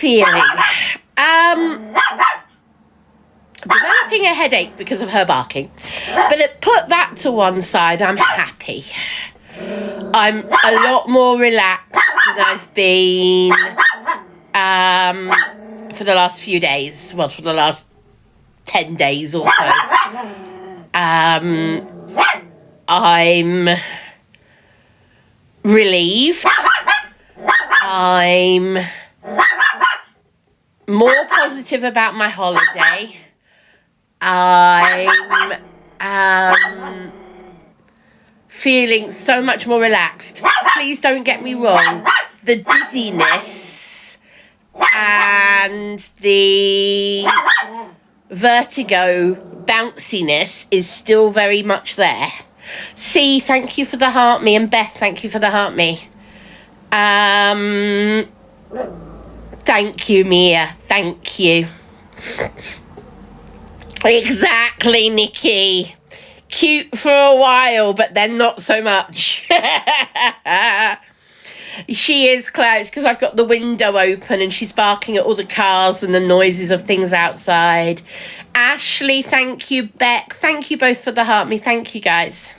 feeling? Developing a headache because of her barking. But put that to one side, I'm happy. I'm a lot more relaxed than I've been for the last few days. Well, for the last 10 days or so. I'm relieved. I'm more positive about my holiday. I'm feeling so much more relaxed. Please don't get me wrong. The dizziness and the vertigo bounciness is still very much there. C, thank you for the heart me, and Beth, thank you for the heart me. Thank you, Mia. Thank you. Exactly, Nikki. Cute for a while, but then not so much. She is close because I've got the window open and she's barking at all the cars and the noises of things outside. Ashley, thank you. Beck, thank you both for the heart me. Thank you, guys.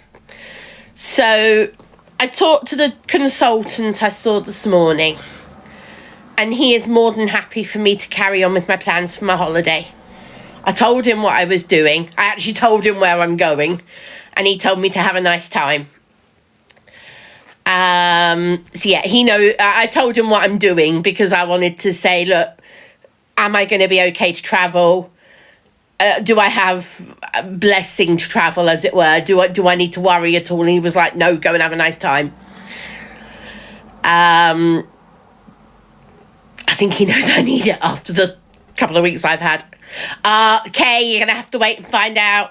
So I talked to the consultant I saw this morning, and he is more than happy for me to carry on with my plans for my holiday. I told him what I was doing. I actually told him where I'm going, and he told me to have a nice time. So yeah, I told him what I'm doing because I wanted to say, look, am I going to be okay to travel? Do I have a blessing to travel, as it were? Do I need to worry at all? And he was like, no, go and have a nice time. I think he knows I need it after the couple of weeks I've had. Kay, you're going to have to wait and find out.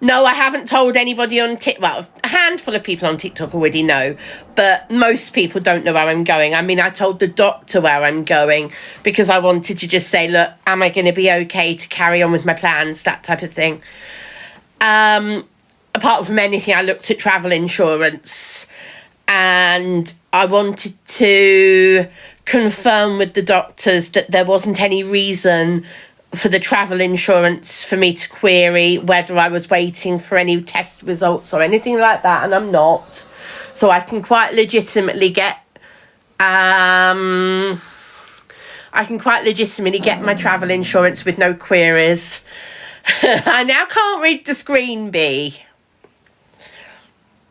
No, I haven't told anybody on TikTok. Well, a handful of people on TikTok already know, but most people don't know where I'm going. I mean, I told the doctor where I'm going because I wanted to just say, look, am I going to be okay to carry on with my plans, that type of thing. Apart from anything, I looked at travel insurance, and I wanted to confirm with the doctors that there wasn't any reason for the travel insurance for me to query whether I was waiting for any test results or anything like that, and I'm not. So I can quite legitimately get my travel insurance with no queries. I now can't read the screen, B.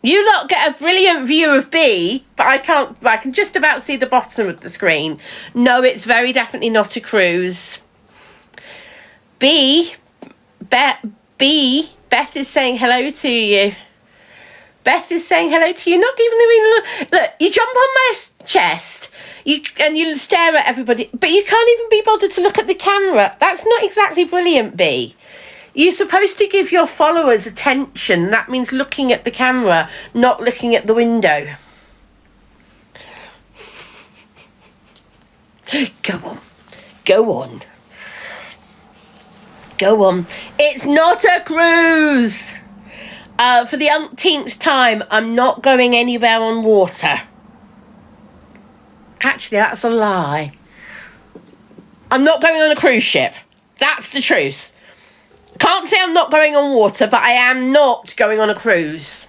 You lot get a brilliant view of B, but I can just about see the bottom of the screen. No, it's very definitely not a cruise. Beth is saying hello to you. Beth is saying hello to you. Not giving me look. You jump on my chest, and you stare at everybody, but you can't even be bothered to look at the camera. That's not exactly brilliant, B. You're supposed to give your followers attention. That means looking at the camera, not looking at the window. Go on. It's not a cruise. For the umpteenth time, I'm not going anywhere on water. Actually, that's a lie. I'm not going on a cruise ship. That's the truth. Can't say I'm not going on water, but I am not going on a cruise.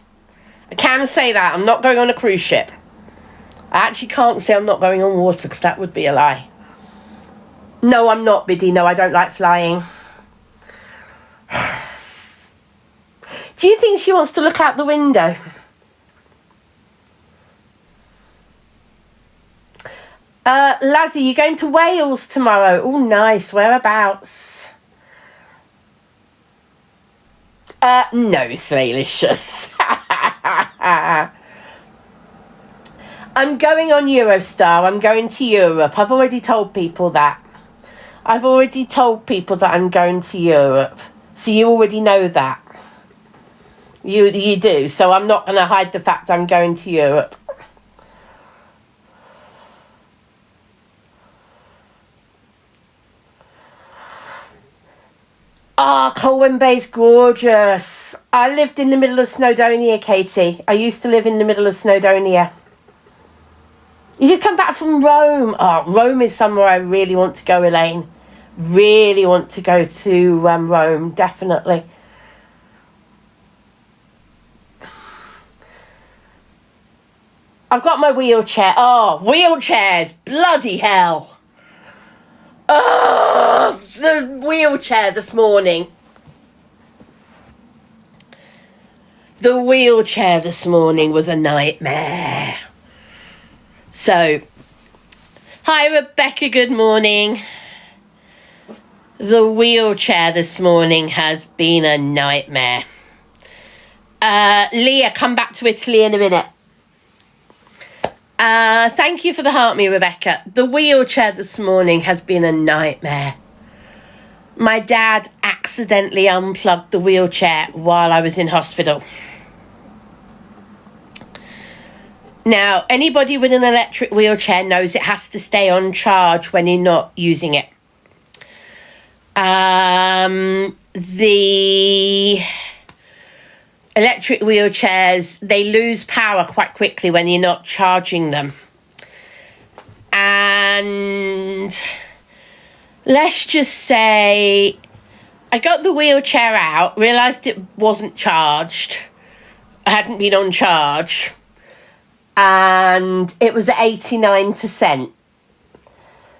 I can say that. I'm not going on a cruise ship. I actually can't say I'm not going on water because that would be a lie. No, I'm not, Biddy. No, I don't like flying. Do you think she wants to look out the window? Lazzie, you're going to Wales tomorrow. Oh, nice. Whereabouts? No, Slaylicious. I'm going on Eurostar. I'm going to Europe. I've already told people that. I'm going to Europe. So you already know that. You do. So I'm not going to hide the fact I'm going to Europe. Colwyn Bay's gorgeous. I lived in the middle of Snowdonia, Katie. I used to live in the middle of Snowdonia. You just come back from Rome. Oh, Rome is somewhere I really want to go, Elaine. Really want to go to Rome, definitely. I've got my wheelchair. Oh, wheelchairs. Bloody hell. Oh, the wheelchair this morning. The wheelchair this morning was a nightmare. So, hi Rebecca, good morning. The wheelchair this morning has been a nightmare. Leah, come back to Italy in a minute. Thank you for the heart me, Rebecca. The wheelchair this morning has been a nightmare. My dad accidentally unplugged the wheelchair while I was in hospital. Now, anybody with an electric wheelchair knows it has to stay on charge when you're not using it. The electric wheelchairs, they lose power quite quickly when you're not charging them. And let's just say I got the wheelchair out, realised it wasn't charged. I hadn't been on charge. And it was at 89%.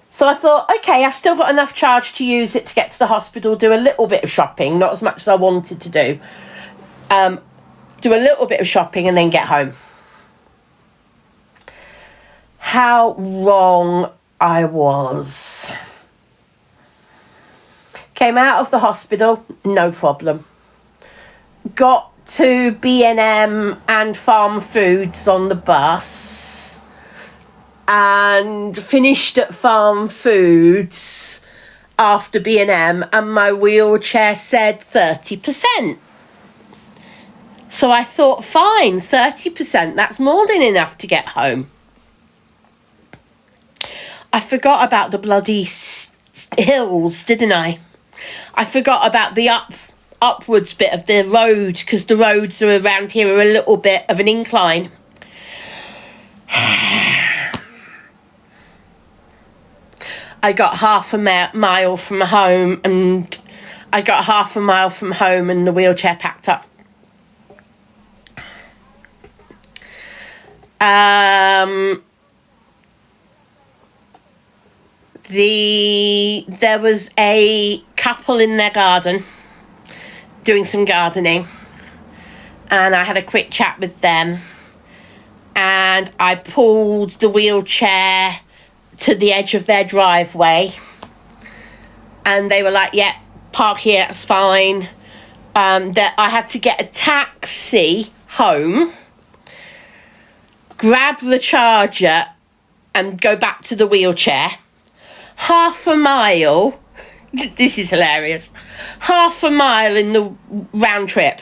So I thought, okay, I've still got enough charge to use it to get to the hospital, do a little bit of shopping, not as much as I wanted to do. Do a little bit of shopping and then get home. How wrong I was. Came out of the hospital, no problem. Got to B&M and Farm Foods on the bus and finished at Farm Foods after B&M, and my wheelchair said 30%. So I thought, fine, 30%, that's more than enough to get home. I forgot about the bloody hills, didn't I? I forgot about the upwards bit of the road, because the roads are around here are a little bit of an incline. I got half a mile from home, and the wheelchair packed up. There was a couple in their garden doing some gardening, and I had a quick chat with them, and I pulled the wheelchair to the edge of their driveway, and they were like, yeah, park here, that's fine. That I had to get a taxi home, grab the charger and go back to the wheelchair. Half a mile, this is hilarious, half a mile in the round trip.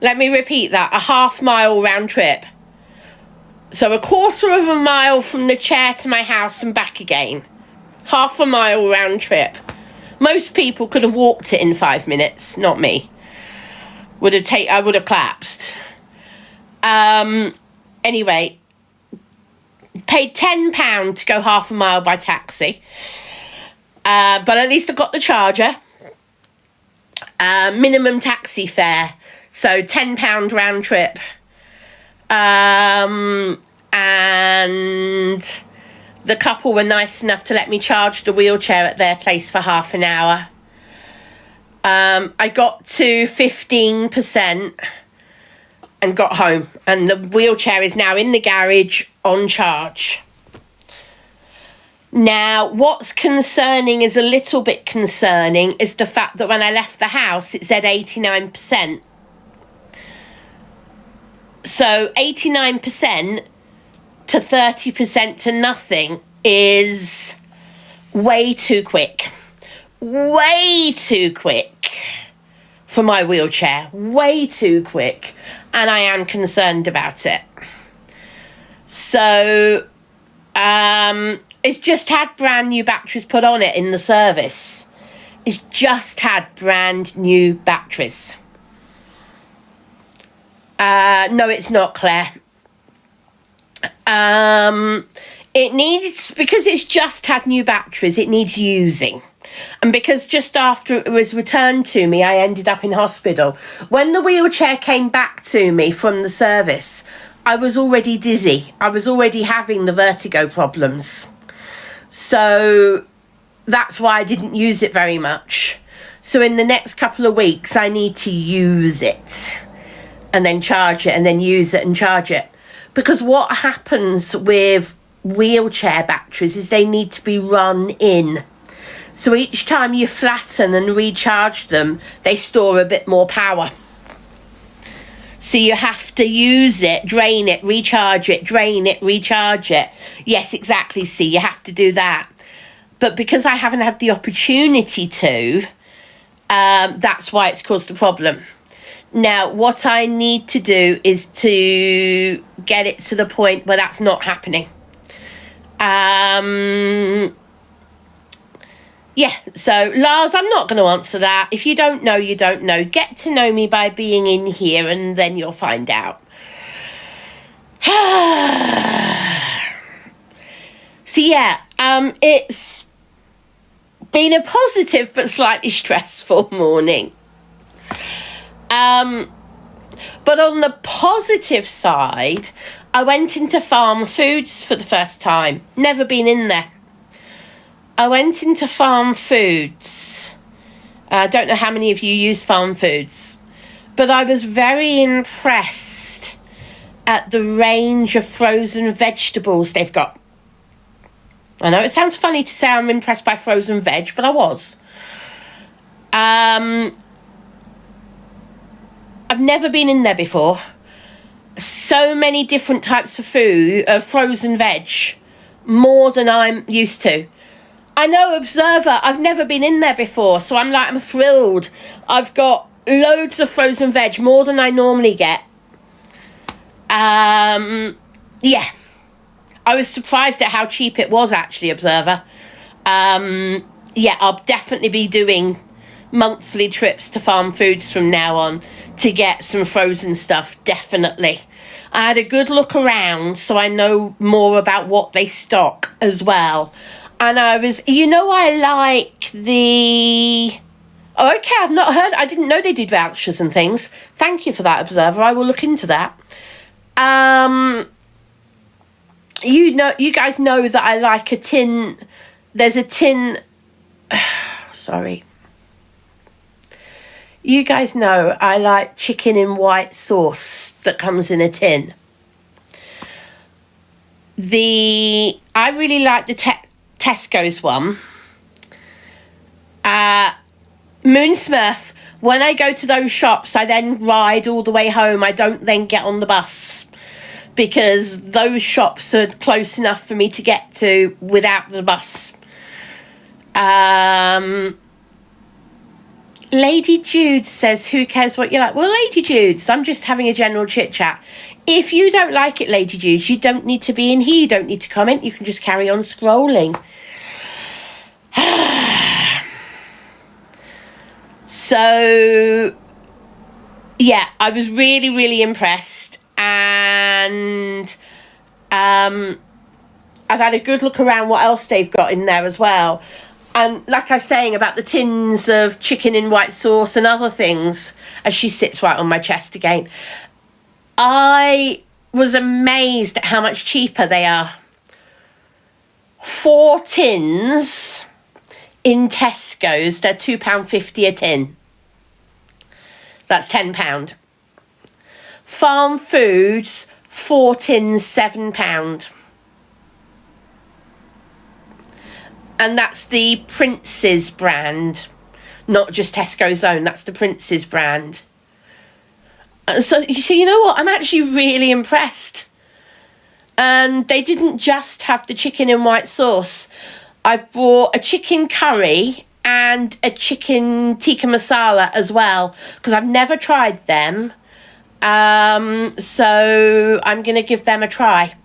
Let me repeat that, a half-mile round trip. So a quarter of a mile from the chair to my house and back again. Half a mile round trip. Most people could have walked it in 5 minutes, not me. I would have collapsed. Anyway, paid £10 to go half a mile by taxi. But at least I got the charger. Minimum taxi fare. So £10 round trip. And the couple were nice enough to let me charge the wheelchair at their place for half an hour. I got to 15% and got home, and the wheelchair is now in the garage on charge. Now, what's concerning, is a little bit concerning, is the fact that when I left the house, it said 89%. So 89% to 30% to nothing is way too quick. Way too quick for my wheelchair. Way too quick. And I am concerned about it. So, it's just had brand new batteries put on it in the service. It's just had brand new batteries. No, it's not, Claire. It needs, because it's just had new batteries, it needs using. And because just after it was returned to me, I ended up in hospital. When the wheelchair came back to me from the service, I was already dizzy. I was already having the vertigo problems. So that's why I didn't use it very much. So in the next couple of weeks, I need to use it and then charge it and then use it and charge it. Because what happens with wheelchair batteries is they need to be run in. So each time you flatten and recharge them, they store a bit more power. So you have to use it, drain it, recharge it, drain it, recharge it. Yes, exactly, see, you have to do that. But because I haven't had the opportunity to, that's why it's caused the problem. Now, what I need to do is to get it to the point where that's not happening. Yeah, so Lars, I'm not going to answer that. If you don't know, you don't know. Get to know me by being in here and then you'll find out. So yeah, it's been a positive but slightly stressful morning. But on the positive side, I went into Farm Foods for the first time. Never been in there. I went into Farm Foods. I don't know how many of you use Farm Foods, but I was very impressed at the range of frozen vegetables they've got. I know it sounds funny to say I'm impressed by frozen veg, but I was. I've never been in there before. So many different types of food, frozen veg, more than I'm used to. I know, Observer, I've never been in there before, so I'm thrilled. I've got loads of frozen veg, more than I normally get. Yeah. I was surprised at how cheap it was, actually, Observer. Yeah, I'll definitely be doing monthly trips to Farm Foods from now on to get some frozen stuff, definitely. I had a good look around, so I know more about what they stock as well. And I was, I like the... Oh, okay, I've not heard... I didn't know they did vouchers and things. Thank you for that, Observer. I will look into that. You guys know that I like a tin... There's a tin... Sorry. You guys know I like chicken in white sauce that comes in a tin. I really like the Tesco's one. Moon Smurf, when I go to those shops, I then ride all the way home. I don't then get on the bus because those shops are close enough for me to get to without the bus. Lady Jude says, who cares what you like? Well, Lady Jude's, I'm just having a general chit chat. If you don't like it, Lady Jude, you don't need to be in here. You don't need to comment. You can just carry on scrolling. So, yeah, I was really, really impressed. And I've had a good look around what else they've got in there as well. And like I was saying about the tins of chicken in white sauce and other things, as she sits right on my chest again, I was amazed at how much cheaper they are. 4 tins in Tesco's, they're £2.50 a tin. That's £10. Farm Foods, 4 tins, £7. And that's the Prince's brand, not just Tesco's own. That's the Prince's brand. So you know what? I'm actually really impressed. And they didn't just have the chicken in white sauce. I bought a chicken curry and a chicken tikka masala as well, because I've never tried them. So I'm going to give them a try.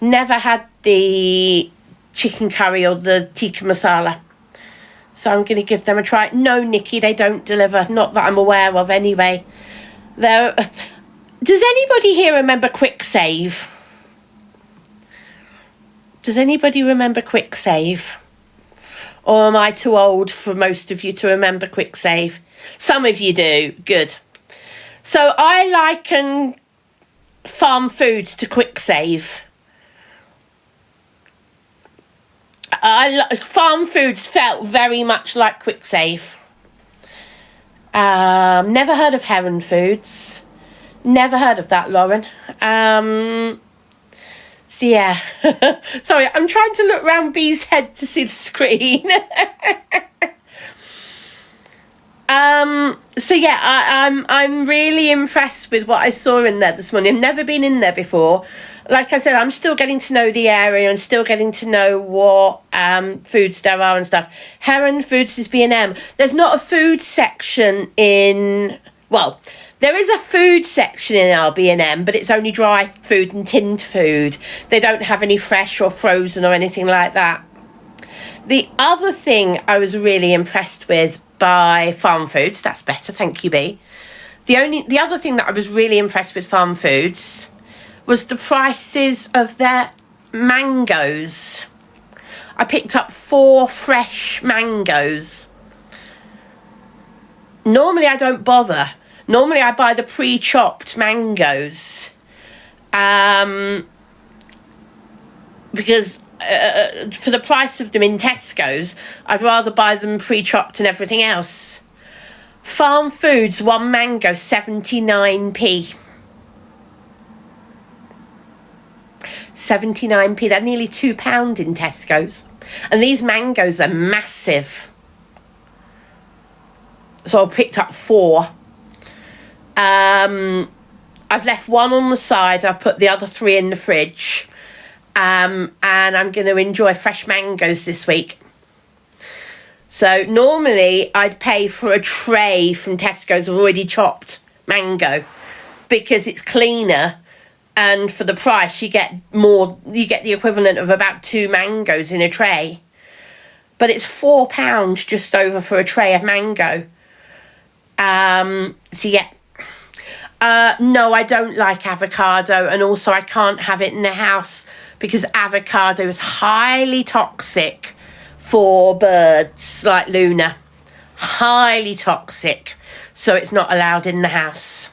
Never had the chicken curry or the tikka masala, so I'm going to give them a try. No, Nikki, they don't deliver, not that I'm aware of anyway. Does anybody here remember Quick Save? Does anybody remember Quick Save? Or am I too old for most of you to remember Quick Save? Some of you do. Good. So I liken farm foods to Quick Save. Farm foods felt very much like Quick Save. Never heard of Heron Foods. Never heard of that, Lauren. So yeah. Sorry, I'm trying to look round Bee's head to see the screen. So yeah, I'm really impressed with what I saw in there this morning. I've never been in there before. Like I said, I'm still getting to know the area and still getting to know what foods there are and stuff. Heron Foods is B&M. There's not a food section in... Well, there is a food section in our B&M, but it's only dry food and tinned food. They don't have any fresh or frozen or anything like that. The other thing I was really impressed with by Farm Foods... That's better, thank you, Bee. The other thing that I was really impressed with Farm Foods was the prices of their mangoes. I picked up 4 fresh mangoes. Normally I don't bother. Normally I buy the pre-chopped mangoes. Because for the price of them in Tesco's, I'd rather buy them pre-chopped and everything else. Farm Foods, 1 mango, 79p. 79p, they're nearly £2 in Tesco's. And these mangoes are massive. So I picked up 4. I've left 1 on the side. I've put the other 3 in the fridge. And I'm going to enjoy fresh mangoes this week. So normally I'd pay for a tray from Tesco's of already chopped mango because it's cleaner. And for the price, you get the equivalent of about 2 mangoes in a tray. But it's £4 just over for a tray of mango. So yeah. No, I don't like avocado. And also I can't have it in the house because avocado is highly toxic for birds like Luna. Highly toxic. So it's not allowed in the house.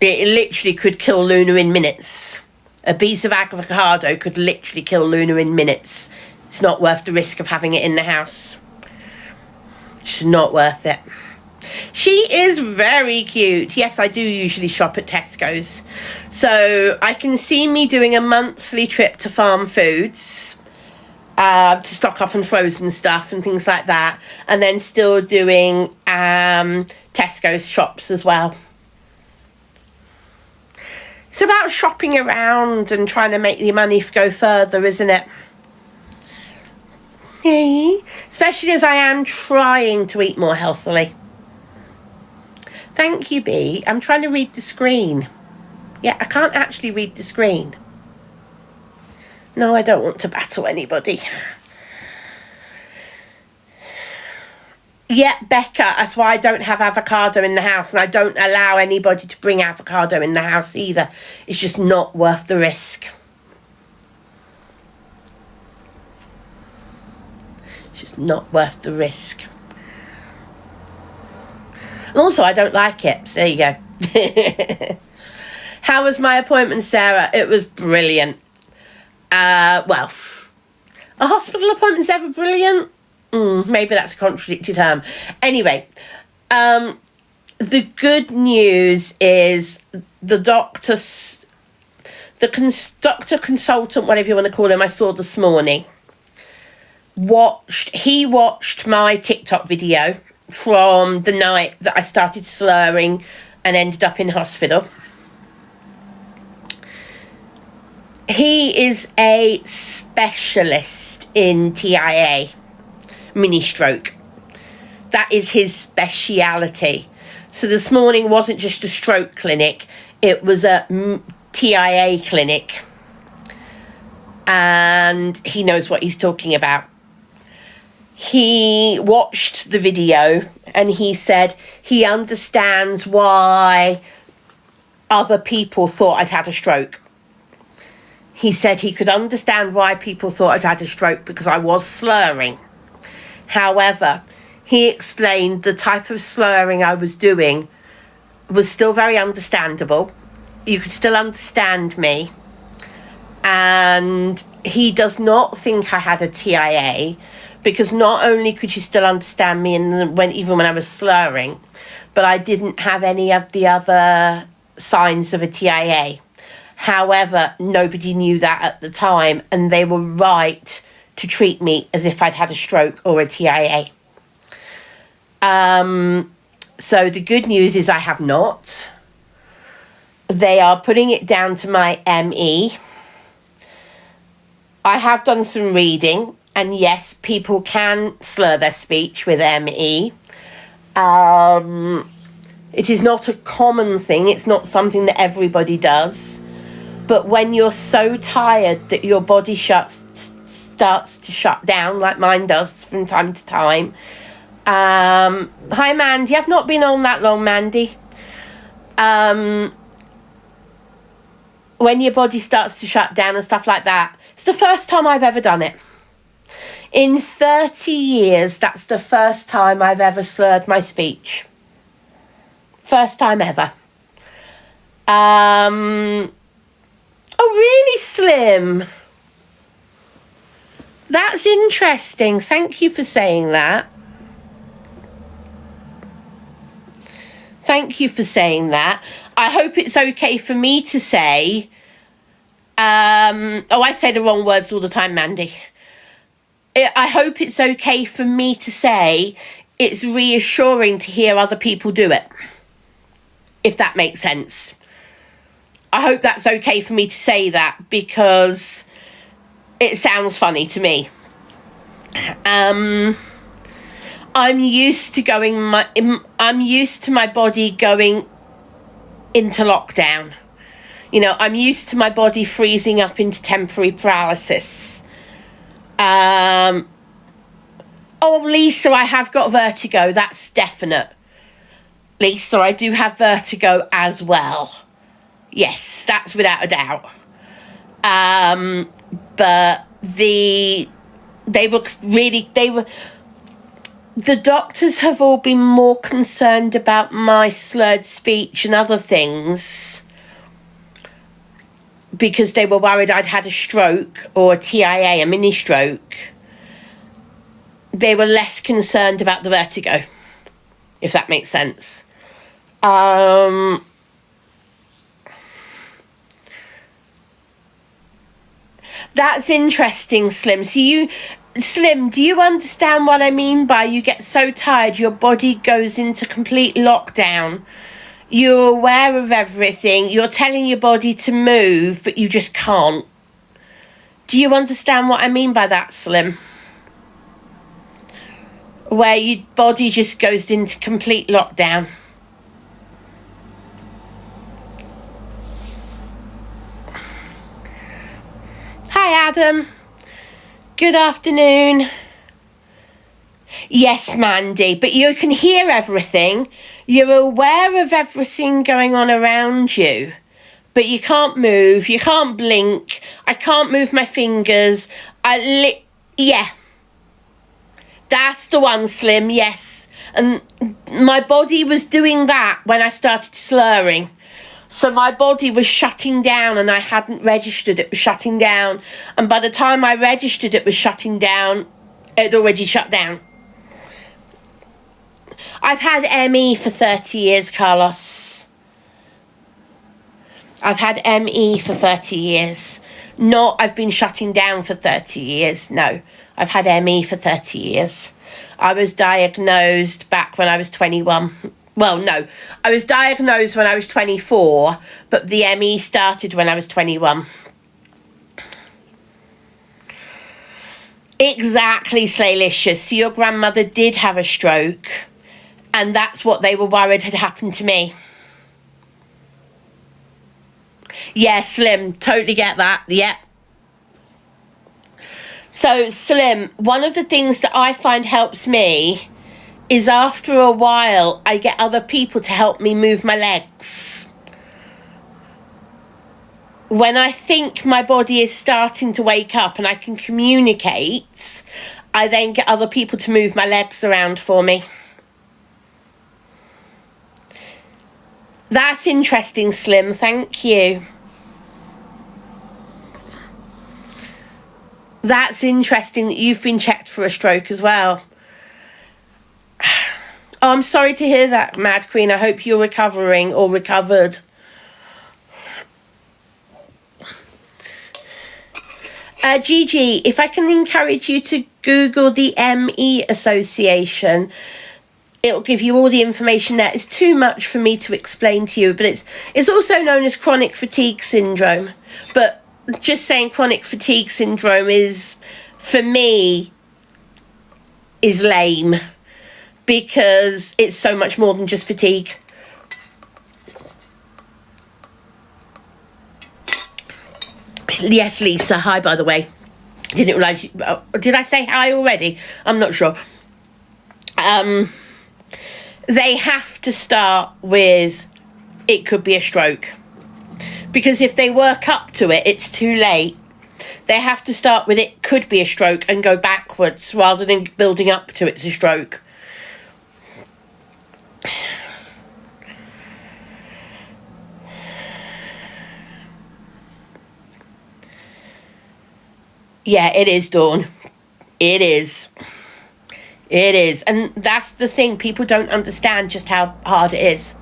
It literally could kill Luna in minutes. A piece of avocado could literally kill Luna in minutes. It's not worth the risk of having it in the house. It's not worth it. She is very cute. Yes, I do usually shop at Tesco's. So I can see me doing a monthly trip to Farm Foods to stock up on frozen stuff and things like that. And then still doing Tesco's shops as well. It's about shopping around and trying to make the money go further, isn't it? Yay. Especially as I am trying to eat more healthily. Thank you, Bee. I'm trying to read the screen. Yeah, I can't actually read the screen. No, I don't want to battle anybody. Yeah, Becca, that's why I don't have avocado in the house, and I don't allow anybody to bring avocado in the house either. It's just not worth the risk. It's just not worth the risk. And also, I don't like it. So there you go. How was my appointment, Sarah? It was brilliant. Well, are hospital appointments ever brilliant? Maybe that's a contradictory term. Anyway, the good news is the doctor consultant, whatever you want to call him, I saw this morning, he watched my TikTok video from the night that I started slurring and ended up in hospital. He is a specialist in TIA, mini stroke. That is his speciality. So this morning wasn't just a stroke clinic, it was a TIA clinic. And he knows what he's talking about. He watched the video and he said he understands why other people thought I'd had a stroke. He said he could understand why people thought I'd had a stroke because I was slurring. However, he explained the type of slurring I was doing was still very understandable. You could still understand me. And he does not think I had a TIA, because not only could you still understand me even when I was slurring, but I didn't have any of the other signs of a TIA. However, nobody knew that at the time, and they were right to treat me as if I'd had a stroke or a TIA. So the good news is I have not. They are putting it down to my ME. I have done some reading, and yes, people can slur their speech with ME. It is not a common thing. It's not something that everybody does. But when you're so tired that your body starts to shut down, like mine does from time to time. Hi, Mandy. I've not been on that long, Mandy. When your body starts to shut down and stuff like that. It's the first time I've ever done it. In 30 years, that's the first time I've ever slurred my speech. First time ever. Oh, really, Slim? That's interesting. Thank you for saying that. Thank you for saying that. I hope it's okay for me to say... I say the wrong words all the time, Mandy. I hope it's okay for me to say it's reassuring to hear other people do it. If that makes sense. I hope that's okay for me to say that, because it sounds funny to me. I'm used to my body going into lockdown. You know, I'm used to my body freezing up into temporary paralysis. Oh, Lisa, I have got vertigo. That's definite. Lisa, I do have vertigo as well. Yes, that's without a doubt. But the doctors have all been more concerned about my slurred speech and other things, because they were worried I'd had a stroke or a TIA, a mini stroke. They were less concerned about the vertigo, if that makes sense. That's interesting, Slim. Slim, do you understand what I mean by you get so tired your body goes into complete lockdown? You're aware of everything. You're telling your body to move, but you just can't. Do you understand what I mean by that, Slim? Where your body just goes into complete lockdown. Hi, Adam. Good afternoon. Yes, Mandy, but you can hear everything. You're aware of everything going on around you, but you can't move. You can't blink. I can't move my fingers. Yeah. That's the one, Slim, yes. And my body was doing that when I started slurring. So my body was shutting down, and I hadn't registered it was shutting down. And by the time I registered it was shutting down, it had already shut down. I've had ME for 30 years, Carlos. I've had ME for 30 years. Not I've been shutting down for 30 years. No, I've had ME for 30 years. I was diagnosed back when I was 21. Well, no, I was diagnosed when I was 24, but the ME started when I was 21. Exactly, Slaylicious. So your grandmother did have a stroke, and that's what they were worried had happened to me. Yeah, Slim, totally get that. Yep. So, Slim, one of the things that I find helps me is after a while I get other people to help me move my legs. when I think my body is starting to wake up and I can communicate, I then get other people to move my legs around for me. That's interesting, Slim. Thank you. That's interesting that you've been checked for a stroke as well. Oh, I'm sorry to hear that, Mad Queen. I hope you're recovering or recovered. Gigi, if I can encourage you to Google the ME Association, it'll give you all the information there. It's too much for me to explain to you, but it's also known as chronic fatigue syndrome. But just saying chronic fatigue syndrome is, for me, is lame, because it's so much more than just fatigue. Yes, Lisa. Hi, by the way. Didn't realise you... did I say hi already? I'm not sure. They have to start with, it could be a stroke. Because if they work up to it, it's too late. They have to start with, it could be a stroke, and go backwards rather than building up to it's a stroke. Yeah, it is, Dawn. It is. It is. And that's the thing. People don't understand just how hard it is.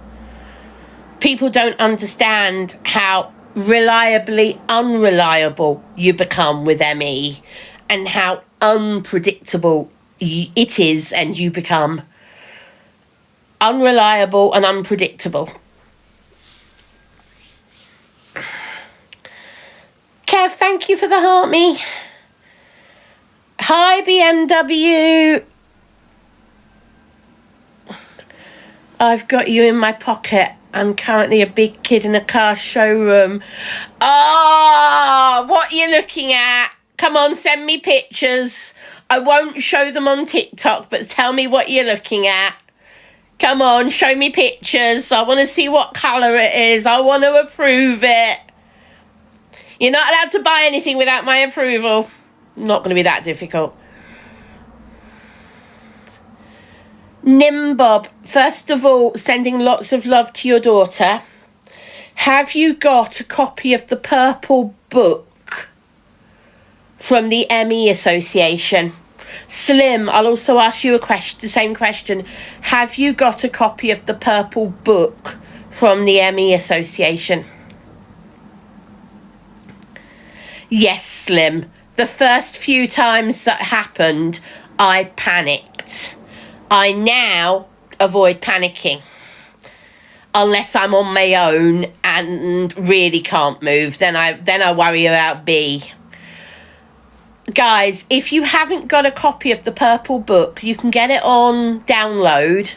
People don't understand how reliably unreliable you become with ME, and how unpredictable it is, and you become unreliable and unpredictable. Kev, thank you for the heart me. Hi, BMW. I've got you in my pocket. I'm currently a big kid in a car showroom. Oh, what are you looking at? Come on, send me pictures. I won't show them on TikTok, but tell me what you're looking at. Come on, show me pictures. I want to see what colour it is. I want to approve it. You're not allowed to buy anything without my approval. Not going to be that difficult. Nimbob, first of all, sending lots of love to your daughter. Have you got a copy of the purple book from the ME Association? Slim, I'll also ask you the same question. Have you got a copy of the purple book from the ME Association? Yes, Slim. The first few times that happened, I panicked. I now avoid panicking. Unless I'm on my own and really can't move, then I worry about B. Guys, if you haven't got a copy of the purple book, you can get it on download.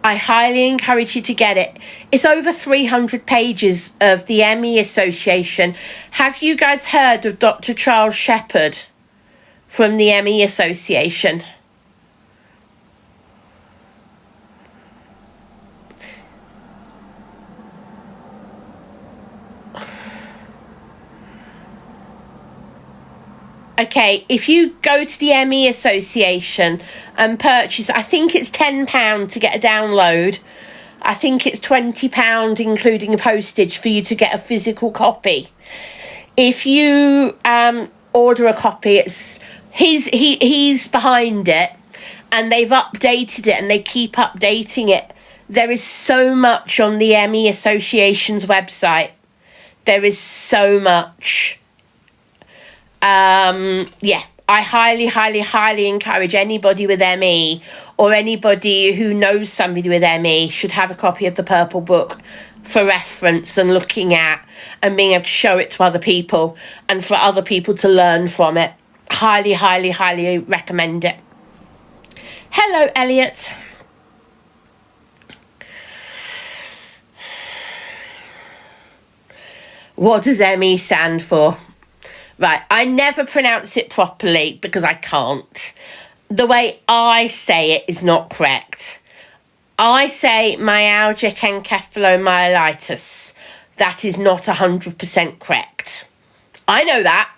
I highly encourage you to get it. It's over 300 pages of the ME Association. Have you guys heard of Dr. Charles Shepherd from the ME Association? Okay, if you go to the ME Association and purchase, I think it's £10 to get a download. I think it's £20 including postage for you to get a physical copy. If you order a copy, he's behind it, and they've updated it, and they keep updating it. There is so much on the ME Association's website. There is so much. Yeah, I highly, highly, highly encourage anybody with ME, or anybody who knows somebody with ME, should have a copy of the purple book for reference and looking at, and being able to show it to other people, and for other people to learn from it. Highly, highly, highly recommend it. Hello, Elliot. What does ME stand for? Right, I never pronounce it properly because I can't. The way I say it is not correct. I say myalgic encephalomyelitis. that is not 100% correct. I know that,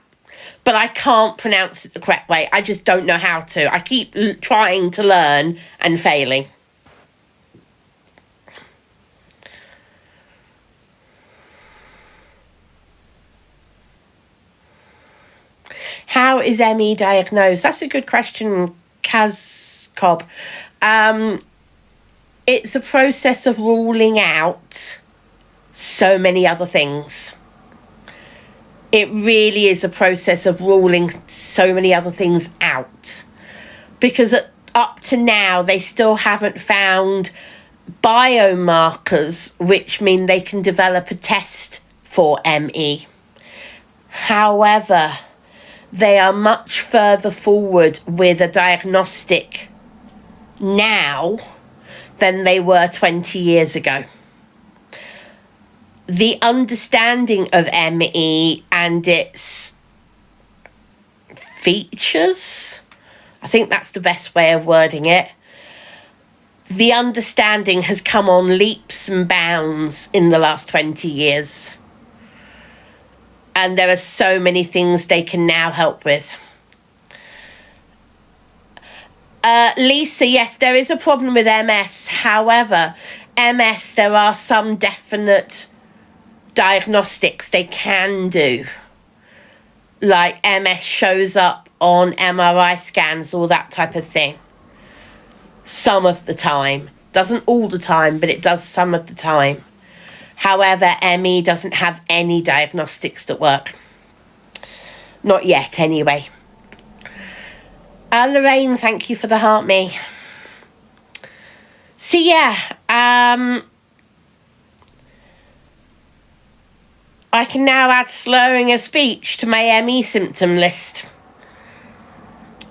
but I can't pronounce it the correct way. I just don't know how to. I keep trying to learn and failing. How is ME diagnosed? That's a good question, Kaz Cobb. It's a process of ruling out so many other things. It really is a process of ruling so many other things out. Because up to now, they still haven't found biomarkers, which mean they can develop a test for ME. However, they are much further forward with a diagnostic now than they were 20 years ago. The understanding of ME and its features, I think that's the best way of wording it, the understanding has come on leaps and bounds in the last 20 years. And there are so many things they can now help with. Lisa, yes, there is a problem with MS. However, MS, there are some definite diagnostics they can do. Like MS shows up on MRI scans, all that type of thing. Some of the time. Doesn't all the time, but it does some of the time. However, ME doesn't have any diagnostics that work. Not yet, anyway. Lorraine, thank you for the heart me. So, yeah. I can now add slurring of speech to my ME symptom list.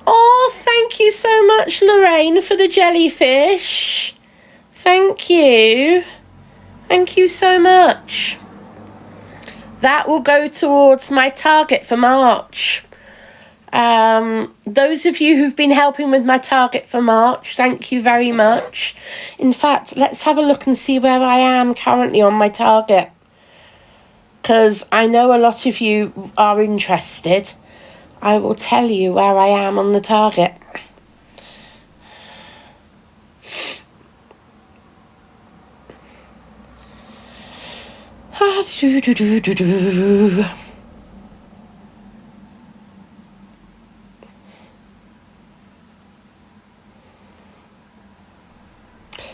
Oh, thank you so much, Lorraine, for the jellyfish. Thank you. Thank you so much. That will go towards my target for March. Those of you who've been helping with my target for March, thank you very much. In fact, let's have a look and see where I am currently on my target. Because I know a lot of you are interested. I will tell you where I am on the target.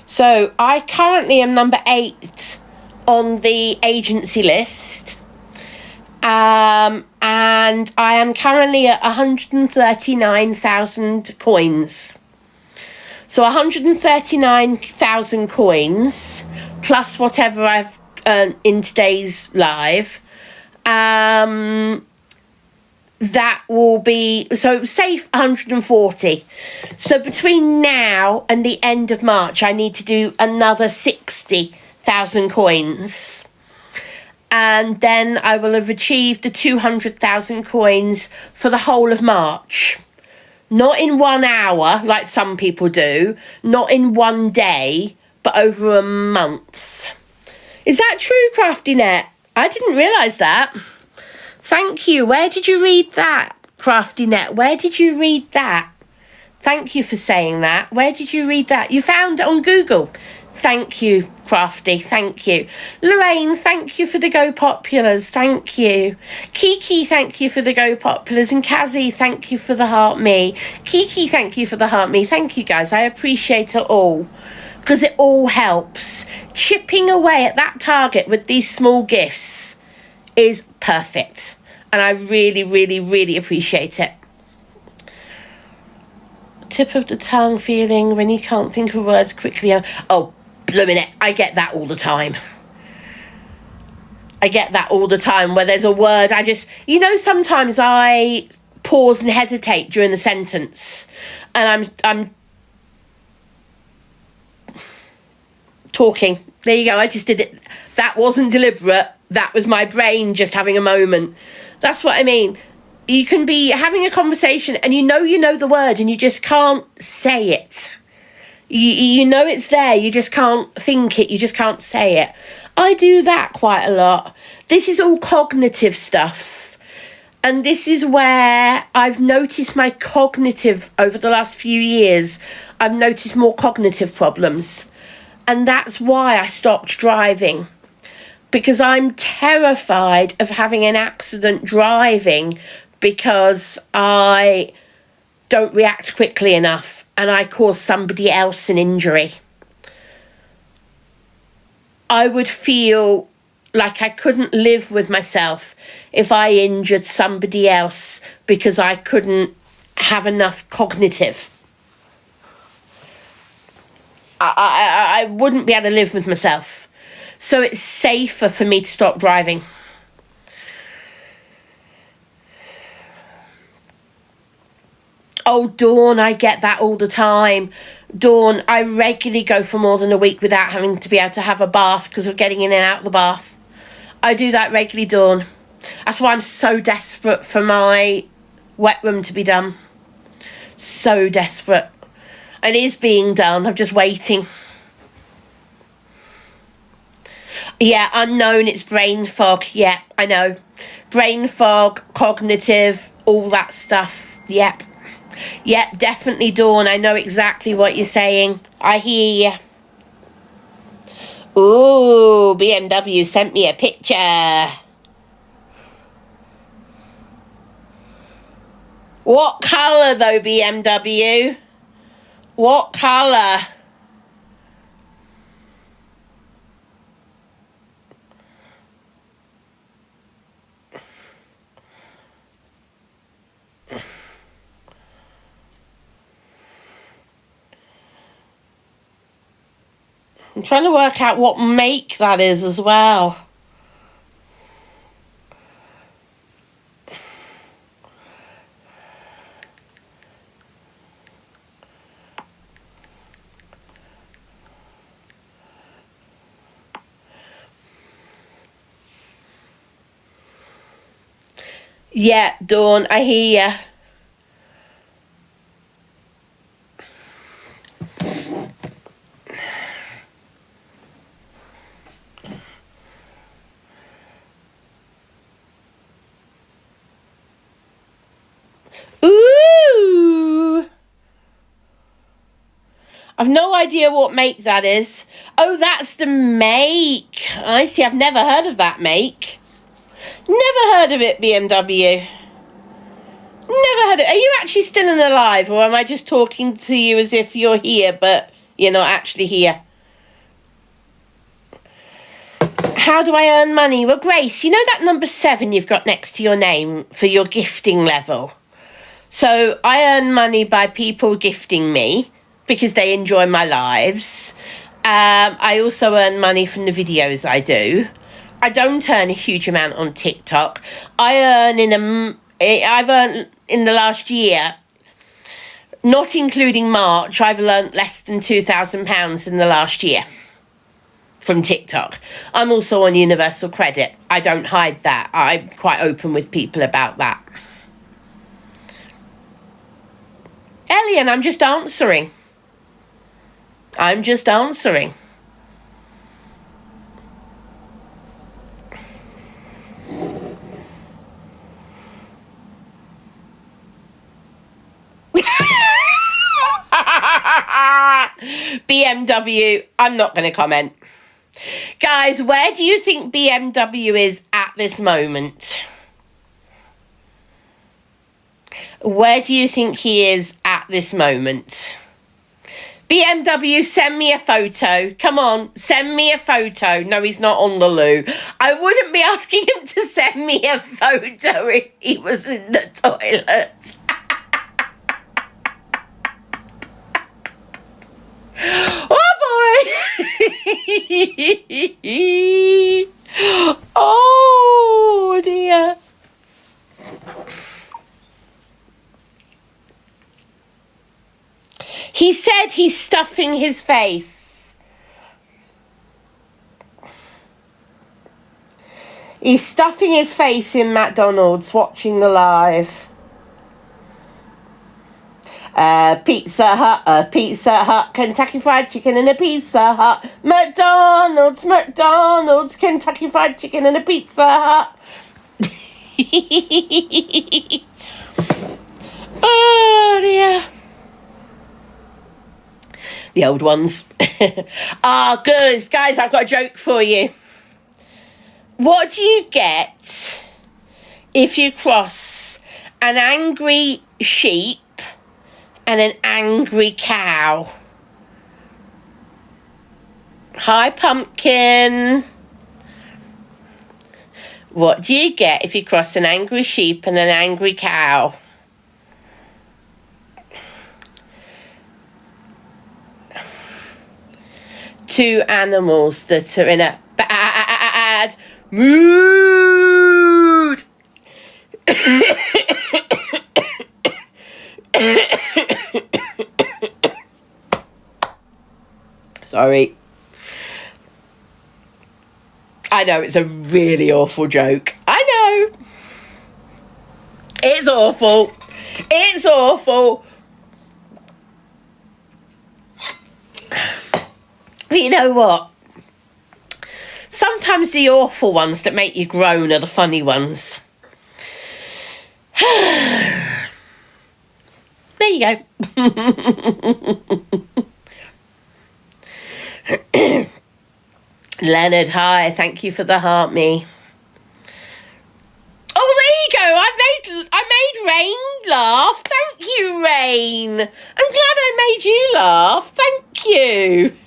So I currently am number 8 on the agency list. And I am currently at 139,000 coins. So 139,000 coins plus whatever I've earned in today's live. That will be, so safe 140. So between now and the end of March, I need to do another 60,000 coins. And then I will have achieved the 200,000 coins for the whole of March. Not in 1 hour, like some people do. Not in 1 day, but over a month. Is that true, Crafty Net? I didn't realise that. Thank you. Where did you read that, Crafty Net? Where did you read that? Thank you for saying that. Where did you read that? You found it on Google. Thank you, Crafty. Thank you. Lorraine, thank you for the Go Populars. Thank you. Kiki, thank you for the Go Populars. And Kazi, thank you for the heart me. Kiki, thank you for the heart me. Thank you, guys. I appreciate it all. Because it all helps. Chipping away at that target with these small gifts is perfect. And I really, really, really appreciate it. Tip of the tongue feeling when you can't think of words quickly. Oh, blooming it. I get that all the time. I get that all the time where there's a word I just... You know, sometimes I pause and hesitate during the sentence. And I'm talking. There you go. I just did it. That wasn't deliberate. That was my brain just having a moment. That's what I mean. You can be having a conversation and you know the word and you just can't say it. You know it's there. You just can't think it. You just can't say it. I do that quite a lot. This is all cognitive stuff. And this is where I've noticed my cognitive, over the last few years, I've noticed more cognitive problems. And that's why I stopped driving. Because I'm terrified of having an accident driving because I don't react quickly enough and I cause somebody else an injury. I would feel like I couldn't live with myself if I injured somebody else because I couldn't have enough cognitive. I wouldn't be able to live with myself. So it's safer for me to stop driving. Oh, Dawn, I get that all the time. Dawn, I regularly go for more than a week without having to be able to have a bath because of getting in and out of the bath. I do that regularly, Dawn. That's why I'm so desperate for my wet room to be done. So desperate. It is being done. I'm just waiting. Yeah, unknown, it's brain fog. Yeah, I know. Brain fog, cognitive, all that stuff. Yep. Yep, definitely, Dawn. I know exactly what you're saying. I hear you. Ooh, BMW sent me a picture. What colour, though, BMW? What colour? I'm trying to work out what make that is as well. Yeah, Dawn, I hear ya. Ooh! I've no idea what make that is. Oh, that's the make. I see, I've never heard of that make. Never heard of it, BMW. Never heard of it. Are you actually still alive, or am I just talking to you as if you're here, but you're not actually here? How do I earn money? Well, Grace, you know that number 7 you've got next to your name for your gifting level? So I earn money by people gifting me because they enjoy my lives. I also earn money from the videos I do. I don't earn a huge amount on TikTok. I've earned in the last year, not including March, I've earned less than £2,000 in the last year from TikTok. I'm also on Universal Credit. I don't hide that. I'm quite open with people about that. Elian, I'm just answering. I'm just answering. BMW, I'm not going to comment. Guys, where do you think BMW is at this moment? Where do you think he is at this moment? BMW, send me a photo. Come on, send me a photo. No, he's not on the loo. I wouldn't be asking him to send me a photo if he was in the toilet. Oh, boy. Oh, dear. He said he's stuffing his face. He's stuffing his face in McDonald's watching the live. Pizza Hut, a Pizza Hut, Kentucky Fried Chicken and a Pizza Hut, McDonald's, Kentucky Fried Chicken and a Pizza Hut. Oh dear. The old ones. Ah, good. Guys, I've got a joke for you. What do you get if you cross an angry sheep and an angry cow? Hi, Pumpkin. What do you get if you cross an angry sheep and an angry cow? Two animals that are in a bad mood. Sorry. I know, it's a really awful joke. I know. It's awful. It's awful. But you know what? Sometimes the awful ones that make you groan are the funny ones. There you go. Leonard, hi. Thank you for the heart me. Oh, there you go. I made Rain laugh. Thank you, Rain. I'm glad I made you laugh. Thank you.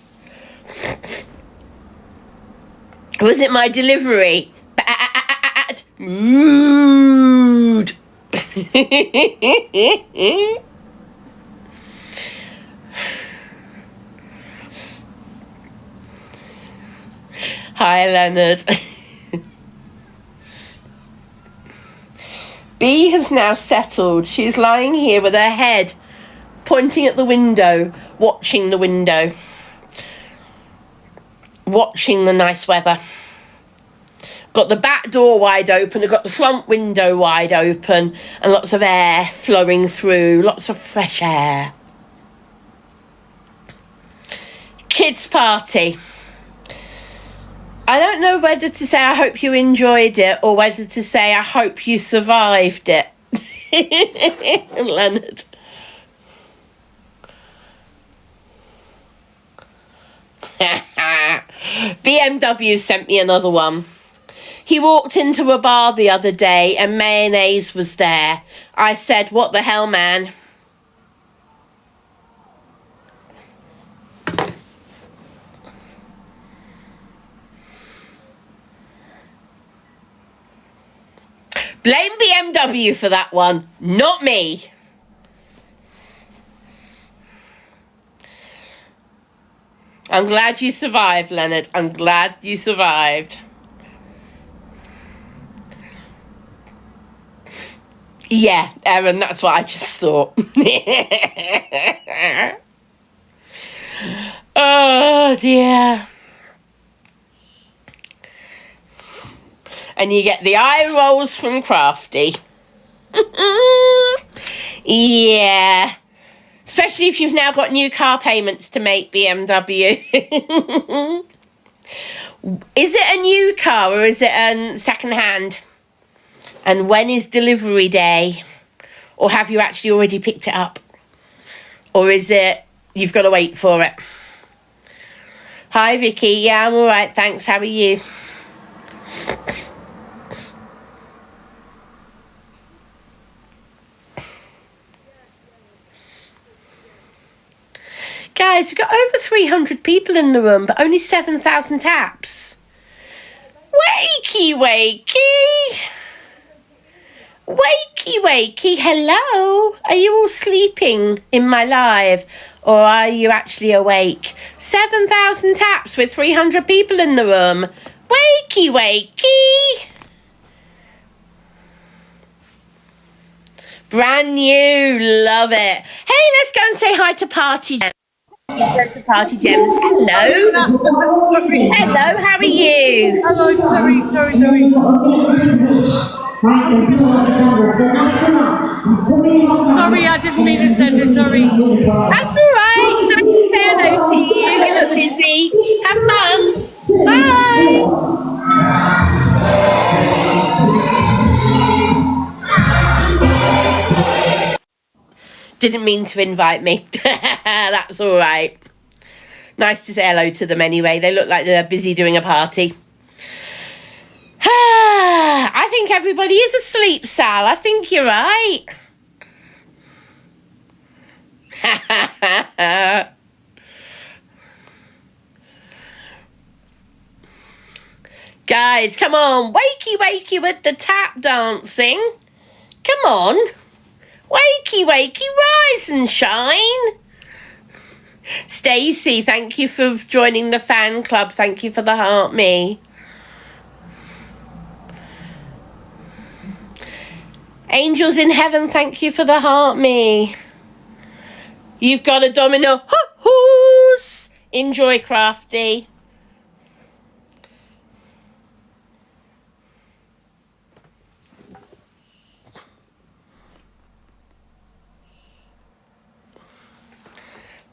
Was it my delivery? Bad mood. Hi, Leonard. B has now settled. She's lying here with her head pointing at the window, watching the window. Watching the nice weather. Got the back door wide open, I've got the front window wide open, and lots of air flowing through, lots of fresh air. Kids party. I don't know whether to say I hope you enjoyed it or whether to say I hope you survived it. Leonard. BMW sent me another one. He walked into a bar the other day and mayonnaise was there. I said, what the hell, man? Blame BMW for that one, not me. I'm glad you survived, Leonard. I'm glad you survived. Yeah, Erin, that's what I just thought. Oh, dear. And you get the eye rolls from Crafty. Yeah. Especially if you've now got new car payments to make, BMW. Is it a new car or is it second hand? And when is delivery day? Or have you actually already picked it up? Or is it you've got to wait for it? Hi, Vicky. Yeah, I'm all right. Thanks. How are you? Guys, we've got over 300 people in the room, but only 7,000 taps. Wakey, wakey. Wakey, wakey. Hello. Are you all sleeping in my live? Or are you actually awake? 7,000 taps with 300 people in the room. Wakey, wakey. Brand new. Love it. Hey, let's go and say hi to Party. There's the party gems. Hello. Sorry. Hello, how are you? Hello, sorry. Sorry, I didn't mean to send it, sorry. That's all right. Nice to say hello to you. You look busy. Have fun. Bye. Didn't mean to invite me. That's all right. Nice to say hello to them anyway. They look like they're busy doing a party. I think everybody is asleep, Sal. I think you're right. Guys, come on. Wakey with the tap dancing. Come on. Wakey, rise and shine. Stacey, thank you for joining the fan club. Thank you for the heart me. Angels in heaven, thank you for the heart me. You've got a domino. Hoo-hoos. Enjoy, Crafty.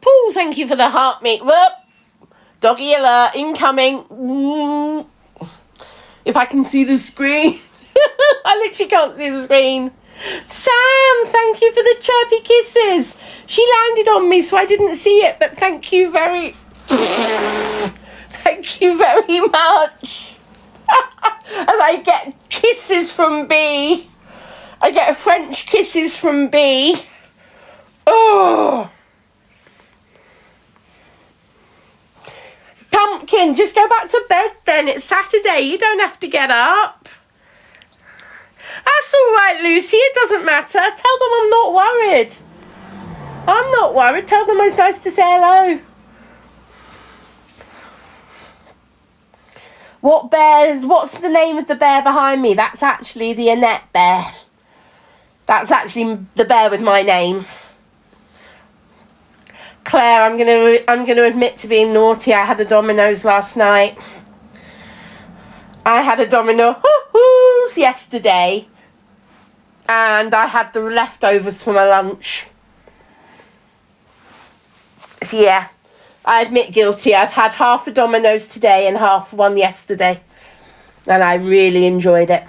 Paul, thank you for the heart me. Whoop. Doggy alert, incoming. Ooh. If I can see the screen. I literally can't see the screen. Sam, thank you for the chirpy kisses. She landed on me, so I didn't see it, but thank you very thank you very much. As I get kisses from B. I get French kisses from B. Oh. Pumpkin, just go back to bed then. It's Saturday. You don't have to get up. That's all right, Lucy. It doesn't matter. Tell them I'm not worried. I'm not worried. Tell them it's nice to say hello. What's the name of the bear behind me? That's actually the Annette bear. That's actually the bear with my name. Claire, I'm gonna admit to being naughty. I had a Domino's last night. I had a Domino's yesterday, and I had the leftovers for my lunch. So yeah, I admit guilty. I've had half a Domino's today and half one yesterday, and I really enjoyed it.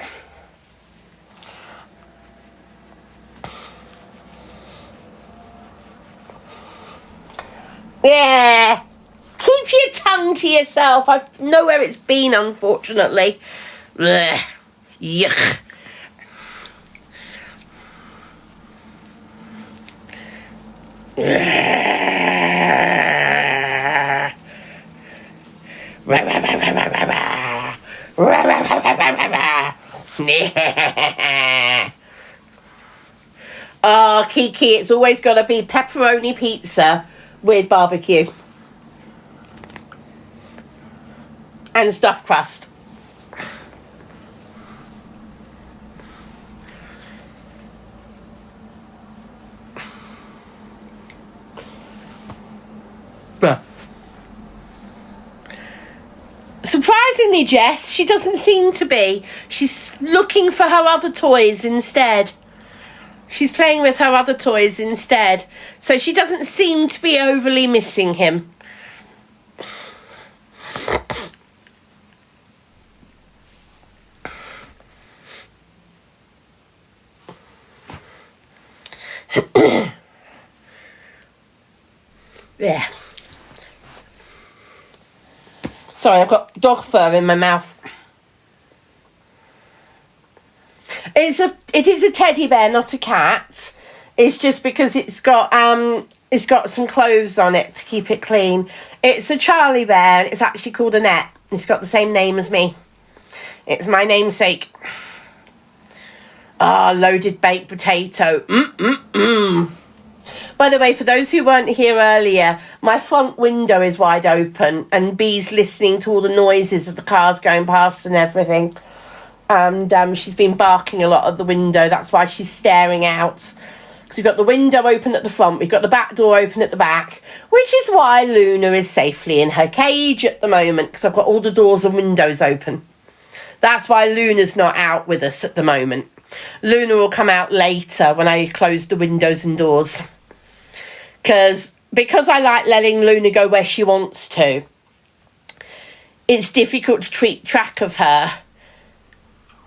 Yeah. Keep your tongue to yourself. I know where it's been, unfortunately. Blech. Yuck. Oh, Kiki, it's always got to be pepperoni pizza with barbecue and stuffed crust. Surprisingly, Jess, she doesn't seem to be. She's looking for her other toys instead. She's playing with her other toys instead. So she doesn't seem to be overly missing him. Yeah. Sorry, I've got dog fur in my mouth. It is a teddy bear, not a cat. It's just because it's got some clothes on it to keep it clean. It's a Charlie bear. It's actually called Annette. It's got the same name as me. It's my namesake. Ah, loaded baked potato. By the way, for those who weren't here earlier, my front window is wide open and Bee's listening to all the noises of the cars going past and everything. And she's been barking a lot at the window. That's why she's staring out. Because we've got the window open at the front, we've got the back door open at the back, which is why Luna is safely in her cage at the moment, because I've got all the doors and windows open. That's why Luna's not out with us at the moment. Luna will come out later when I close the windows and doors. Because I like letting Luna go where she wants to, it's difficult to keep track of her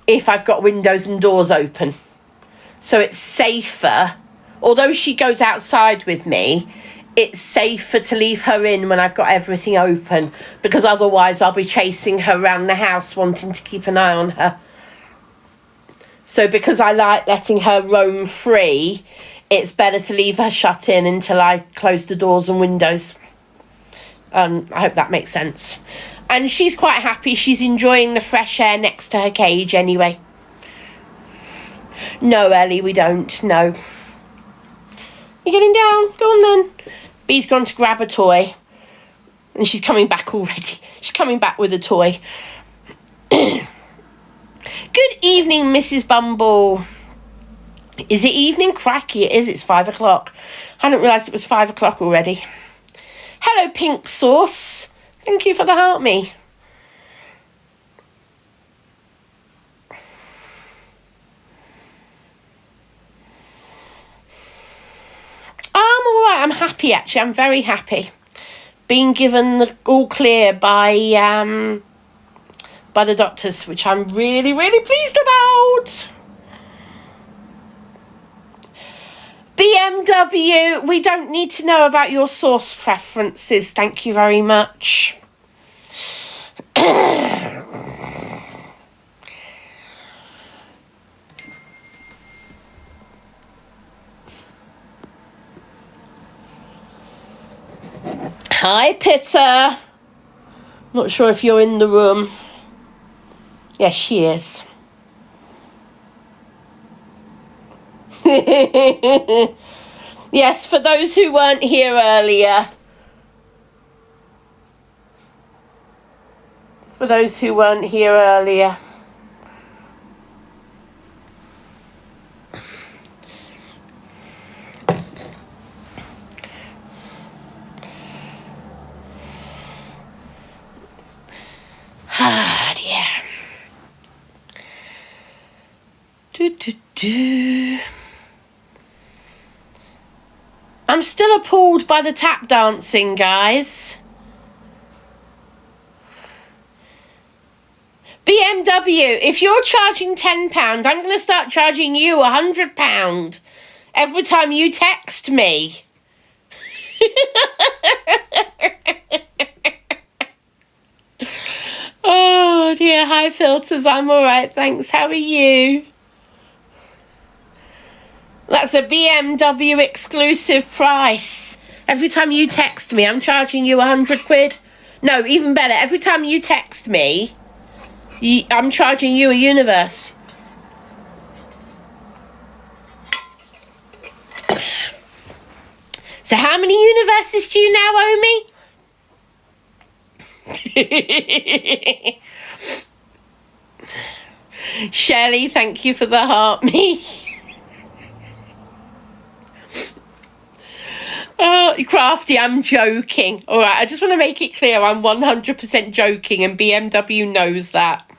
if I've got windows and doors open. So it's safer, although she goes outside with me, it's safer to leave her in when I've got everything open, because otherwise I'll be chasing her around the house wanting to keep an eye on her. So because I like letting her roam free, it's better to leave her shut in until I close the doors and windows. I hope that makes sense. And she's quite happy. She's enjoying the fresh air next to her cage anyway. No, Ellie, we don't. No. You getting down? Go on then. Bee's gone to grab a toy. And she's coming back already. She's coming back with a toy. Good evening, Mrs. Bumble. Is it evening? Cracky, it is. It's 5 o'clock. I hadn't realised it was 5 o'clock already. Hello, Pink Sauce. Thank you for the heart me. I'm all right. I'm happy, actually. I'm very happy. Being given the all clear by the doctors, which I'm really, really pleased about. BMW, we don't need to know about your sauce preferences. Thank you very much. Hi, Pitta. Not sure if you're in the room. Yes, she is. Yes, for those who weren't here earlier. For those who weren't here earlier. Ah, dear. I'm still appalled by the tap dancing, guys. BMW, if you're charging £10, I'm going to start charging you £100 every time you text me. Oh dear, hi Filters, I'm alright, thanks, how are you? That's a BMW exclusive price. Every time you text me, I'm charging you £100. No, even better, every time you text me, I'm charging you a universe. So how many universes do you now owe me? Shelley, thank you for the heart me. Oh, Crafty, I'm joking. All right, I just want to make it clear I'm 100% joking, and BMW knows that.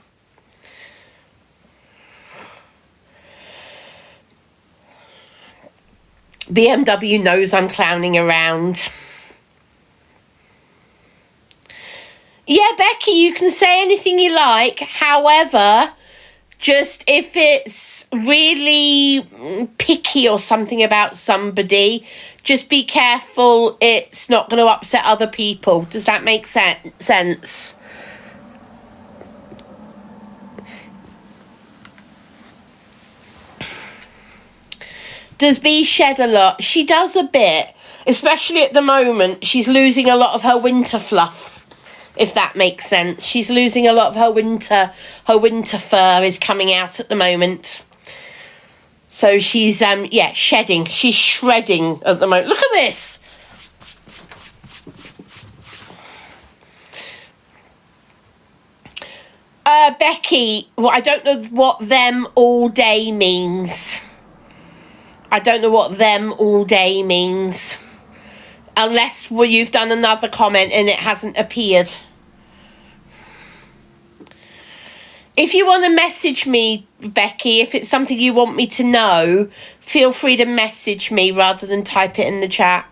BMW knows I'm clowning around. Yeah, Becky, you can say anything you like. However, just if it's really picky or something about somebody, just be careful it's not going to upset other people. Does that make sense? Does Bee shed a lot? She does a bit, especially at the moment. She's losing a lot of her winter fluff, if that makes sense. She's losing a lot of her winter fur is coming out at the moment. So she's, shedding. She's shredding at the moment. Look at this. Becky, well, I don't know what them all day means. I don't know what them all day means. Unless you've done another comment and it hasn't appeared. If you want to message me, Becky, if it's something you want me to know, feel free to message me rather than type it in the chat.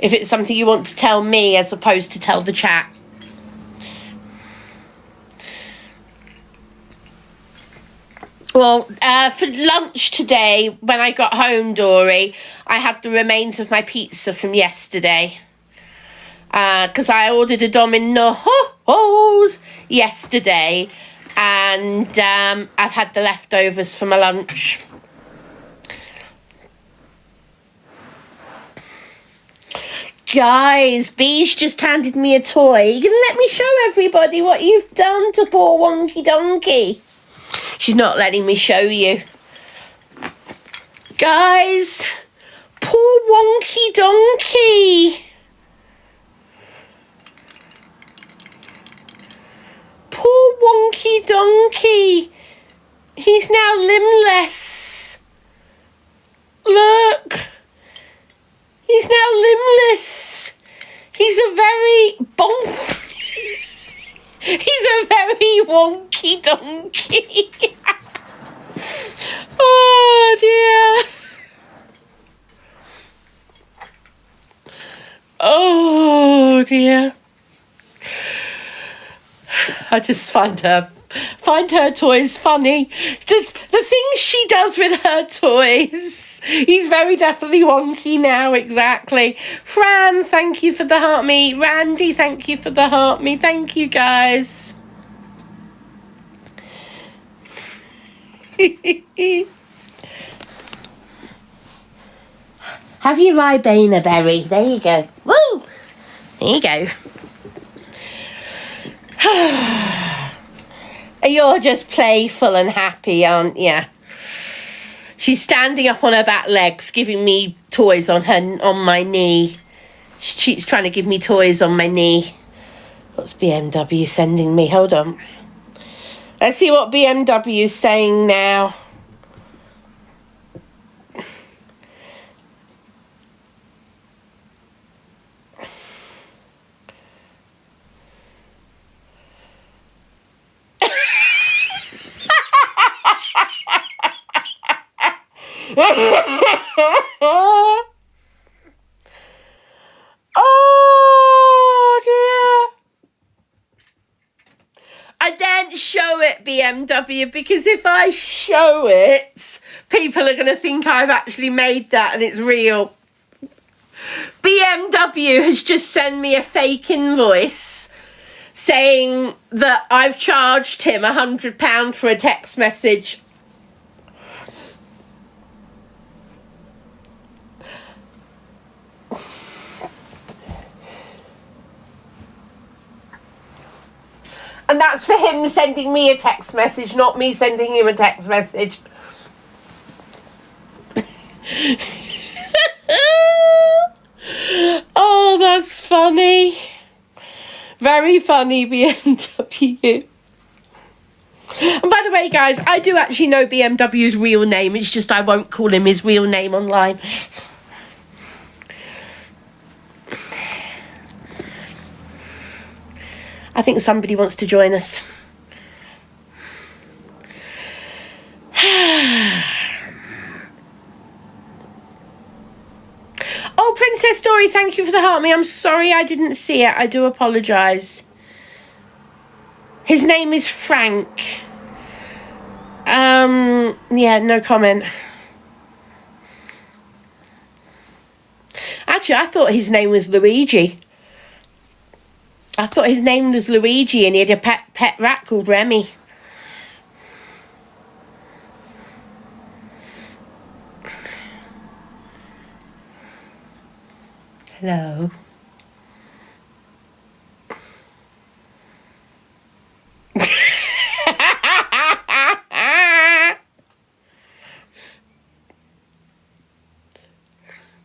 If it's something you want to tell me as opposed to tell the chat. Well, for lunch today, when I got home, Dory, I had the remains of my pizza from yesterday. Because I ordered a Domino's yesterday. And I've had the leftovers for my lunch. Guys, Bee's just handed me a toy. You gonna let me show everybody what you've done to poor Wonky Donkey? She's not letting me show you. Guys, poor Wonky Donkey. Poor Wonky Donkey. He's now limbless. Look. He's now limbless. He's a very He's a very wonky donkey. Oh dear. Oh dear. I just find her toys funny. The things she does with her toys. He's very definitely wonky now, exactly. Fran, thank you for the heart me. Randy, thank you for the heart me. Thank you, guys. Have your Ribena berry. There you go. Woo! There you go. You're just playful and happy, aren't you? She's standing up on her back legs, giving me toys on my knee. She's trying to give me toys on my knee. What's BMW sending me? Hold on. Let's see what BMW is saying now. Oh dear. I daren't show it, BMW, because if I show it, people are going to think I've actually made that and it's real. BMW has just sent me a fake invoice saying that I've charged him £100 for a text message. And that's for him sending me a text message, not me sending him a text message. Oh, that's funny. Very funny, BMW. And by the way, guys, I do actually know BMW's real name. It's just I won't call him his real name online. I think somebody wants to join us. Oh, Princess Dory, thank you for the heart me. I'm sorry I didn't see it. I do apologise. His name is Frank. Yeah, no comment. Actually, I thought his name was Luigi. I thought his name was Luigi and he had a pet rat called Remy. Hello.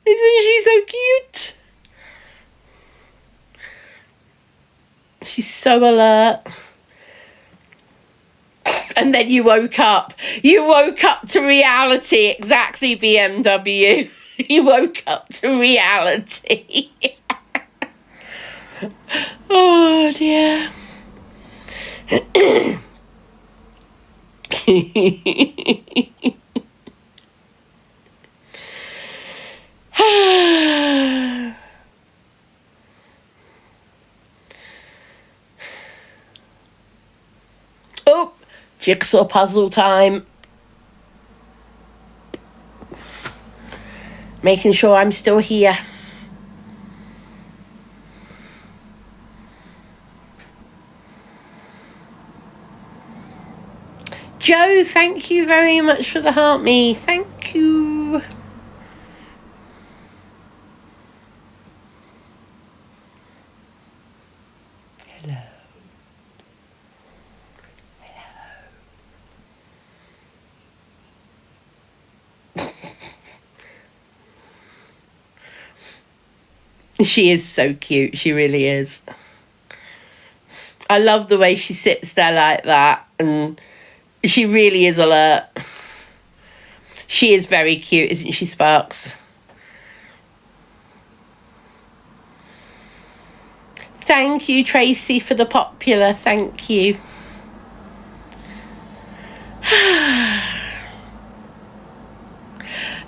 Isn't she so cute? She's so alert. And then you woke up. You woke up to reality. Exactly, BMW. You woke up to reality. Oh, dear. Oh, jigsaw puzzle time. Making sure I'm still here. Joe, thank you very much for the heart me. Thank you. Hello. She is so cute. She really is. I love the way she sits there like that, and she really is alert. She is very cute, isn't she, Sparks? Thank you, Tracy, for the popular. Thank you.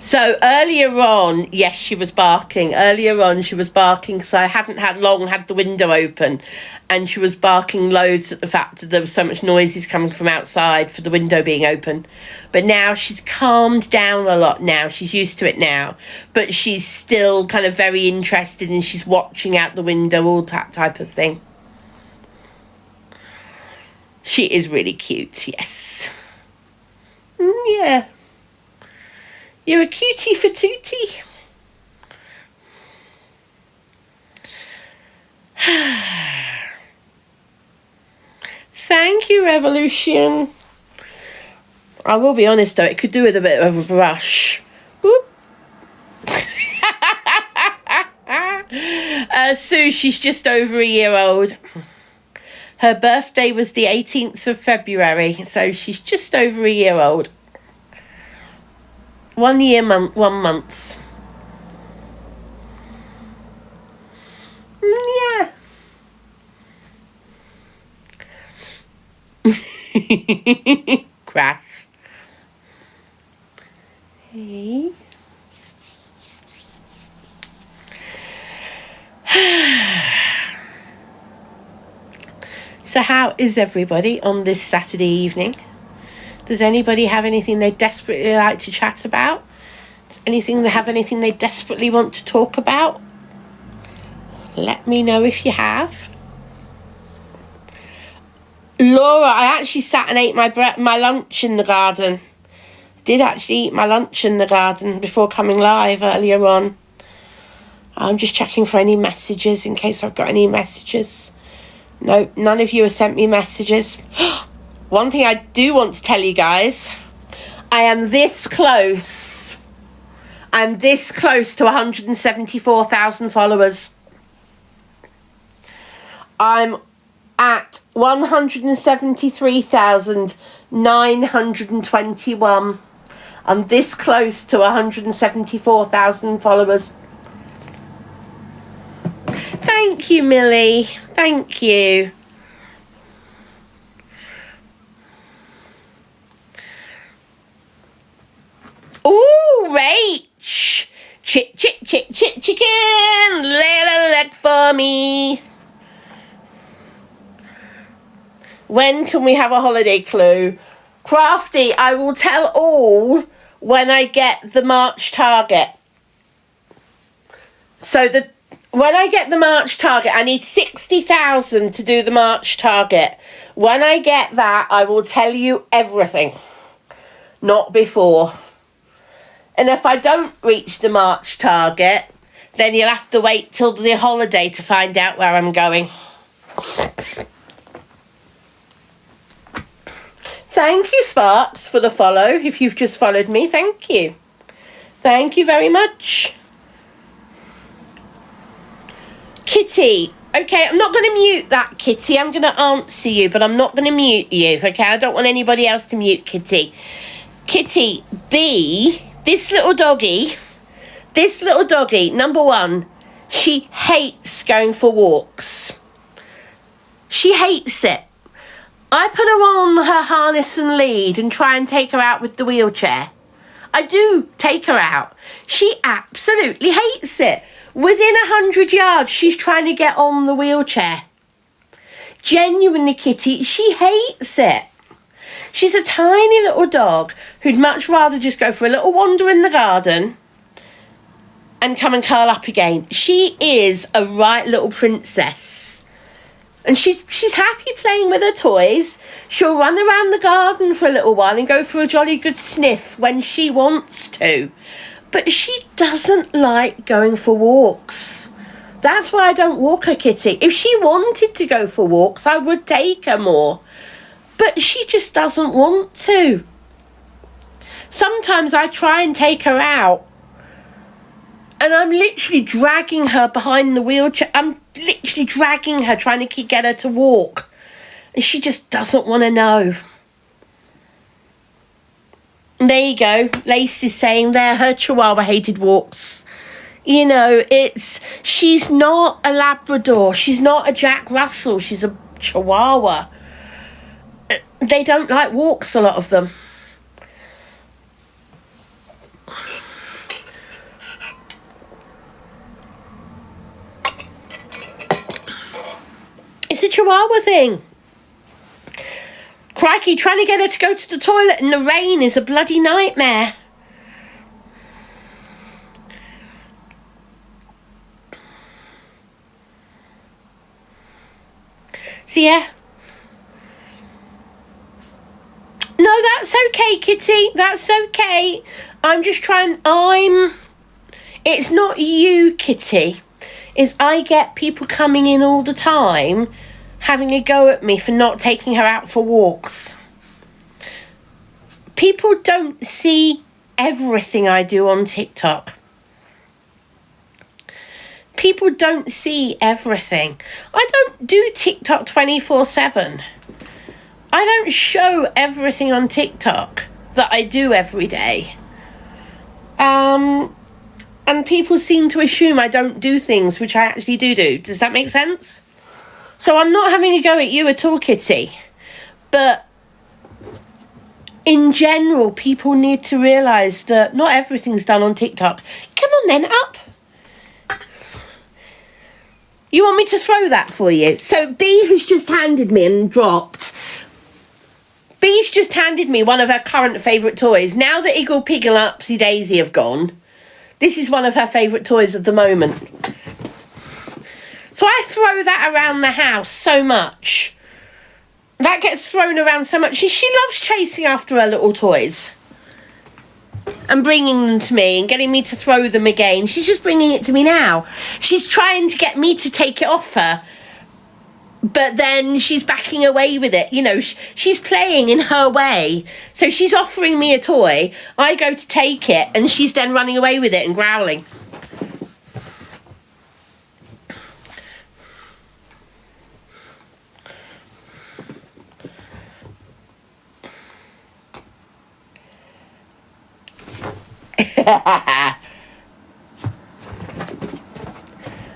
So earlier on, yes, she was barking. Earlier on, she was barking because I hadn't had the window open, and she was barking loads at the fact that there was so much noises coming from outside for the window being open. But now she's calmed down a lot now. She's used to it now. But she's still kind of very interested, and she's watching out the window, all that type of thing. She is really cute, yes. Yeah. You're a cutie for tootie. Thank you, Revolution. I will be honest though, it could do with a bit of a brush. Whoop. Sue, she's just over a year old. Her birthday was the 18th of February, so she's just over a year old. 1 year, 1 month. Yeah. Crash. Hey. So how is everybody on this Saturday evening? Does anybody have anything they desperately like to chat about? Does anything they desperately want to talk about? Let me know if you have. Laura, I actually sat and ate my lunch in the garden. I did actually eat my lunch in the garden before coming live earlier on. I'm just checking for any messages in case I've got any messages. No, none of you have sent me messages. One thing I do want to tell you guys, I am this close. I'm this close to 174,000 followers. I'm at 173,921. I'm this close to 174,000 followers. Thank you, Millie. Thank you. Ooh, Rach. Chicken. Lay a leg for me. When can we have a holiday clue? Crafty, I will tell all when I get the March target. So when I get the March target, I need 60,000 to do the March target. When I get that, I will tell you everything. Not before. And if I don't reach the March target, then you'll have to wait till the holiday to find out where I'm going. Thank you, Sparks, for the follow. If you've just followed me, thank you. Thank you very much. Kitty, Okay, I'm not going to mute that, Kitty. I'm going to answer you, but I'm not going to mute you, okay? I don't want anybody else to mute Kitty. Kitty, B, this little doggy, number one, she hates going for walks. She hates it. I put her on her harness and lead and try and take her out with the wheelchair. I do take her out. She absolutely hates it. Within 100 yards, she's trying to get on the wheelchair. Genuinely, Kitty, she hates it. She's a tiny little dog who'd much rather just go for a little wander in the garden and come and curl up again. She is a right little princess. And she's happy playing with her toys. She'll run around the garden for a little while and go for a jolly good sniff when she wants to. But she doesn't like going for walks. That's why I don't walk her, Kitty. If she wanted to go for walks, I would take her more. But she just doesn't want to. Sometimes I try and take her out, and I'm literally dragging her behind the wheelchair. I'm literally dragging her, trying to get her to walk. And she just doesn't want to know. And there you go. Lacey's saying there her Chihuahua hated walks. You know, she's not a Labrador. She's not a Jack Russell. She's a Chihuahua. They don't like walks, a lot of them. It's a Chihuahua thing. Crikey, trying to get her to go to the toilet in the rain is a bloody nightmare. So yeah. No, that's okay, Kitty. That's okay. I'm just trying... It's not you, Kitty. It's I get people coming in all the time having a go at me for not taking her out for walks. People don't see everything I do on TikTok. People don't see everything. I don't do TikTok 24/7. I don't show everything on TikTok that I do every day. And people seem to assume I don't do things which I actually do. Does that make sense? So I'm not having a go at you at all, Kitty. But in general, people need to realise that not everything's done on TikTok. Come on then, up. You want me to throw that for you? So B, who's just handed me and dropped... Bee's just handed me one of her current favourite toys. Now that Eagle Pig and Upsy Daisy have gone, this is one of her favourite toys at the moment. So I throw that around the house so much. That gets thrown around so much. She loves chasing after her little toys and bringing them to me and getting me to throw them again. She's just bringing it to me now. She's trying to get me to take it off her. But then she's backing away with it. You know, she's playing in her way. So she's offering me a toy. I go to take it, and she's then running away with it and growling.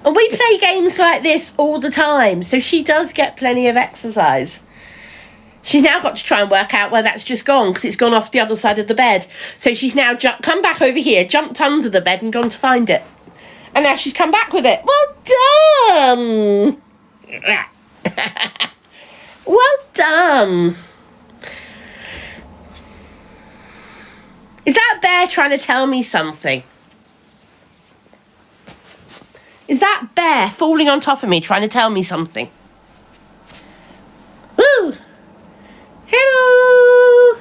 And we play games like this all the time, so she does get plenty of exercise. She's now got to try and work out where that's just gone, because it's gone off the other side of the bed. So she's now come back over here, jumped under the bed and gone to find it. And now she's come back with it. Well done! Well done! Is that bear trying to tell me something? Is that bear falling on top of me trying to tell me something? Woo! Hello!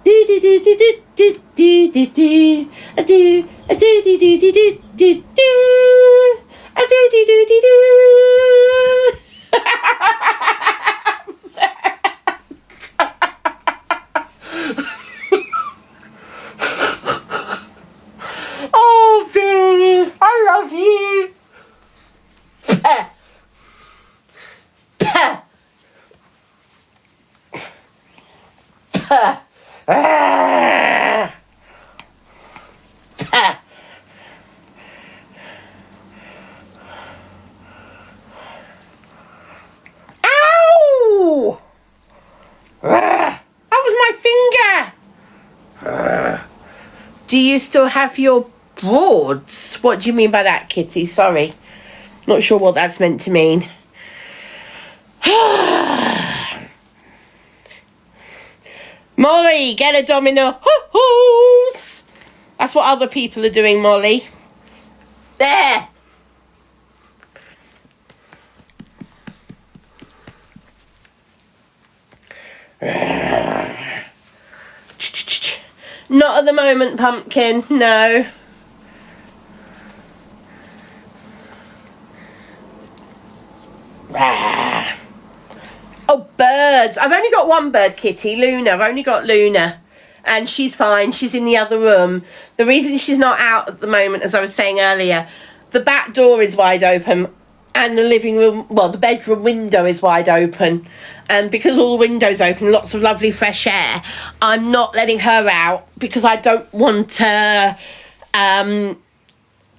Do do do do do do do do do. A do a do do do do do do do. A do do do do do. Oh, baby, I love you. Pah. Pah. Pah. Ah. Pah. Ow! Ah. That was my finger. Ah. Do you still have your broads? What do you mean by that, Kitty? Sorry. Not sure what that's meant to mean. Molly, get a domino. Ho-hos! That's what other people are doing, Molly. There. Not at the moment, Pumpkin. No. Oh, birds. I've only got one bird, Kitty. Luna. I've only got Luna. And she's fine. She's in the other room. The reason she's not out at the moment, as I was saying earlier, the back door is wide open. And the living room, well, the bedroom window is wide open. And because all the windows open, lots of lovely fresh air, I'm not letting her out because I don't want to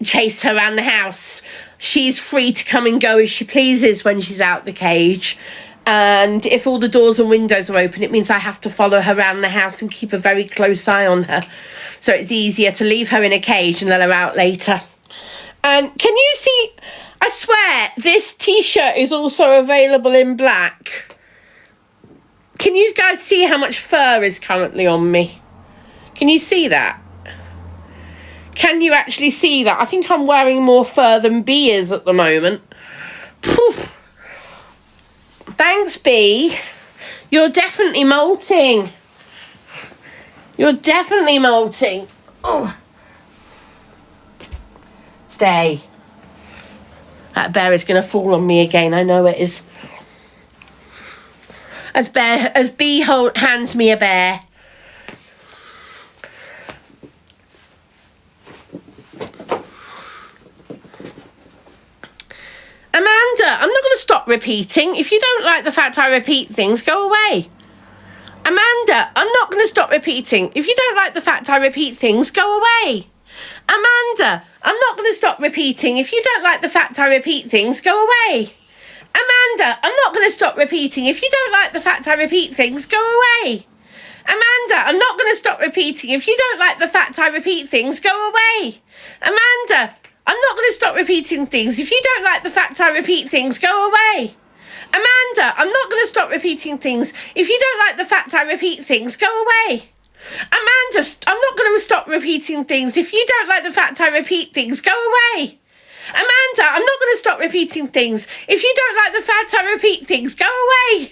chase her around the house. She's free to come and go as she pleases when she's out the cage. And if all the doors and windows are open, it means I have to follow her around the house and keep a very close eye on her. So it's easier to leave her in a cage and let her out later. And can you see... I swear, this t-shirt is also available in black. Can you guys see how much fur is currently on me? Can you see that? Can you actually see that? I think I'm wearing more fur than Bee is at the moment. Poof. Thanks, Bee. You're definitely molting. You're definitely molting. Oh. Stay. That bear is going to fall on me again. I know it is. As Bee hands me a bear. Amanda, I'm not going to stop repeating. If you don't like the fact I repeat things, go away. Amanda, I'm not going to stop repeating. If you don't like the fact I repeat things, go away. Amanda, I'm not going to stop repeating. If you don't like the fact I repeat things, go away. Amanda, I'm not going to stop repeating. If you don't like the fact I repeat things, go away. Amanda, I'm not going to stop repeating. If you don't like the fact I repeat things, go away. Amanda, I'm not going to stop repeating things. If you don't like the fact I repeat things, go away. Amanda, I'm not going to stop repeating things. If you don't like the fact I repeat things, go away. Amanda, I'm not going to stop repeating things. If you don't like the fact I repeat things, go away. Amanda, I'm not going to stop repeating things. If you don't like the fact I repeat things, go away.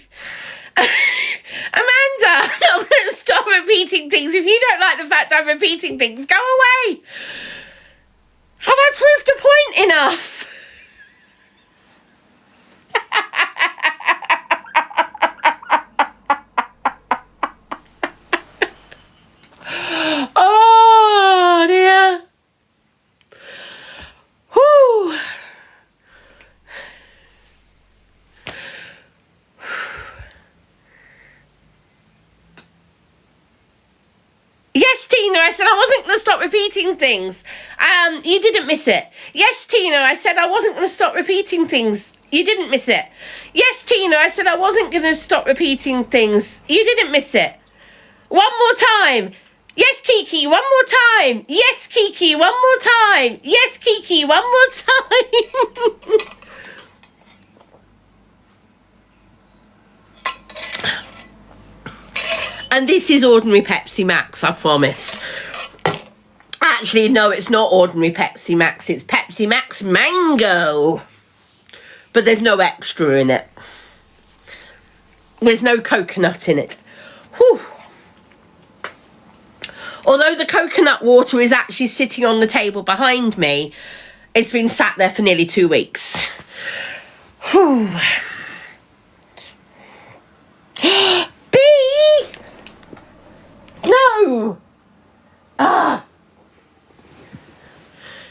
Amanda, I'm not going to stop repeating things. If you don't like the fact I'm repeating things, go away. Have I proved a point enough? Oh dear. Whew. Yes, Tina, I said I wasn't going to stop repeating things. You didn't miss it. Yes, Tina, I said I wasn't going to stop repeating things. You didn't miss it. Yes, Tina, I said I wasn't going to stop repeating things. You didn't miss it. One more time. Yes, Kiki, one more time. Yes, Kiki, one more time. Yes, Kiki, one more time. And this is ordinary Pepsi Max, I promise. Actually, no, it's not ordinary Pepsi Max. It's Pepsi Max Mango. But there's no extra in it. There's no coconut in it. Whew. Although the coconut water is actually sitting on the table behind me, it's been sat there for nearly 2 weeks. Whew. Bee! No! Ah!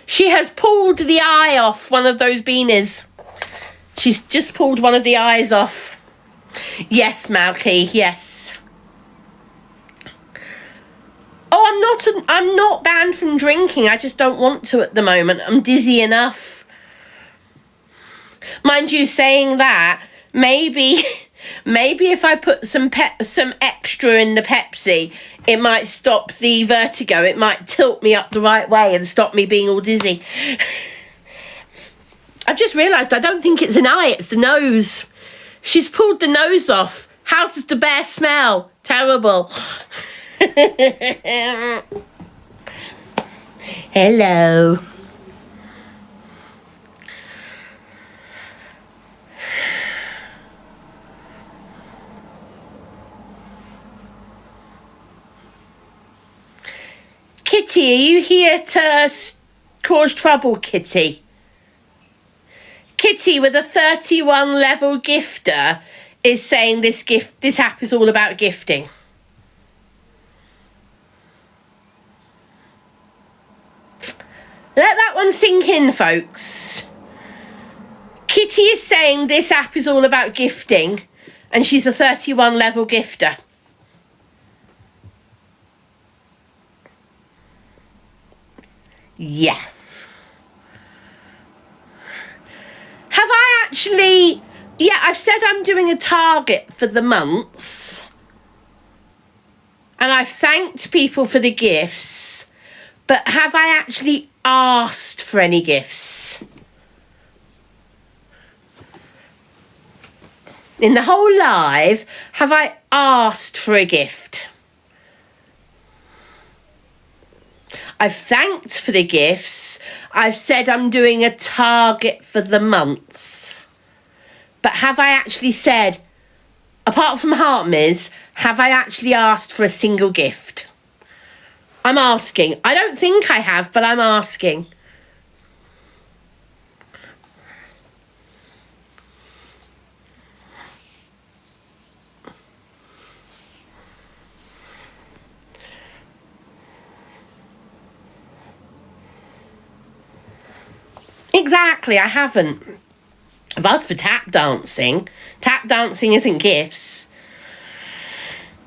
She has pulled the eye off one of those beanies. She's just pulled one of the eyes off. Yes, Malky, yes. Oh, I'm not banned from drinking. I just don't want to at the moment. I'm dizzy enough. Mind you, saying that, maybe if I put some extra in the Pepsi, it might stop the vertigo. It might tilt me up the right way and stop me being all dizzy. I've just realised I don't think it's an eye, it's the nose. She's pulled the nose off. How does the bear smell? Terrible. Hello. Kitty, are you here to cause trouble, Kitty? Kitty with a 31 level gifter is saying this app is all about gifting. Let that one sink in, folks. Kitty is saying this app is all about gifting, and she's a 31 level gifter. Yeah. Have I actually... Yeah, I've said I'm doing a target for the month. And I've thanked people for the gifts. But have I actually asked for any gifts? In the whole live, have I asked for a gift? I've thanked for the gifts. I've said I'm doing a target for the month. But have I actually said, apart from Heartmiz, have I actually asked for a single gift? I'm asking. I don't think I have, but I'm asking. Exactly, I haven't. I've asked for tap dancing. Tap dancing isn't gifts.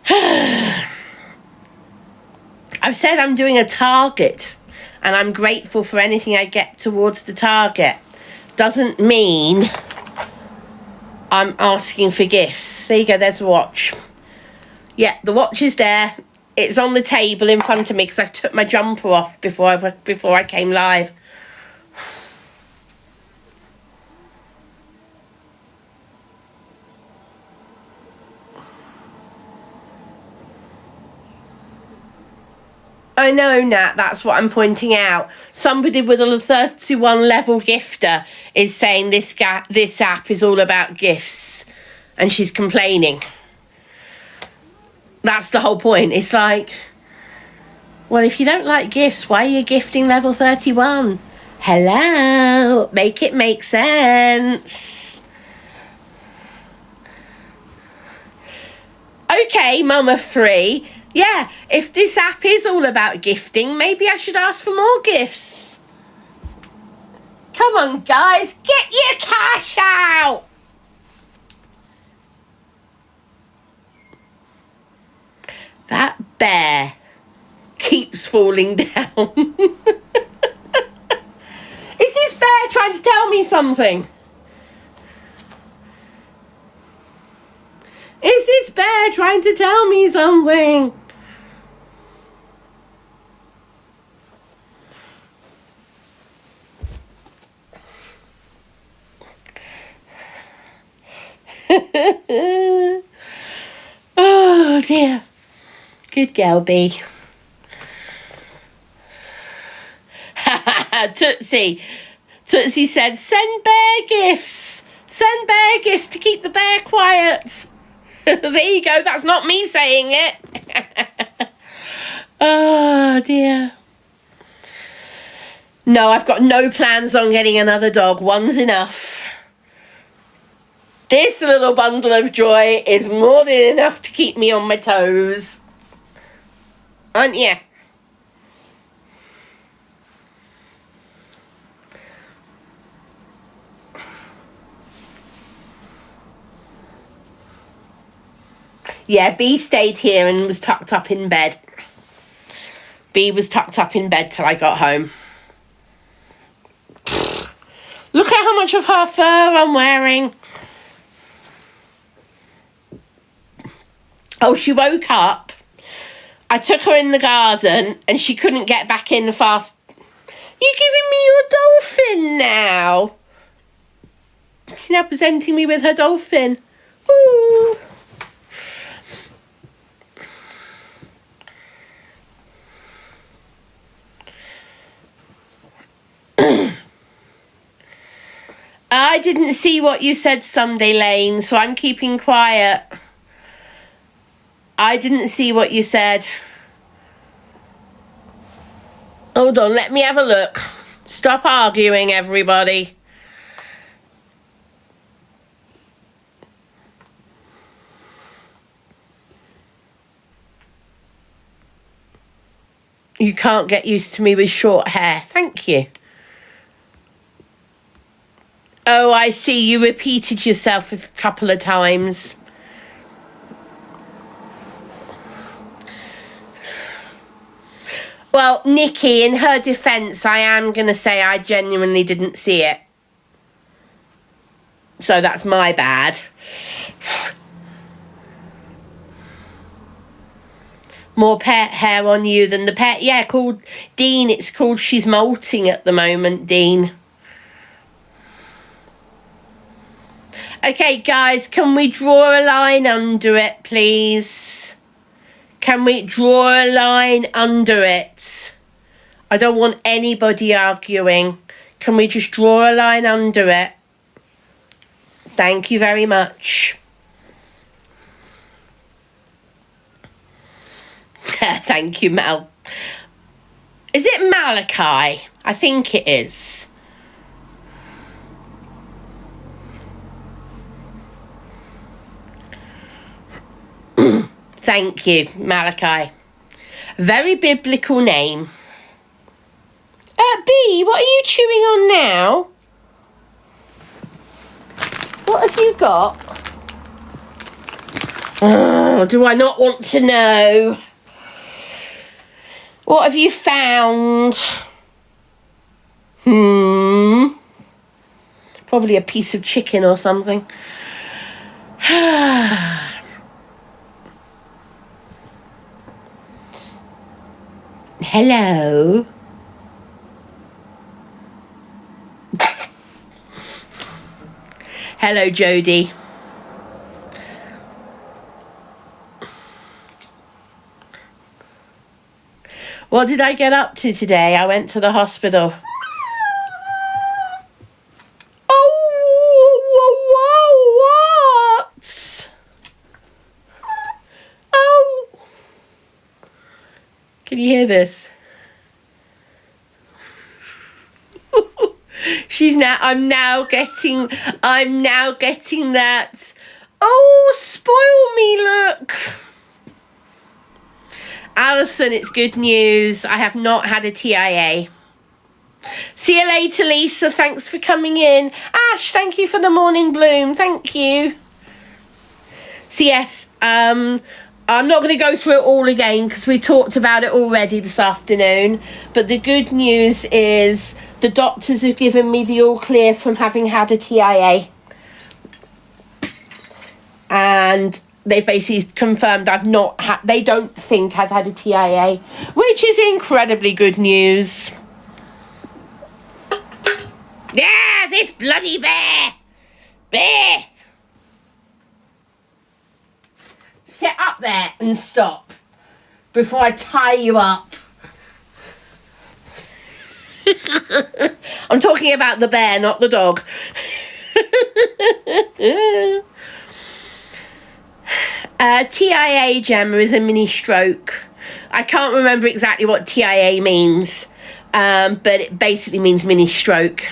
I've said I'm doing a target and I'm grateful for anything I get towards the target. Doesn't mean I'm asking for gifts. There you go, there's a watch. Yeah, the watch is there. It's on the table in front of me because I took my jumper off before I came live. I know, Nat, that's what I'm pointing out. Somebody with a 31 level gifter is saying this app is all about gifts. And she's complaining. That's the whole point. It's like, well, if you don't like gifts, why are you gifting level 31? Hello, make it make sense. Okay, mum of 3. Yeah, if this app is all about gifting, maybe I should ask for more gifts. Come on, guys, get your cash out. That bear keeps falling down. Is this bear trying to tell me something? Is this bear trying to tell me something? Oh dear. Good girl, Bee. Tootsie said, send bear gifts. Send bear gifts to keep the bear quiet. There you go. That's not me saying it. Oh dear. No, I've got no plans on getting another dog. One's enough. This little bundle of joy is more than enough to keep me on my toes. Aren't you? Yeah, B stayed here and was tucked up in bed. B was tucked up in bed till I got home. Look at how much of her fur I'm wearing. Oh, she woke up. I took her in the garden and she couldn't get back in fast. You're giving me your dolphin now. She's now presenting me with her dolphin. Ooh. I didn't see what you said, Sunday Lane, so I'm keeping quiet. I didn't see what you said. Hold on, let me have a look. Stop arguing, everybody. You can't get used to me with short hair. Thank you. Oh, I see. You repeated yourself a couple of times. Well, Nikki, in her defence, I am going to say I genuinely didn't see it. So that's my bad. More pet hair on you than the pet. Yeah, called Dean. It's called She's Molting at the moment, Dean. Okay, guys, can we draw a line under it, please? Can we draw a line under it? I don't want anybody arguing. Can we just draw a line under it? Thank you very much. Thank you, Mel. Is it Malachi? I think it is. Thank you, Malachi. Very biblical name. B, what are you chewing on now? What have you got? Oh, do I not want to know? What have you found? Probably a piece of chicken or something. Hello. Hello, Jodie. What did I get up to today? I went to the hospital. Oh, what? Oh. Can you hear this? I'm now getting that. Oh, spoil me, look. Alison, it's good news. I have not had a TIA. See you later, Lisa. Thanks for coming in. Ash, thank you for the morning bloom. Thank you. So yes, I'm not going to go through it all again because we talked about it already this afternoon. But the good news is the doctors have given me the all clear from having had a TIA. And they basically confirmed they don't think I've had a TIA, which is incredibly good news. Yeah, this bloody bear! Bear! Sit up there and stop before I tie you up. I'm talking about the bear, not the dog. TIA, Gemma, is a mini stroke. I can't remember exactly what TIA means, but it basically means mini stroke.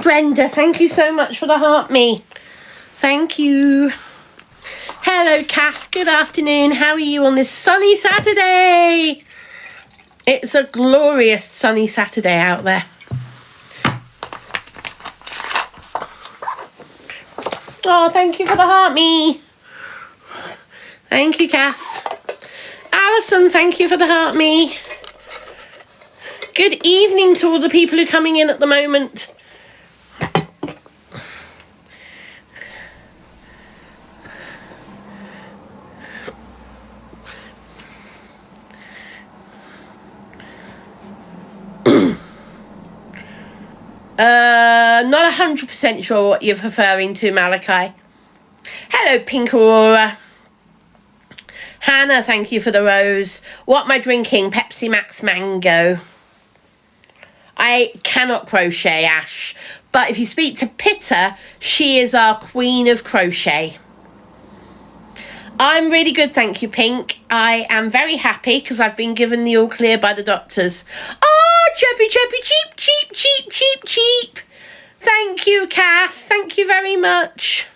Brenda, thank you so much for the heart me. Thank you. Hello, Kath. Good afternoon. How are you on this sunny Saturday? It's a glorious sunny Saturday out there. Oh, thank you for the heart me. Thank you, Kath. Alison, thank you for the heart me. Good evening to all the people who are coming in at the moment. Not 100% sure what you're referring to, Malachi. Hello, Pink Aurora. Hannah, thank you for the rose. What am I drinking? Pepsi Max Mango. I cannot crochet, Ash. But if you speak to Pitta, she is our queen of crochet. I'm really good, thank you, Pink. I am very happy because I've been given the all clear by the doctors. Oh, chirpy, chirpy, cheep, cheep, cheep, cheep, cheep. Thank you, Kath. Thank you very much.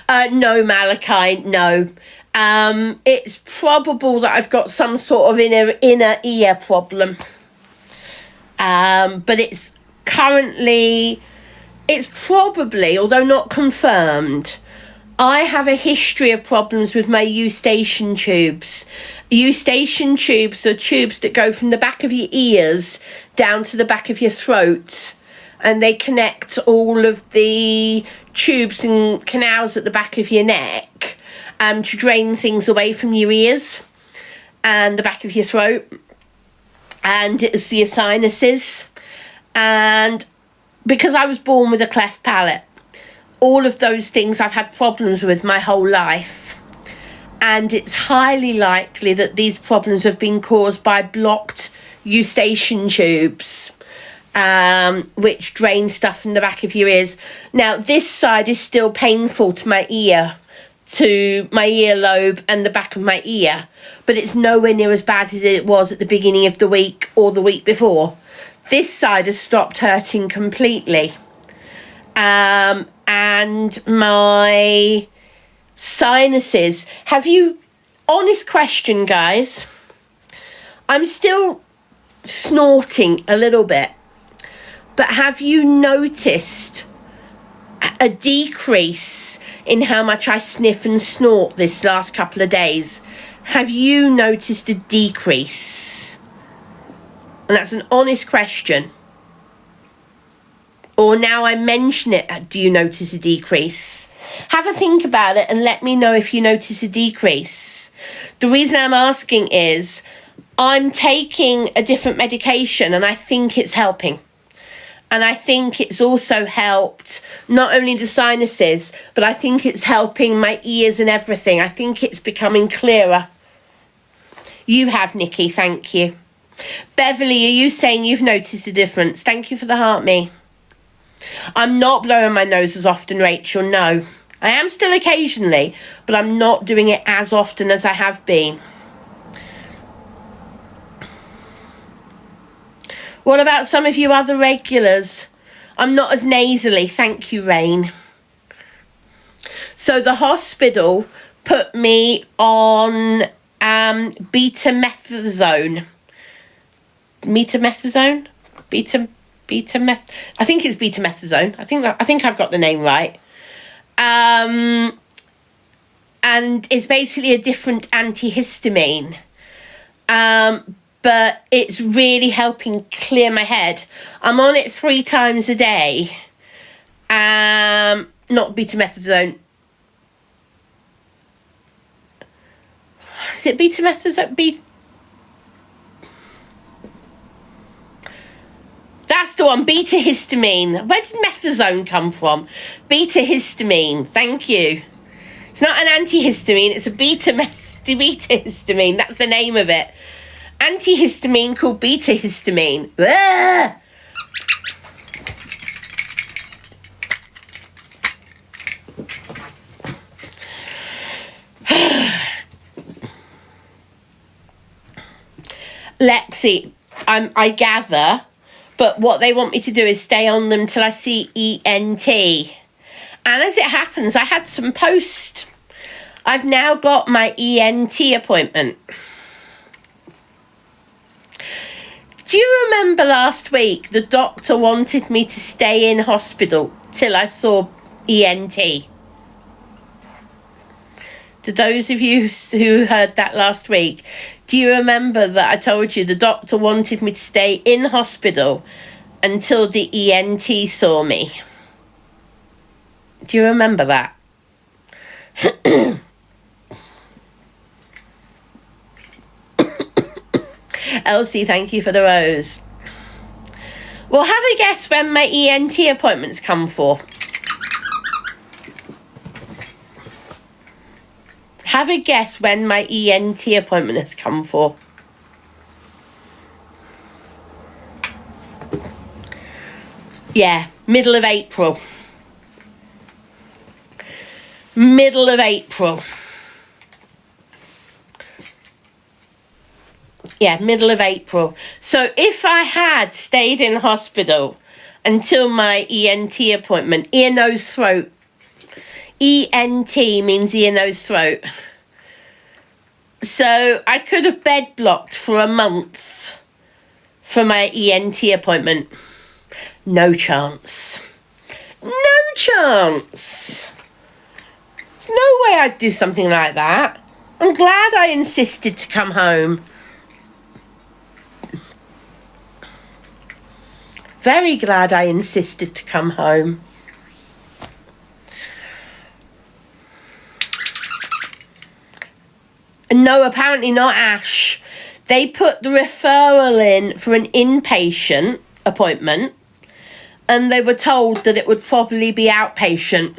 No, Malachi, no. It's probable that I've got some sort of inner ear problem. But it's currently... It's probably, although not confirmed, I have a history of problems with my eustachian tubes. Eustachian tubes are tubes that go from the back of your ears down to the back of your throat. And they connect all of the tubes and canals at the back of your neck to drain things away from your ears and the back of your throat. And it's your sinuses. And because I was born with a cleft palate, all of those things I've had problems with my whole life. And it's highly likely that these problems have been caused by blocked eustachian tubes, which drain stuff from the back of your ears. Now, this side is still painful to my earlobe and the back of my ear, but it's nowhere near as bad as it was at the beginning of the week or the week before. This side has stopped hurting completely. And my sinuses, honest question, guys, I'm still snorting a little bit, but have you noticed a decrease in how much I sniff and snort this last couple of days? Have you noticed a decrease? And that's an honest question. Or now I mention it, do you notice a decrease? Have a think about it and let me know if you notice a decrease. The reason I'm asking is I'm taking a different medication and I think it's helping. And I think it's also helped not only the sinuses, but I think it's helping my ears and everything. I think it's becoming clearer. You have, Nikki, thank you. Beverly, are you saying you've noticed a difference? Thank you for the heart me. I'm not blowing my nose as often, Rachel, no. I am still occasionally, but I'm not doing it as often as I have been. What about some of you other regulars? I'm not as nasally, thank you, Rain. So the hospital put me on betamethasone. Metamethasone? I think it's betamethasone. I think I've got the name right. And it's basically a different antihistamine. But it's really helping clear my head. I'm on it 3 times a day. Not betamethasone. Is it betamethasone? That's the one, beta-histamine. Where did methazone come from? Beta-histamine, thank you. It's not an antihistamine, it's a beta-meth. Beta-histamine, that's the name of it. Antihistamine called beta-histamine. Ah! Lexi, I gather, but what they want me to do is stay on them till I see ENT. And as it happens, I had some post. I've now got my ENT appointment. Do you remember last week the doctor wanted me to stay in hospital till I saw ENT? To those of you who heard that last week, do you remember that I told you the doctor wanted me to stay in hospital until the ENT saw me? Do you remember that? Elsie, thank you for the rose. Well, have a guess when my ENT appointments come for. Have a guess when my ENT appointment has come for. Yeah, middle of April. Middle of April. Yeah, middle of April. So if I had stayed in hospital until my ENT appointment, ear, nose, throat. ENT means ear, nose, throat. So I could have bed blocked for a month for my ENT appointment. No chance. No chance. There's no way I'd do something like that. I'm glad I insisted to come home. Very glad I insisted to come home. No, apparently not, Ash. They put the referral in for an inpatient appointment and they were told that it would probably be outpatient.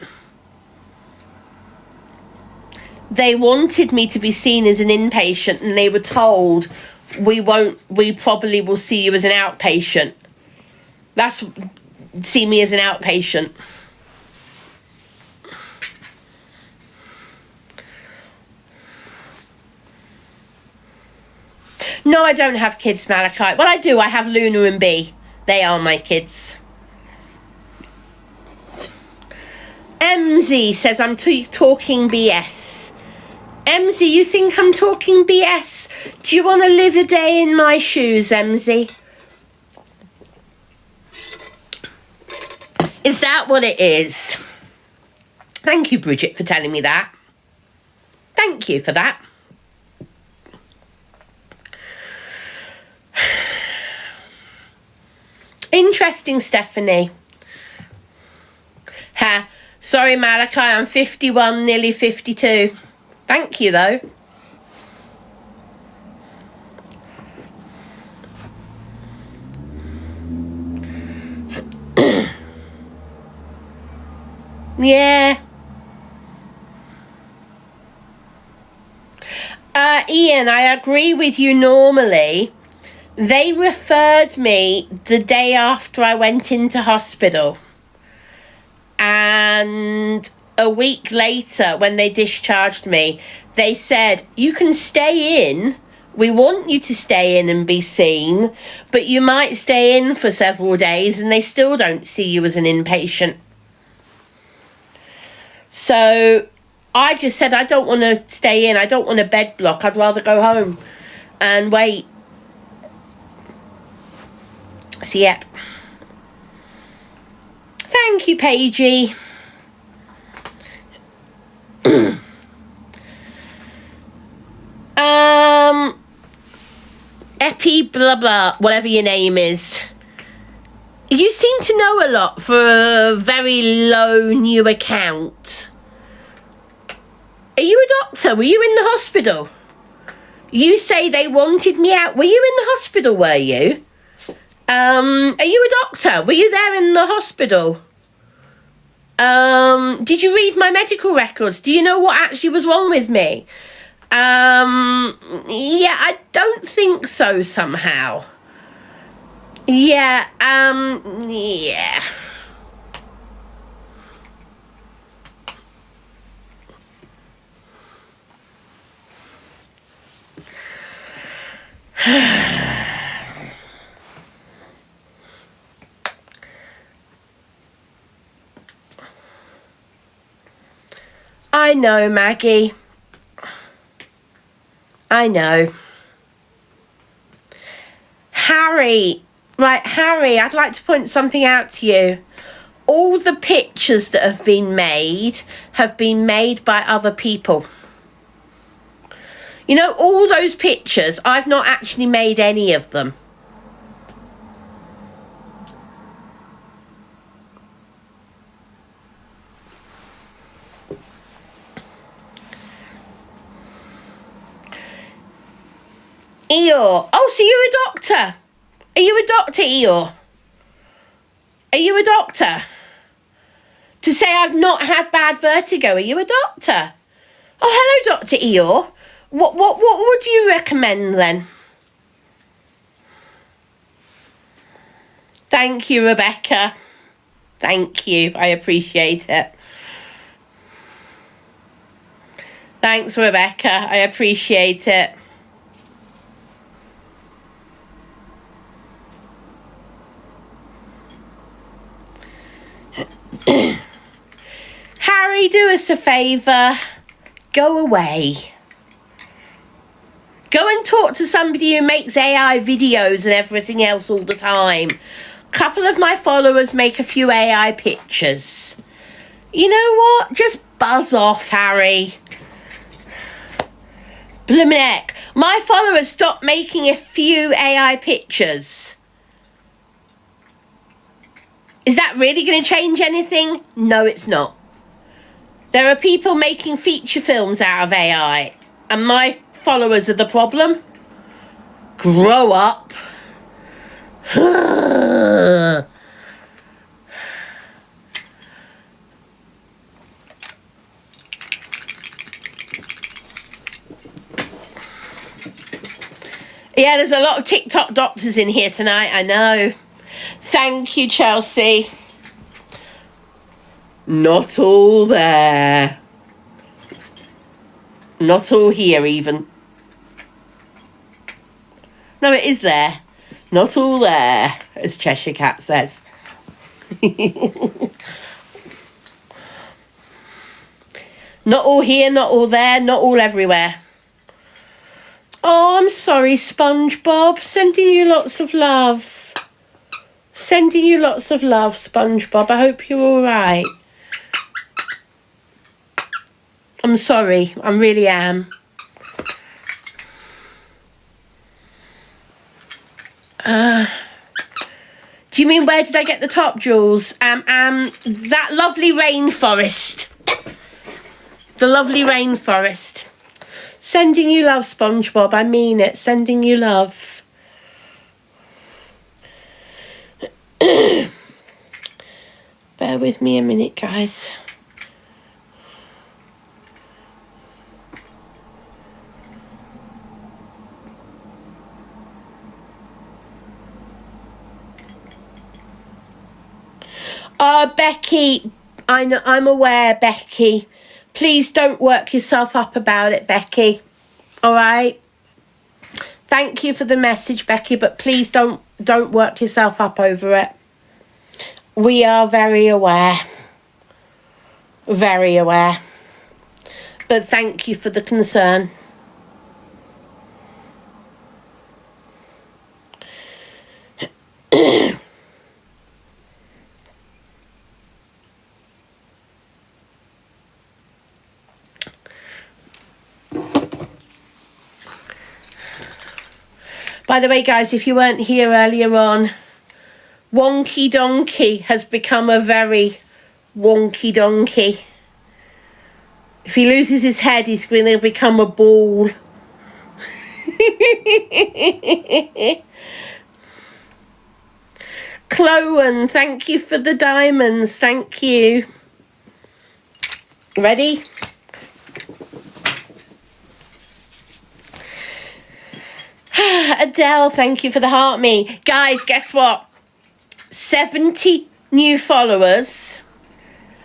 They wanted me to be seen as an inpatient and they were told we probably will see you as an outpatient. See me as an outpatient. No, I don't have kids, Malachi. Well, I do. I have Luna and Bee. They are my kids. MZ says I'm talking BS. MZ, you think I'm talking BS? Do you want to live a day in my shoes, MZ? Is that what it is? Thank you, Bridget, for telling me that. Thank you for that. Interesting, Stephanie. Ha. Sorry, Malachi, I'm 51, nearly 52. Thank you, though. Yeah. Ian, I agree with you normally. They referred me the day after I went into hospital. And a week later, when they discharged me, they said, you can stay in. We want you to stay in and be seen, but you might stay in for several days and they still don't see you as an inpatient. So I just said, I don't want to stay in. I don't want a bed block. I'd rather go home and wait. So, yep. Thank you, Paigey. Epi blah blah, whatever your name is. You seem to know a lot for a very low new account. Are you a doctor? Were you in the hospital? You say they wanted me out. Were you in the hospital, were you? Are you a doctor? Were you there in the hospital? Did you read my medical records? Do you know what actually was wrong with me? Yeah, I don't think so somehow. Yeah, yeah. I know, Maggie. I know. Harry, right, Harry, I'd like to point something out to you. All the pictures that have been made by other people. You know, all those pictures, I've not actually made any of them. Eeyore. Oh, so you're a doctor. Are you a doctor, Eeyore? Are you a doctor? To say I've not had bad vertigo, are you a doctor? Oh, hello, Dr. Eeyore. What would you recommend then? Thank you, Rebecca. Thank you. I appreciate it. Thanks, Rebecca. I appreciate it. Harry, do us a favour. Go away. Go and talk to somebody who makes AI videos and everything else all the time. A couple of my followers make a few AI pictures. You know what? Just buzz off, Harry. Bloomin' heck. My followers stopped making a few AI pictures. Is that really going to change anything? No, it's not. There are people making feature films out of AI, and my followers are the problem. Grow up. Yeah, there's a lot of TikTok doctors in here tonight, I know. Thank you, Chelsea. Not all there. Not all here, even. No, it is there. Not all there, as Cheshire Cat says. Not all here, not all there, not all everywhere. Oh, I'm sorry, SpongeBob. Sending you lots of love. Sending you lots of love, SpongeBob. I hope you're all right. I'm sorry. I really am. Do you mean where did I get the top, Jules? That lovely rainforest. The lovely rainforest. Sending you love, SpongeBob. I mean it. Sending you love. Bear with me a minute, guys. Becky, I know, I'm aware, Becky. Please don't work yourself up about it, Becky. All right? Thank you for the message, Becky, but please don't work yourself up over it. We are very aware. Very aware. But thank you for the concern. By the way, guys, if you weren't here earlier on, Wonky Donkey has become a very wonky donkey. If he loses his head, he's going to become a ball. Chloe, thank you for the diamonds. Thank you. Ready? Adele, thank you for the heart me. Guys, guess what? 70 new followers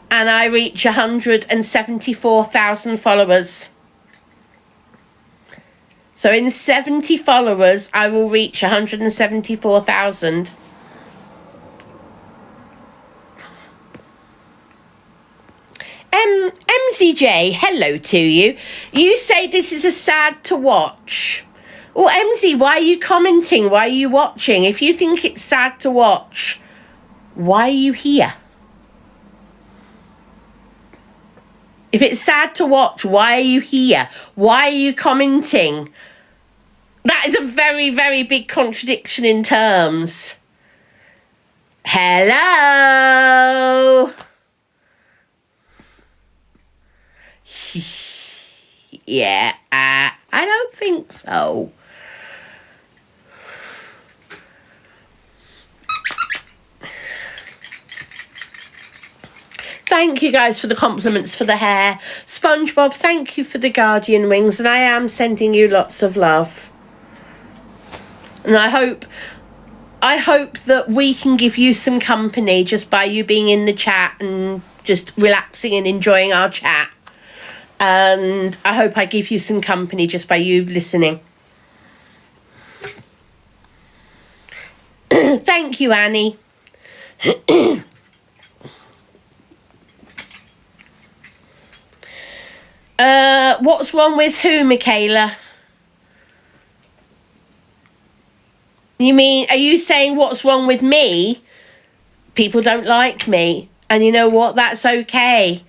and I reach 174,000 followers. So in 70 followers, I will reach 174,000. MZJ, hello to you. You say this is a sad to watch. Well, MZ, why are you commenting? Why are you watching? If you think it's sad to watch, why are you here? If it's sad to watch, why are you here? Why are you commenting? That is a very, very big contradiction in terms. Hello? Yeah, I don't think so. Thank you guys for the compliments for the hair. SpongeBob, thank you for the guardian wings, and I am sending you lots of love. And I hope that we can give you some company just by you being in the chat and just relaxing and enjoying our chat. And I hope I give you some company just by you listening. Thank you, Annie. What's wrong with who, Michaela? You mean, are you saying what's wrong with me? People don't like me. And you know what? That's okay.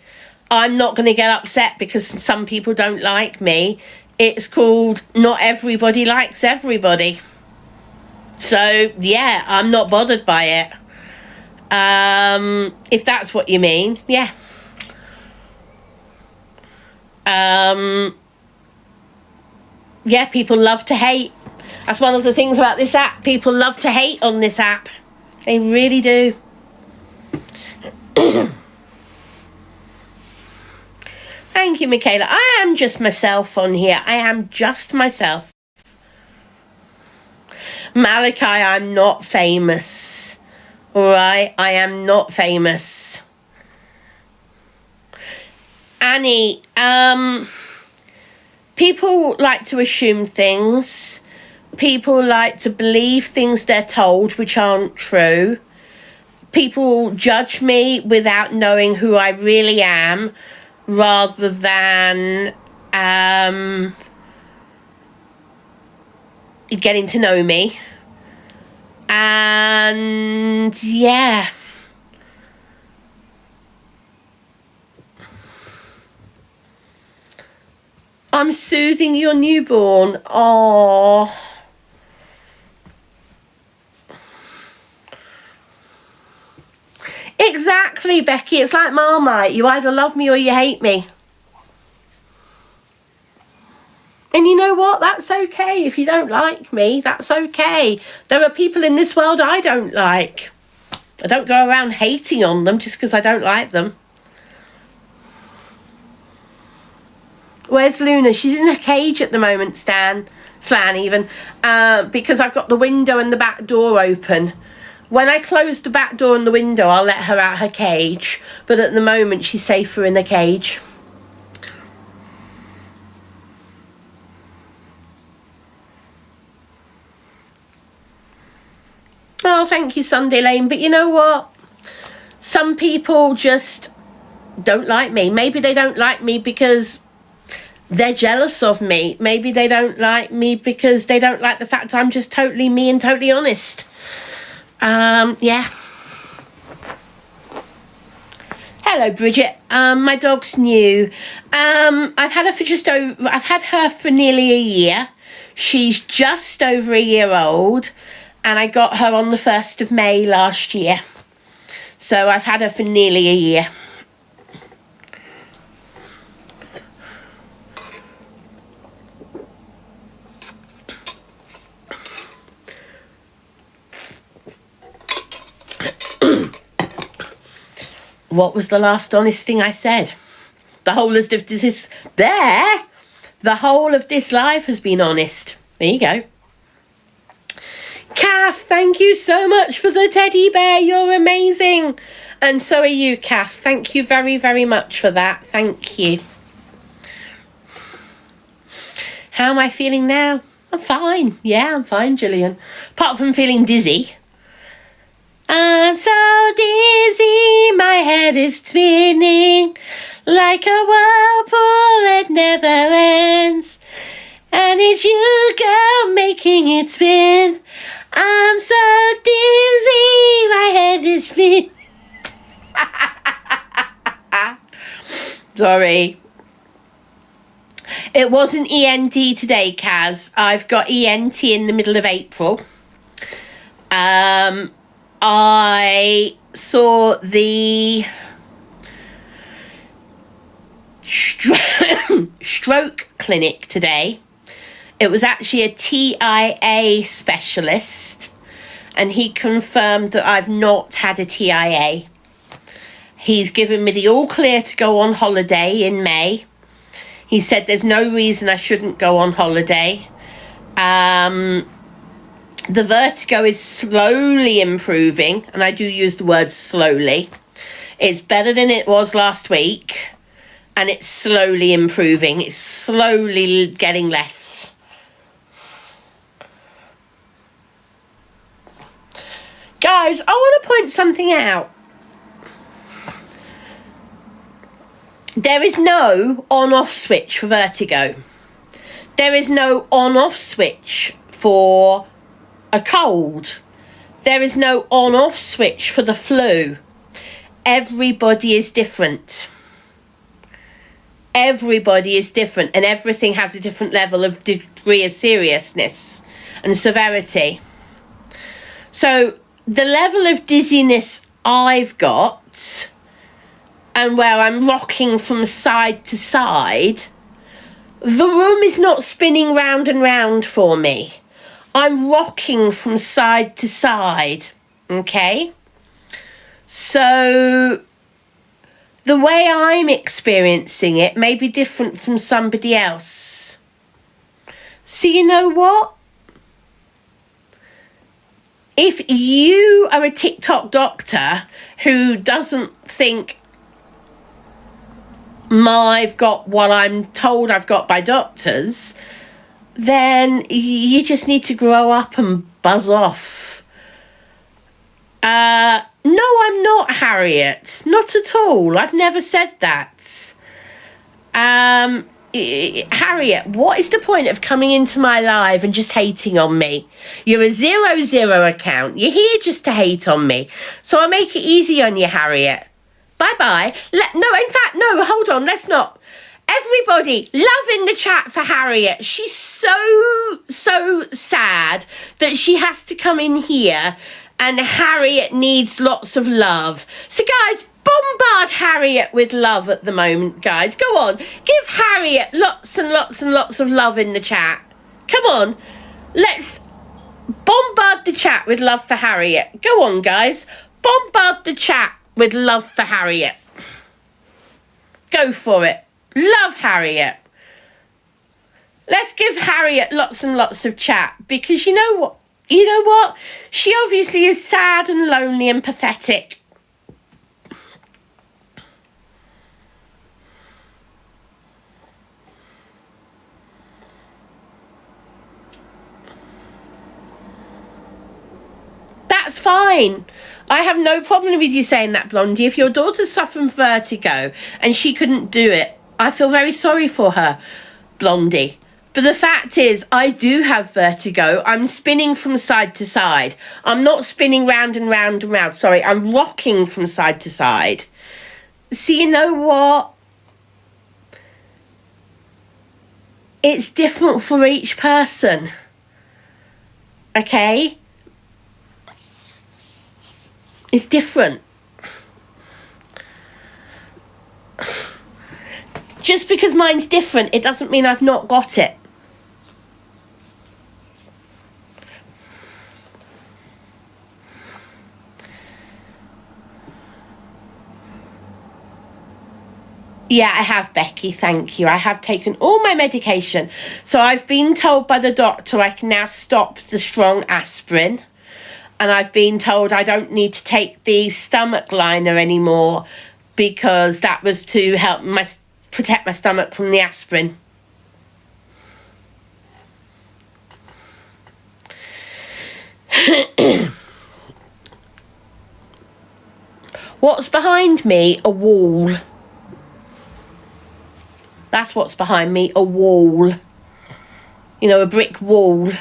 I'm not going to get upset because some people don't like me. It's called not everybody likes everybody. So, yeah, I'm not bothered by it. If that's what you mean, yeah. Yeah, people love to hate. That's one of the things about this app. People love to hate on this app. They really do. Thank you, Michaela. I am just myself on here. I am just myself. Malachi, I'm not famous. Alright? I am not famous. Annie, people like to assume things. People like to believe things they're told which aren't true. People judge me without knowing who I really am, rather than getting to know me. And yeah. I'm soothing your newborn. Oh. Exactly, Becky. It's like Marmite. You either love me or you hate me. And you know what? That's okay. If you don't like me, that's okay. There are people in this world I don't like. I don't go around hating on them just because I don't like them. Where's Luna? She's in a cage at the moment, Slan even, because I've got the window and the back door open. When I close the back door and the window, I'll let her out her cage. But at the moment, she's safer in the cage. Oh, thank you, Sunday Lane. But you know what? Some people just don't like me. Maybe they don't like me because they're jealous of me. Maybe they don't like me because they don't like the fact I'm just totally me and totally honest. Yeah. Hello, Bridget. My dog's new. I've had her for nearly a year. She's just over a year old, and I got her on the 1st of May last year. So I've had her for nearly a year. What was the last honest thing I said? The whole of this life has been honest. There you go. Kath, thank you so much for the teddy bear. You're amazing. And so are you, Kath. Thank you very, very much for that. Thank you. How am I feeling now? I'm fine. Yeah, I'm fine, Gillian. Apart from feeling dizzy. I'm so dizzy, my head is spinning like a whirlpool that never ends. And it's you, girl, making it spin. I'm so dizzy, my head is spinning. Sorry. It wasn't ENT today, Kaz. I've got ENT in the middle of April. I saw the stroke clinic today. It was actually a TIA specialist, and he confirmed that I've not had a TIA. He's given me the all clear to go on holiday in May. He said there's no reason I shouldn't go on holiday. The vertigo is slowly improving, and I do use the word slowly. It's better than it was last week, and it's slowly improving. It's slowly getting less. Guys, I want to point something out. There is no on-off switch for vertigo. There is no on-off switch for a cold. There is no on-off switch for the flu. Everybody is different. Everybody is different, and everything has a different level of degree of seriousness and severity. So the level of dizziness I've got, and where I'm rocking from side to side, the room is not spinning round and round for me. I'm rocking from side to side, okay? So the way I'm experiencing it may be different from somebody else. So you know what? If you are a TikTok doctor who doesn't think I've got what I'm told I've got by doctors, then you just need to grow up and buzz off. No, I'm not, Harriet. Not at all. I've never said that. Harriet, what is the point of coming into my live and just hating on me? You're a 00 account. You're here just to hate on me. So I'll make it easy on you, Harriet. Bye-bye. No, hold on. Let's not. Everybody, love in the chat for Harriet. She's so sad that she has to come in here, and Harriet needs lots of love. So guys, bombard Harriet with love at the moment, guys. Go on. Give Harriet lots and lots and lots of love in the chat. Come on. Let's bombard the chat with love for Harriet. Go on, guys. Bombard the chat with love for Harriet. Go for it. Love Harriet. Let's give Harriet lots and lots of chat, because you know what? She obviously is sad and lonely and pathetic. That's fine. I have no problem with you saying that, Blondie. If your daughter's suffering vertigo and she couldn't do it, I feel very sorry for her, Blondie. But the fact is, I do have vertigo. I'm spinning from side to side. I'm not spinning round and round and round. Sorry, I'm rocking from side to side. So you know what? It's different for each person. Okay? It's different. Just because mine's different, it doesn't mean I've not got it. Yeah, I have, Becky, thank you. I have taken all my medication. So I've been told by the doctor I can now stop the strong aspirin. And I've been told I don't need to take the stomach liner anymore because that was to help protect my stomach from the aspirin. What's behind me? A wall. That's what's behind me, a wall. You know, a brick wall.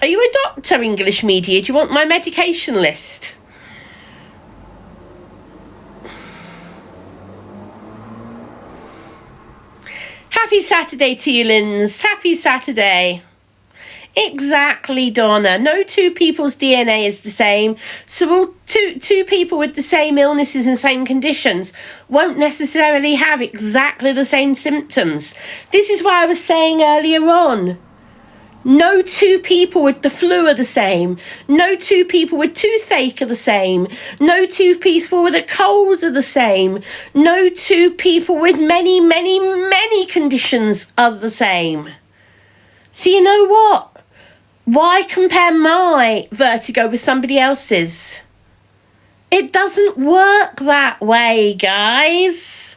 Are you a doctor, English media? Do you want my medication list? Happy Saturday to you, Linz. Happy Saturday. Exactly, Donna. No two people's DNA is the same. So will two people with the same illnesses and same conditions won't necessarily have exactly the same symptoms. This is why I was saying earlier on. No two people with the flu are the same. No two people with toothache are the same. No two people with a cold are the same. No two people with many, many, many conditions are the same. So you know what? Why compare my vertigo with somebody else's? It doesn't work that way, guys.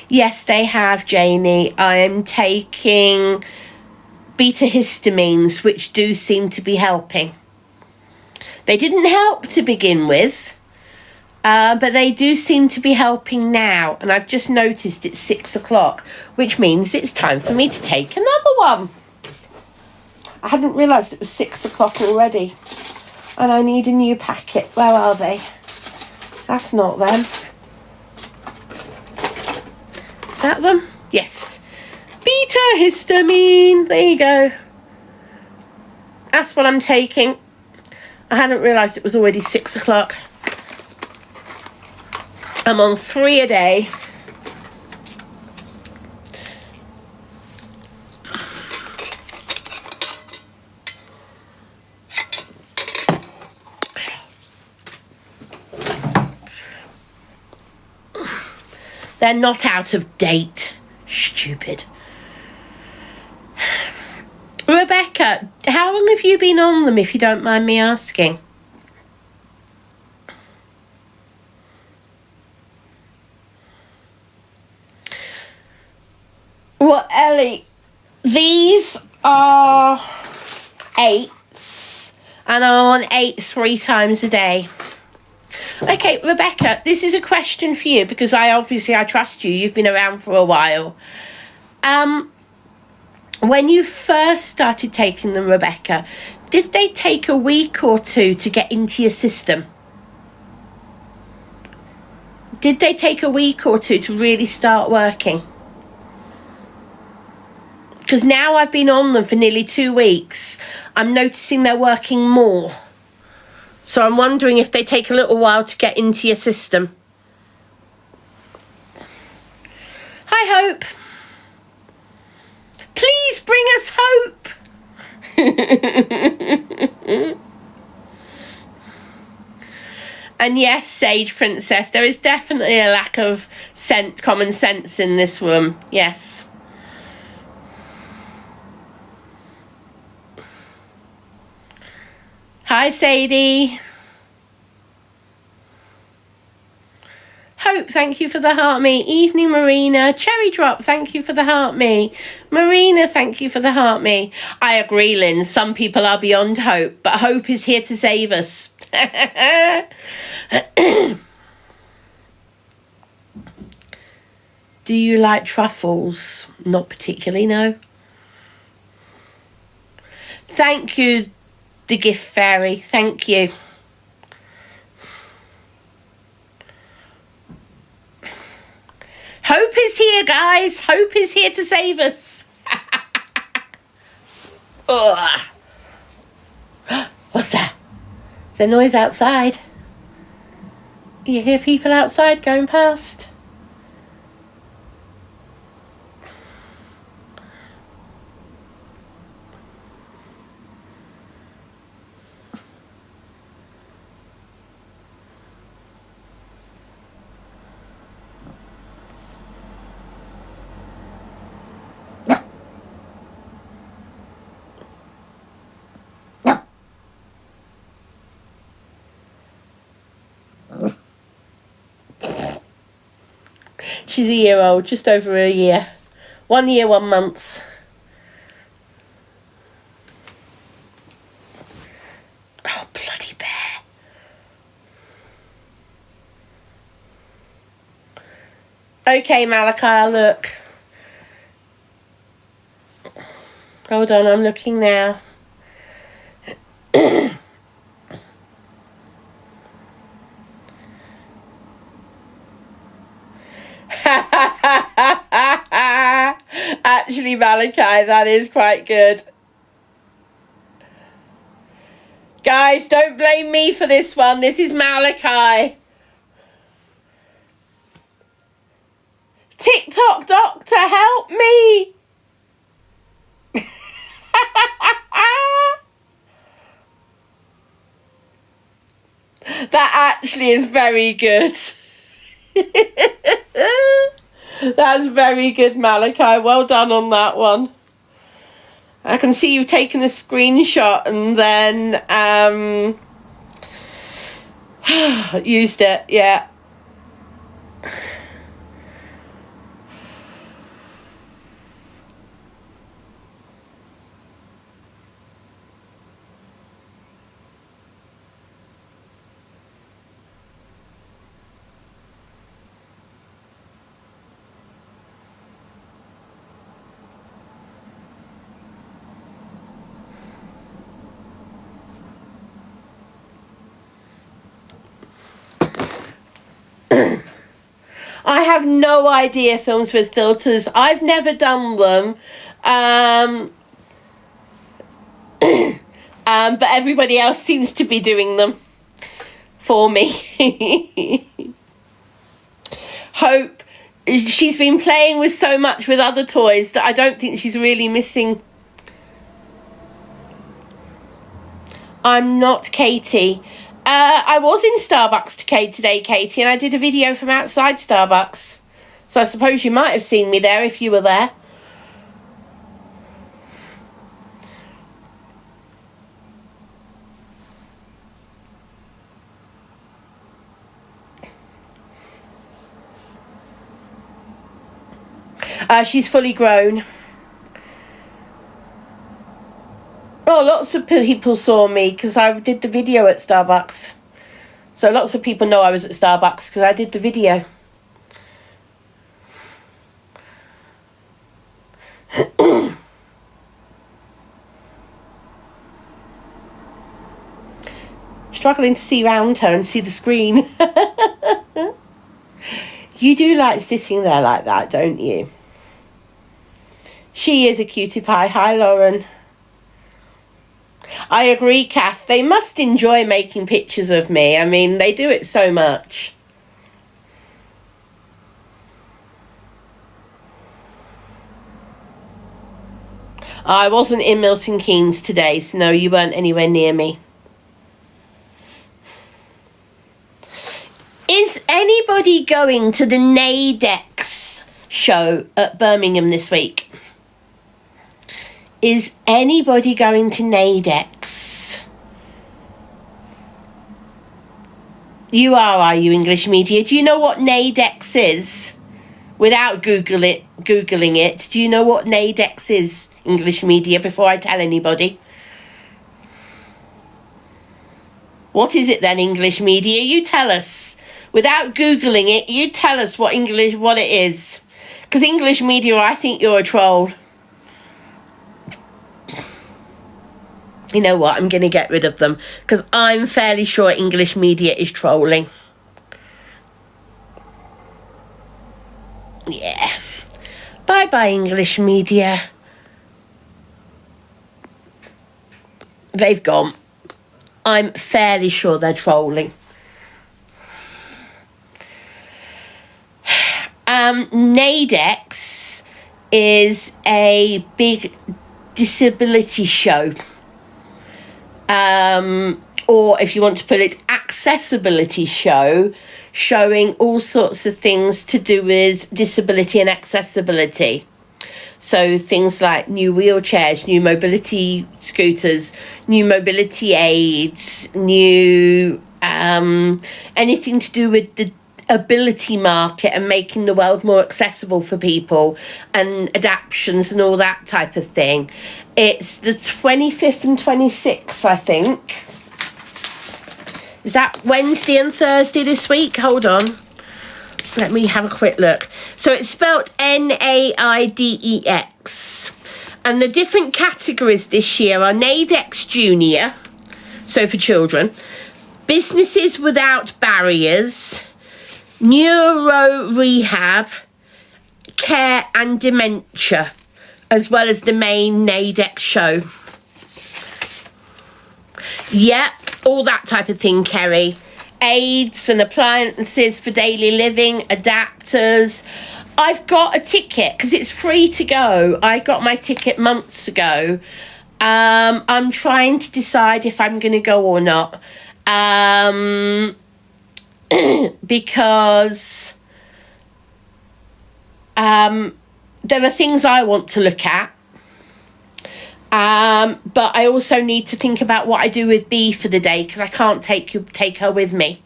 Yes, they have, Janie. I am taking beta histamines, which do seem to be helping. They didn't help to begin with, but they do seem to be helping now. And I've just noticed it's 6 o'clock, which means it's time for me to take another one. I hadn't realised it was 6 o'clock already. And I need a new packet. Where are they? That's not them. Is that them? Yes. Beta histamine. There you go. That's what I'm taking. I hadn't realised it was already 6 o'clock. I'm on 3 a day. They're not out of date. Stupid. Rebecca, how long have you been on them, if you don't mind me asking? Well, Ellie, these are 8s, and I'm on 8 3 times a day. Okay, Rebecca, this is a question for you because I trust you. You've been around for a while. When you first started taking them, Rebecca, did they take a week or two to get into your system? Did they take a week or two to really start working? Because now I've been on them for nearly 2 weeks. I'm noticing they're working more. So I'm wondering if they take a little while to get into your system. Hi, Hope. Please bring us hope. And yes, Sage Princess, there is definitely a lack of common sense in this room. Yes. Hi, Sadie. Hope, thank you for the heart me. Evening, Marina. Cherry Drop, thank you for the heart me. Marina, thank you for the heart me. I agree, Lynn. Some people are beyond hope, but hope is here to save us. Do you like truffles? Not particularly, no. Thank you, the gift fairy. Thank you. Hope is here, guys. Hope is here to save us. What's that? Is there noise outside? You hear people outside going past? She's a year old, just over a year. 1 year, 1 month. Oh, bloody bear. Okay, Malachi, I'll look. Hold on, I'm looking now. Actually, Malachi, that is quite good. Guys, don't blame me for this one. This is Malachi. TikTok doctor, help me. That actually is very good. That's very good, Malachi. Well done on that one. I can see you've taken a screenshot and then used it. Yeah. I have no idea films with filters. I've never done them. But everybody else seems to be doing them for me. Hope, she's been playing with so much with other toys that I don't think she's really missing. I'm not Katie. I was in Starbucks today, Katie, and I did a video from outside Starbucks. So I suppose you might have seen me there if you were there. She's fully grown. Oh, lots of people saw me because I did the video at Starbucks. So lots of people know I was at Starbucks because I did the video. Struggling to see round her and see the screen. You do like sitting there like that, don't you? She is a cutie pie. Hi, Lauren. I agree, Kath. They must enjoy making pictures of me. I mean, they do it so much. I wasn't in Milton Keynes today, so no, you weren't anywhere near me. Is anybody going to the Nadex show at Birmingham this week? Is anybody going to Nadex? You are you, English media? Do you know what Nadex is? Without Googling it, do you know what Nadex is, English media, before I tell anybody? What is it then, English media? You tell us. Without Googling it, you tell us what it is. Because English media, I think you're a troll. You know what, I'm going to get rid of them because I'm fairly sure English media is trolling. Yeah. Bye-bye, English media. They've gone. I'm fairly sure they're trolling. Nadex is a big disability show. Or if you want to put it, accessibility show, showing all sorts of things to do with disability and accessibility. So things like new wheelchairs, new mobility scooters, new mobility aids, new anything to do with the ability market and making the world more accessible for people and adaptions and all that type of thing. It's the 25th and 26th, I think. Is that Wednesday and Thursday this week? Hold on. Let me have a quick look. So it's spelled Naidex. And the different categories this year are NAIDEX Junior, so for children, Businesses Without Barriers, Neuro Rehab, Care and Dementia, as well as the main NAIDEX show. Yeah, all that type of thing, Kerry. Aids and appliances for daily living, adapters. I've got a ticket because it's free to go. I got my ticket months ago. I'm trying to decide if I'm going to go or not. Because there are things I want to look at. But I also need to think about what I do with B for the day because I can't take her with me.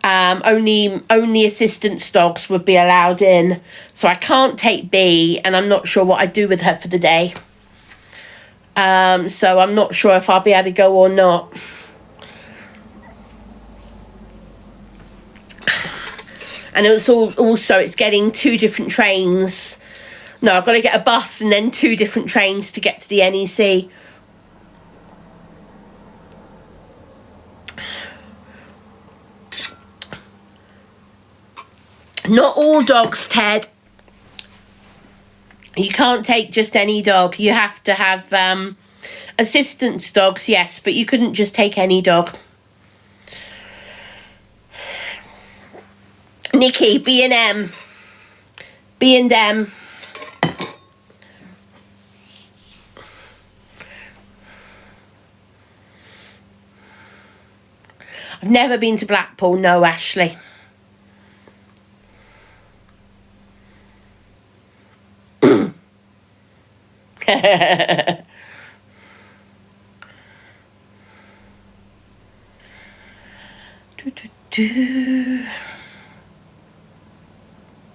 Only assistance dogs would be allowed in, so I can't take B, and I'm not sure what I do with her for the day. So I'm not sure if I'll be able to go or not. And it's it's getting 2 different trains. No, I've got to get a bus and then 2 different trains to get to the NEC. Not all dogs, Ted. You can't take just any dog. You have to have assistance dogs, yes, but you couldn't just take any dog. Nikki, B&M. B&M. I've never been to Blackpool, no, Ashley.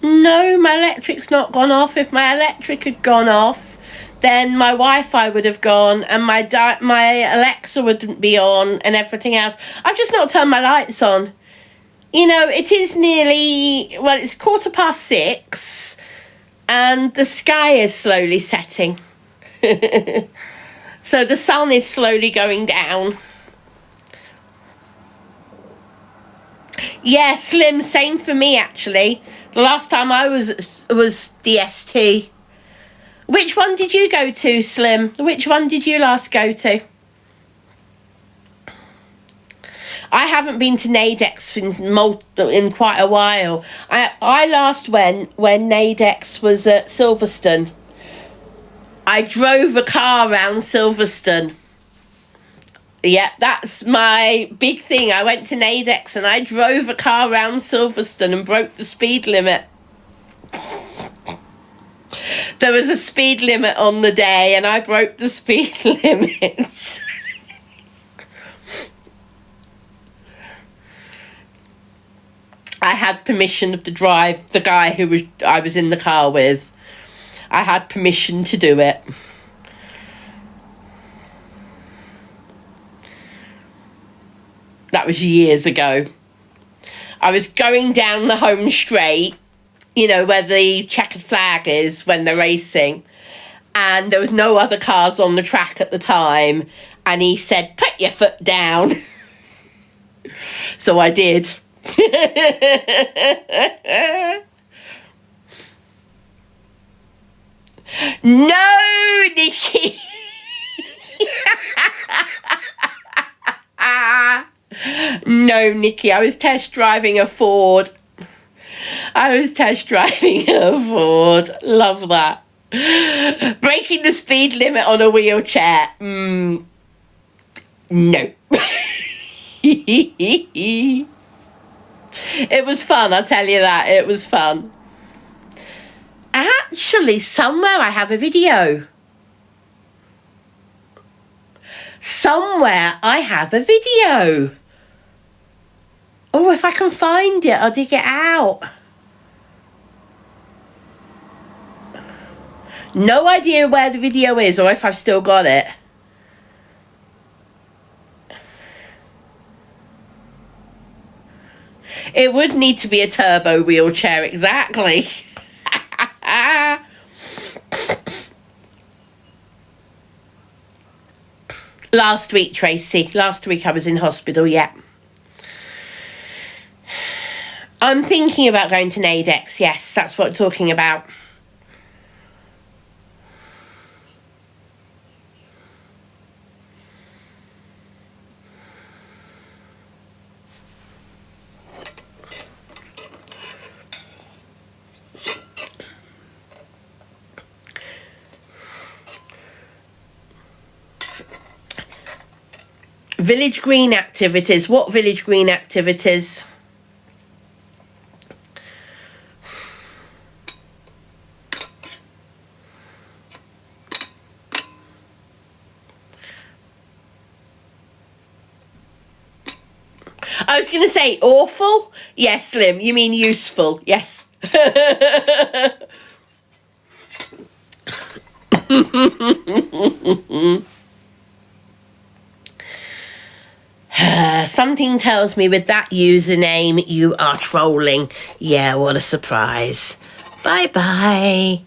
No, my electric's not gone off. If my electric had gone off, then my Wi-Fi would have gone and my Alexa wouldn't be on and everything else. I've just not turned my lights on. You know, it is nearly, well, it's 6:15 and the sky is slowly setting. So the sun is slowly going down. Yeah, Slim, same for me actually. The last time I was DST. Which one did you go to, Slim? Which one did you last go to? I haven't been to NAIDEX in quite a while. I last went when NAIDEX was at Silverstone. I drove a car around Silverstone. Yeah, that's my big thing. I went to NAIDEX and I drove a car around Silverstone and broke the speed limit. There was a speed limit on the day and I broke the speed limit. I had permission to drive the guy I was in the car with. I had permission to do it. That was years ago. I was going down the home straight, you know, where the checkered flag is when they're racing. And there was no other cars on the track at the time. And he said, put your foot down. So I did. No, Nikki. No, Nikki, I was test driving a Ford. Love that. Breaking the speed limit on a wheelchair. No. It was fun, I'll tell you that. It was fun. Actually, somewhere I have a video. Oh, if I can find it, I'll dig it out. No idea where the video is or if I've still got it. It would need to be a turbo wheelchair, exactly. Last week, Tracy. Last week I was in hospital, yeah. I'm thinking about going to Nadex, yes, that's what I'm talking about. Village Green activities. What Village Green activities? I was going to say awful. Yes, Slim. You mean useful. Yes. Something tells me with that username you are trolling. Yeah, what a surprise. Bye bye.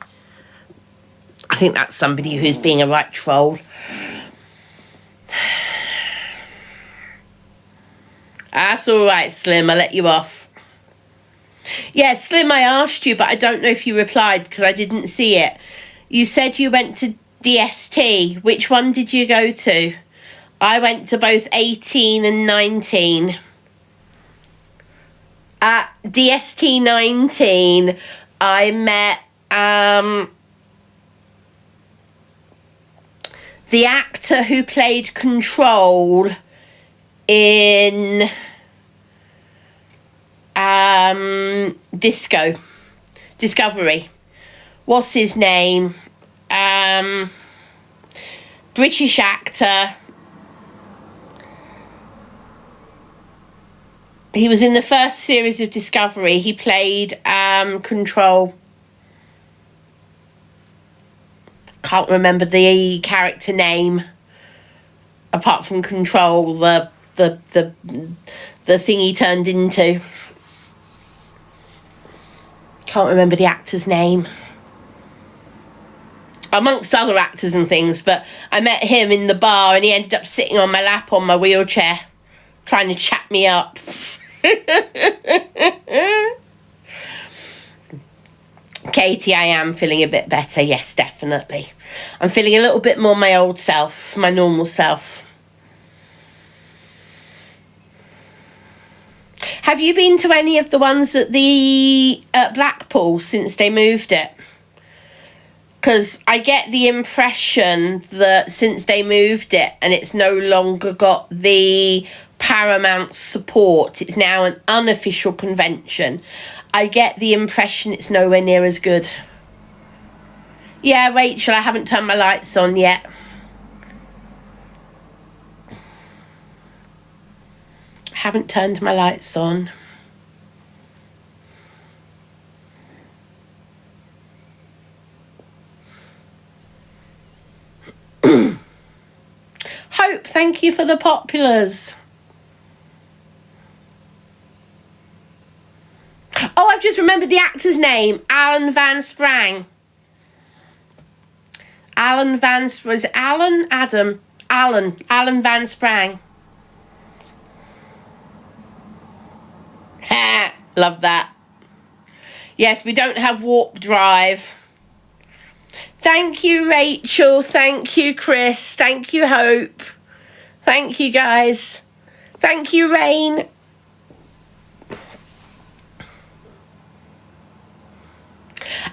I think that's somebody who's being a right troll. That's all right, Slim. I'll let you off. Yeah, Slim, I asked you, but I don't know if you replied because I didn't see it. You said you went to DST. Which one did you go to? I went to both 18 and 19. At DST 19, I met the actor who played Control in Discovery. What's his name? British actor. He was in the first series of Discovery. He played Control. Can't remember the character name. Apart from Control, the thing he turned into. Can't remember the actor's name. Amongst other actors and things, but I met him in the bar and he ended up sitting on my lap on my wheelchair, trying to chat me up. Katie, I am feeling a bit better. Yes, definitely. I'm feeling a little bit more my old self, my normal self. Have you been to any of the ones at the Blackpool since they moved it? Because I get the impression that since they moved it and it's no longer got the Paramount support, it's now an unofficial convention, I get the impression it's nowhere near as good. Yeah, Rachel, I haven't turned my lights on yet. Haven't turned my lights on. Hope, thank you for the populars. Oh, I've just remembered the actor's name. Alan Van Sprang. Alan Van Sprang. Ha! Love that. Yes, we don't have warp drive. Thank you, Rachel. Thank you, Chris. Thank you, Hope. Thank you, guys. Thank you, Rain.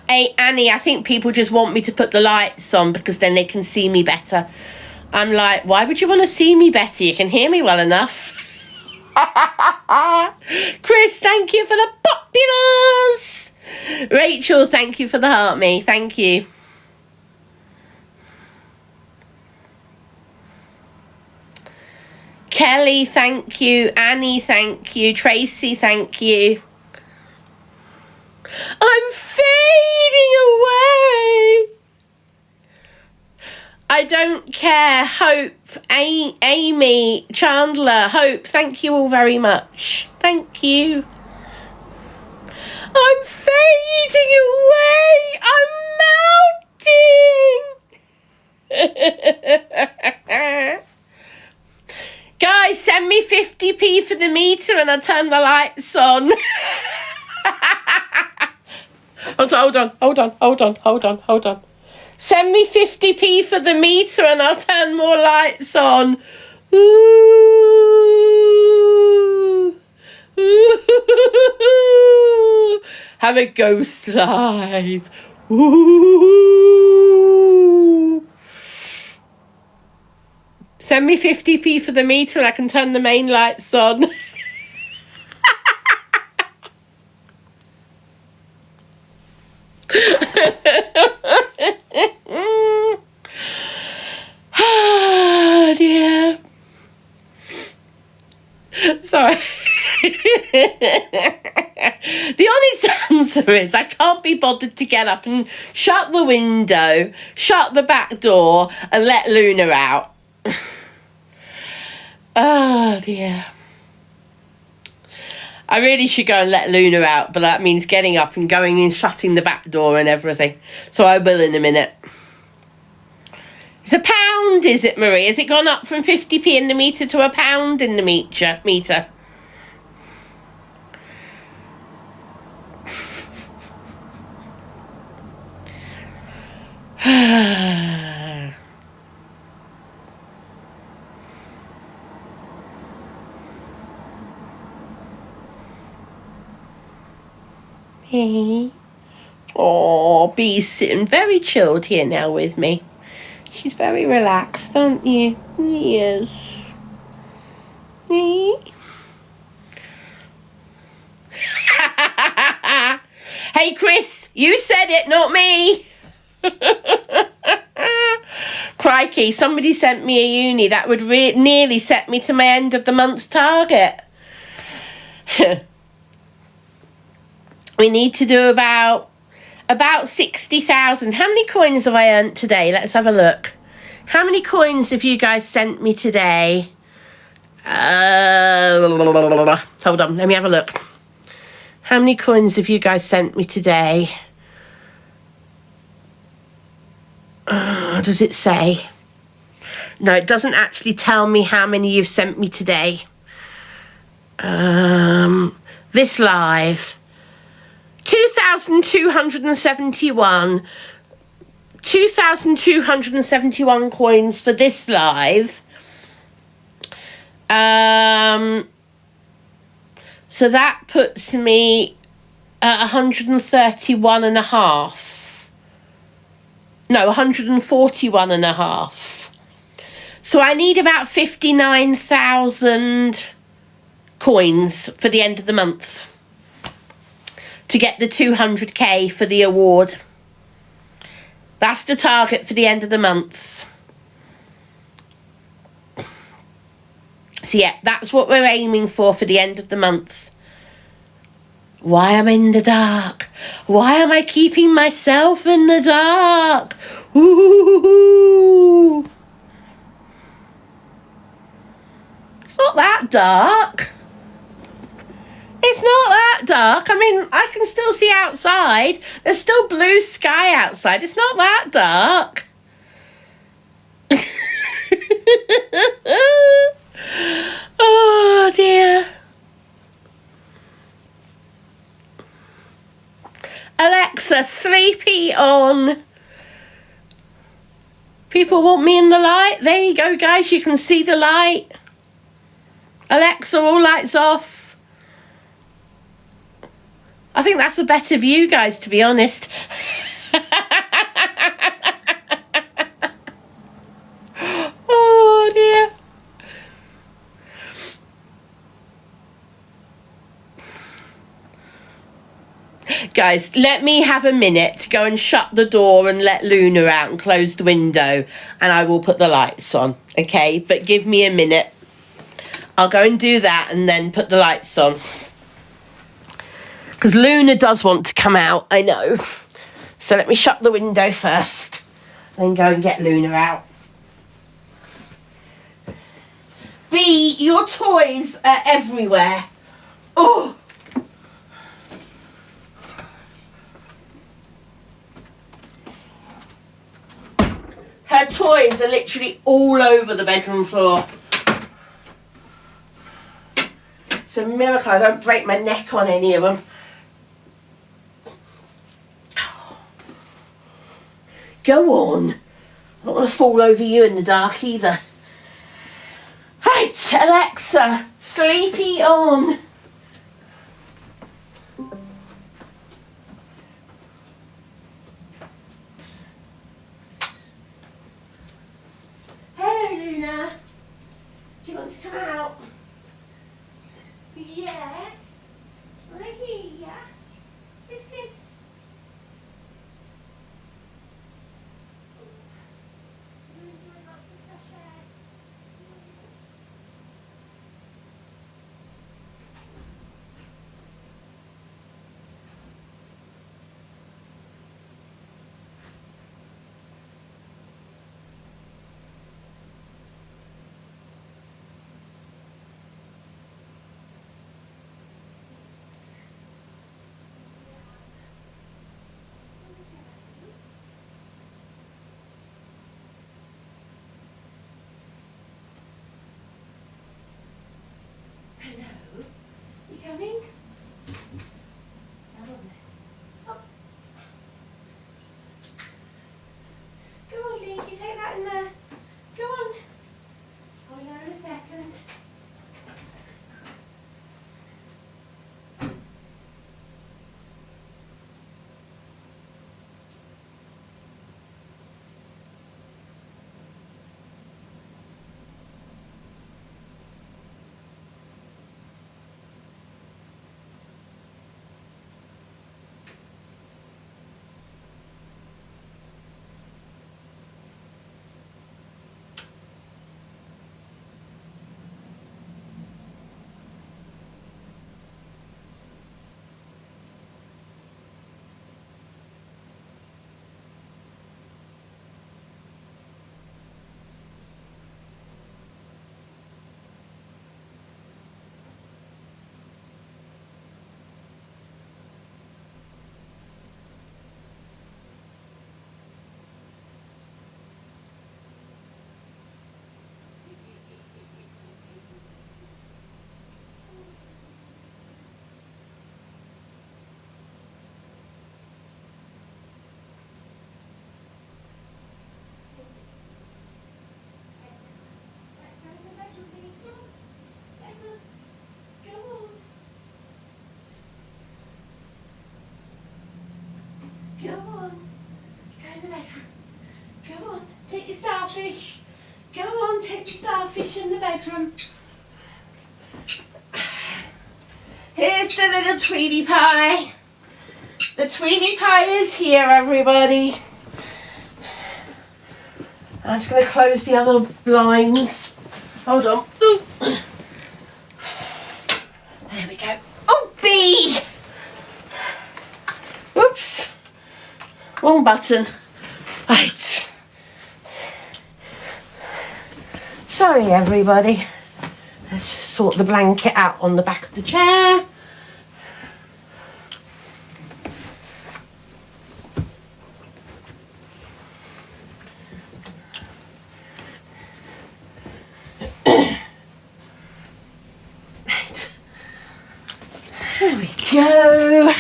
Hey, Annie, I think people just want me to put the lights on because then they can see me better. I'm like, why would you want to see me better? You can hear me well enough. Chris, thank you for the populars. Rachel, thank you for the heart me. Thank you. Kelly, thank you. Annie, thank you. Tracy, thank you. I'm fading away. I don't care. Hope, Amy, Chandler, Hope, thank you all very much. Thank you. I'm fading away. I'm melting. Guys, send me 50p for the meter and I'll turn the lights on. Hold on. Send me 50p for the meter and I'll turn more lights on. Ooh. Ooh. Have a ghost live. Ooh. Send me 50p for the meter and I can turn the main lights on. Oh dear. Sorry. The honest answer is I can't be bothered to get up and shut the window, shut the back door and let Luna out. Oh dear. I really should go and let Luna out, but that means getting up and going and shutting the back door and everything. So I will in a minute. It's £1, is it, Marie? Has it gone up from 50p in the meter to £1 in the meter? Oh, Bee's sitting very chilled here now with me. She's very relaxed, aren't you? Yes. Hey, Chris, you said it, not me. Crikey, somebody sent me a uni. That would nearly set me to my end of the month's target. We need to do about 60,000. How many coins have I earned today? Let's have a look. How many coins have you guys sent me today? Hold on, let me have a look. How many coins have you guys sent me today? Does it say? No, it doesn't actually tell me how many you've sent me today. This live. 2,271. 2,271 coins for this live. So that puts me at 131 and a half. No, 141 and a half. So I need about 59,000 coins for the end of the month to get the 200k for the award. That's the target for the end of the month. So yeah, that's what we're aiming for the end of the month. Why am I in the dark? Why am I keeping myself in the dark? Ooh. It's not that dark. It's not that dark. I mean, I can still see outside. There's still blue sky outside. It's not that dark. Oh, dear. Alexa, sleepy on. People want me in the light. There you go, guys. You can see the light. Alexa, all lights off. I think that's a better view, guys, to be honest. Oh, dear. Guys, let me have a minute to go and shut the door and let Luna out and close the window, and I will put the lights on, okay? But give me a minute. I'll go and do that and then put the lights on. Because Luna does want to come out, I know. So let me shut the window first. Then go and get Luna out. B, your toys are everywhere. Oh! Her toys are literally all over the bedroom floor. It's a miracle I don't break my neck on any of them. Go on. I don't want to fall over you in the dark either. Right, Alexa, sleepy on. Hello, Luna. Do you want to come out? Yes. I hear ya. Kiss, kiss. You enjoy lots of fresh air. Hello? You coming? Come on then. Up. Go on, Binky, take that in there. Go on. I'll be there in a second. Go on. Go in the bedroom. Go on. Take your starfish. Go on, take the starfish in the bedroom. Here's the little Tweety Pie. The Tweety Pie is here, everybody. I'm just going to close the other blinds. Hold on. Ooh. There we go. Oh, bee! Whoops. Wrong button. Right. Sorry, everybody. Let's just sort the blanket out on the back of the chair. Right. There we go.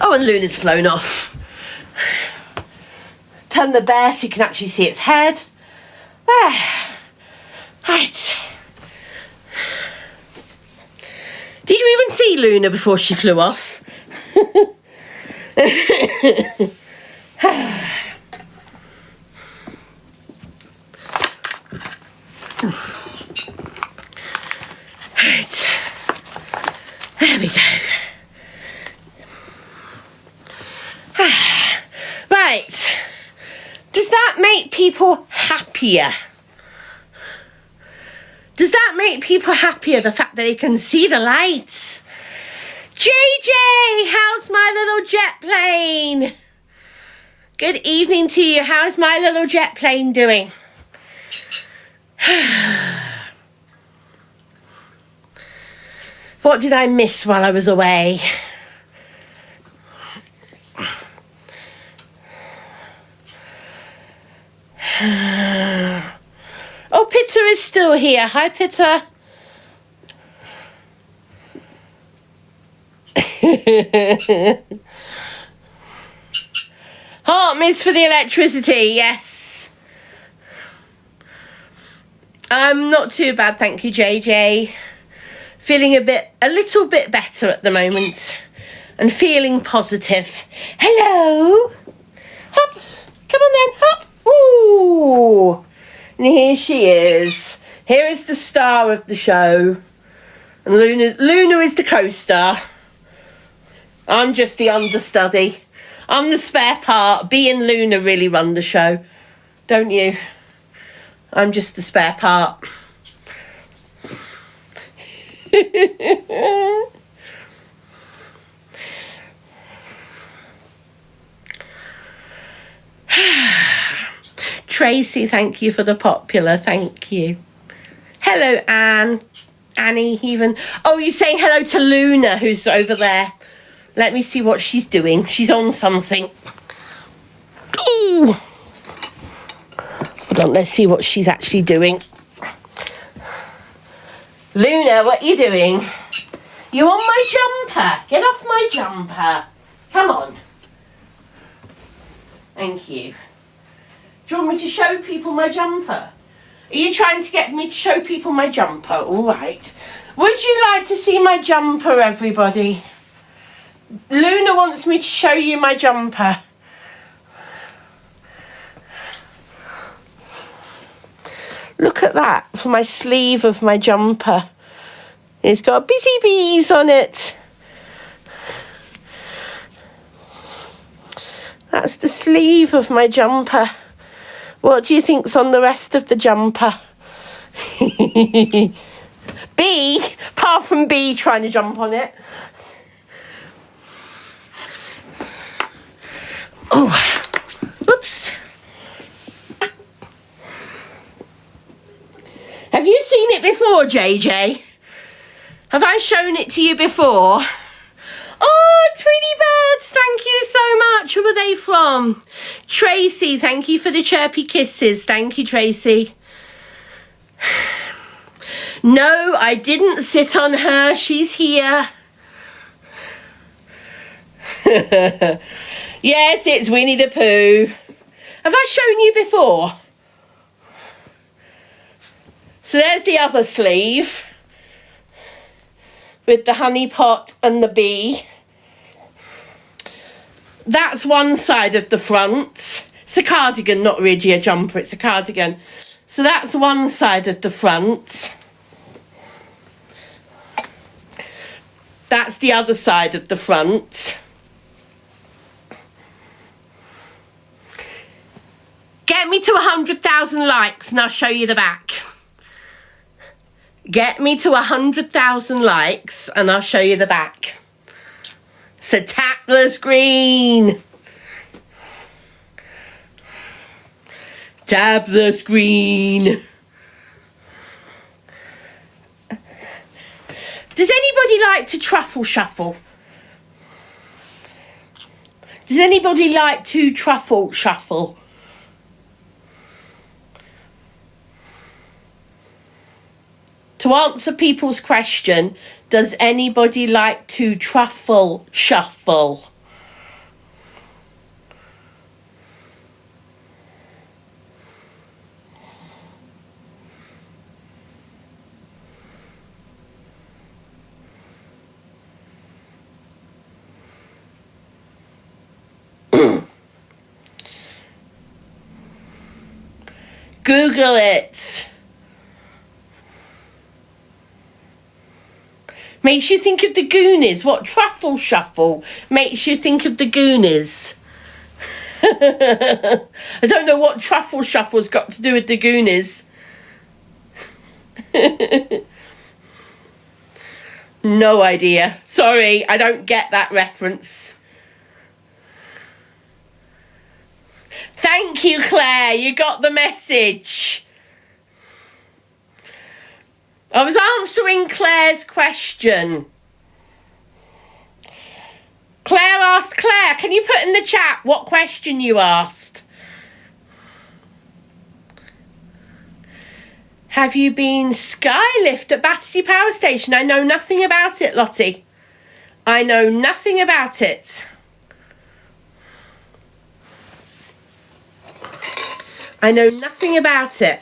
Oh, and Luna's flown off. Turn the bear so you can actually see its head. There. Right. Did you even see Luna before she flew off? Right. There we go. Right. Does that that make people happier? Does that make people happier, the fact that they can see the lights? JJ, how's my little jet plane? Good evening to you. How's my little jet plane doing? What did I miss while I was away? Oh, Pitta is still here. Hi, Pitta. Heart miss for the electricity, yes. I'm not too bad, thank you, JJ. Feeling a little bit better at the moment. And feeling positive. Hello. Hop. Come on then, hop. Ooh. And here she is. Here is the star of the show. And Luna is the co-star. I'm just the understudy. I'm the spare part. Bea and Luna really run the show. Don't you? I'm just the spare part. Tracy, thank you for the popular. Thank you. Hello, Annie, even. Oh, you're saying hello to Luna, who's over there. Let me see what she's doing. She's on something. Ooh. Hold on, let's see what she's actually doing. Luna, what are you doing? You on my jumper? Get off my jumper. Come on. Thank you. Do you want me to show people my jumper? Are you trying to get me to show people my jumper? All right. Would you like to see my jumper, everybody? Luna wants me to show you my jumper. Look at that for my sleeve of my jumper. It's got busy bees on it. That's the sleeve of my jumper. What do you think's on the rest of the jumper? Bee, apart from Bee trying to jump on it. Oh, whoops. Have you seen it before, JJ? Have I shown it to you before? Oh, Tweety Birds, thank you so much. Who are they from? Tracy, thank you for the chirpy kisses. Thank you, Tracy. No, I didn't sit on her. She's here. Yes, it's Winnie the Pooh. Have I shown you before? So there's the other sleeve with the honey pot and the bee. That's one side of the front. It's a cardigan, not really a jumper, it's a cardigan. So that's one side of the front. That's the other side of the front. Get me to 100,000 likes and I'll show you the back. Get me to 100,000 likes and I'll show you the back. So tap the screen. Tap the screen. Does anybody like to truffle shuffle? Does anybody like to truffle shuffle? To answer people's question, does anybody like to truffle shuffle? Google it. Makes you think of the Goonies. What? Truffle shuffle makes you think of the Goonies. I don't know what truffle shuffle's got to do with the Goonies. No idea. Sorry, I don't get that reference. Thank you, Claire. You got the message. I was answering Claire's question. Claire asked, Claire, can you put in the chat what question you asked? Have you been skylift at Battersea Power Station? I know nothing about it, Lottie. I know nothing about it. I know nothing about it.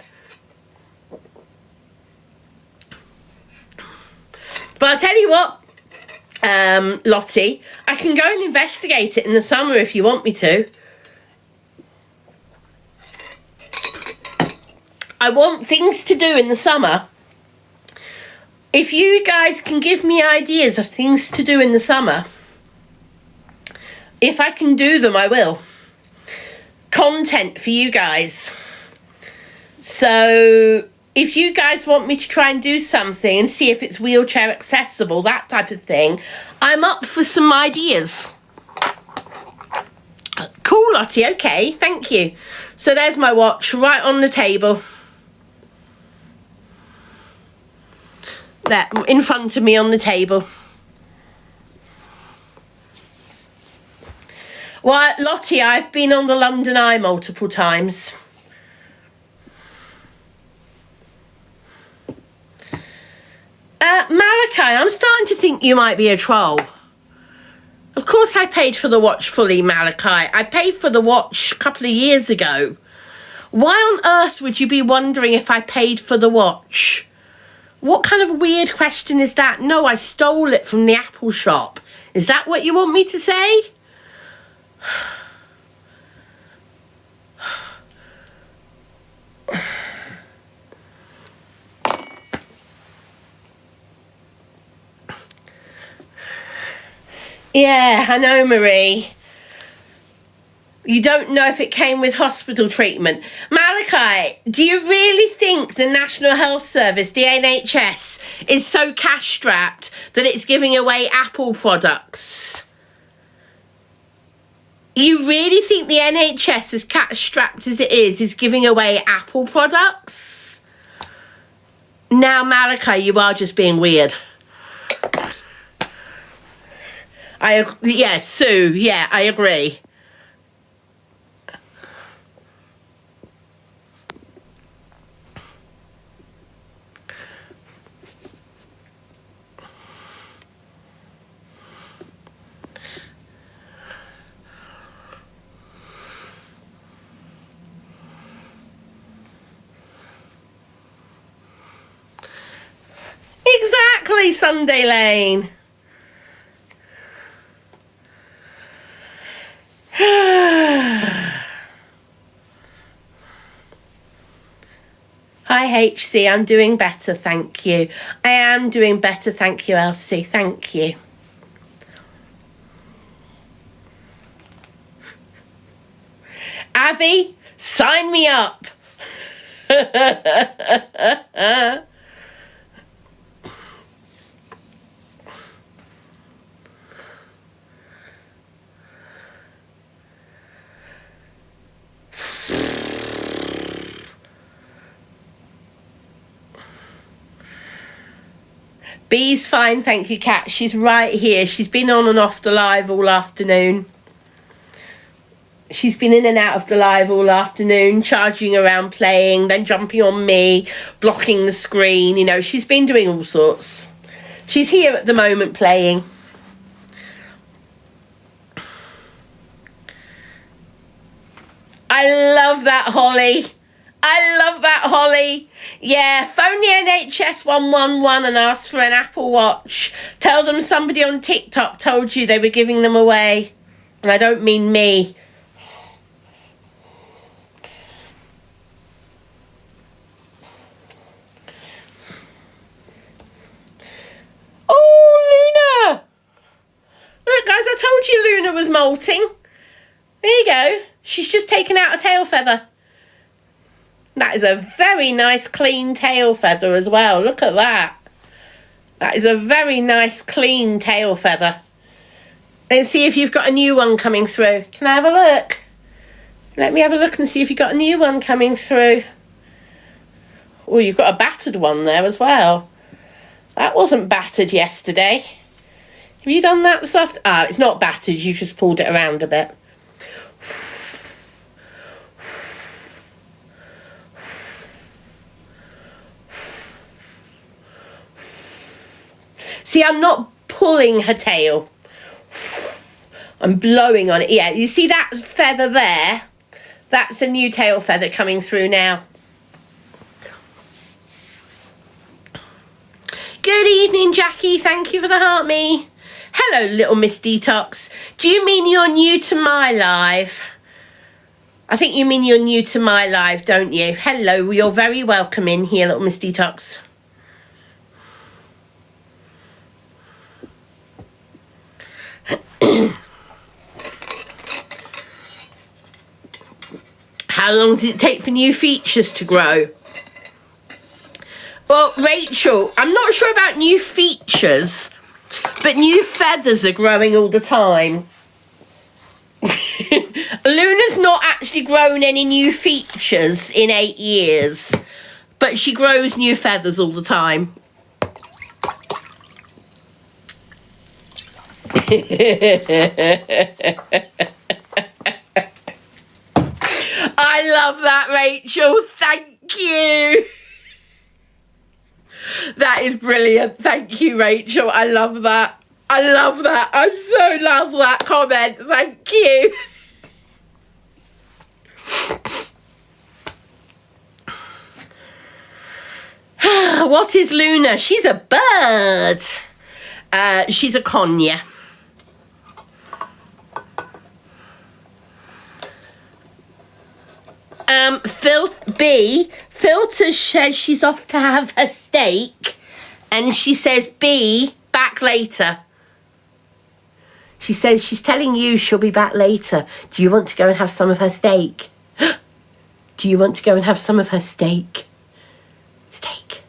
But I'll tell you what, Lottie, I can go and investigate it in the summer if you want me to. I want things to do in the summer. If you guys can give me ideas of things to do in the summer, if I can do them, I will. Content for you guys. So if you guys want me to try and do something and see if it's wheelchair accessible, that type of thing, I'm up for some ideas. Cool, Lottie. Okay, thank you. So there's my watch right on the table. There, in front of me on the table. Well, Lottie, I've been on the London Eye multiple times. Malachi, I'm starting to think you might be a troll. Of course I paid for the watch fully, Malachi. I paid for the watch a couple of years ago. Why on earth would you be wondering if I paid for the watch? What kind of weird question is that? No, I stole it from the Apple shop. Is that what you want me to say? Yeah, I know, Marie. You don't know if it came with hospital treatment. Malachi, do you really think the National Health Service, the NHS, is so cash-strapped that it's giving away Apple products? You really think the NHS, as cash-strapped as it is giving away Apple products? Now, Malachi, you are just being weird. Yeah, Sue, yeah, I agree. Exactly, Sunday Lane. Hi HC, I'm doing better, thank you. I am doing better, thank you, Elsie, thank you. Abby, sign me up. Bee's fine, thank you, Kat. She's right here. She's been on and off the live all afternoon. She's been in and out of the live all afternoon, charging around, playing, then jumping on me, blocking the screen. You know, she's been doing all sorts. She's here at the moment playing. I love that, Holly. I love that, Holly. Yeah, phone the NHS 111 and ask for an Apple Watch. Tell them somebody on TikTok told you they were giving them away. And I don't mean me. Oh, Luna. Look, guys, I told you Luna was molting. There you go. She's just taken out a tail feather. That is a very nice clean tail feather as well. Look at that. That is a very nice clean tail feather. Let's see if you've got a new one coming through. Can I have a look? Let me have a look and see if you've got a new one coming through. Oh, you've got a battered one there as well. That wasn't battered yesterday. Have you done that this afternoon? Ah, it's not battered. You just pulled it around a bit. See, I'm not pulling her tail. I'm blowing on it. Yeah, you see that feather there? That's a new tail feather coming through now. Good evening, Jackie. Thank you for the heart me. Hello, little Miss Detox. Do you mean you're new to my live? I think you mean you're new to my live, don't you? Hello, you're very welcome in here, little Miss Detox. How long does it take for new features to grow? Well, Rachel, I'm not sure about new features, but new feathers are growing all the time. Luna's not actually grown any new features in 8 years, but she grows new feathers all the time. I love that, Rachel. Thank you. That is brilliant. Thank you, Rachel. I love that. I love that. I so love that comment. Thank you. What is Luna? She's a bird. She's a conure. Filter says she's off to have her steak, and she says, B, back later. She says she's telling you she'll be back later. Do you want to go and have some of her steak? Do you want to go and have some of her steak? Steak.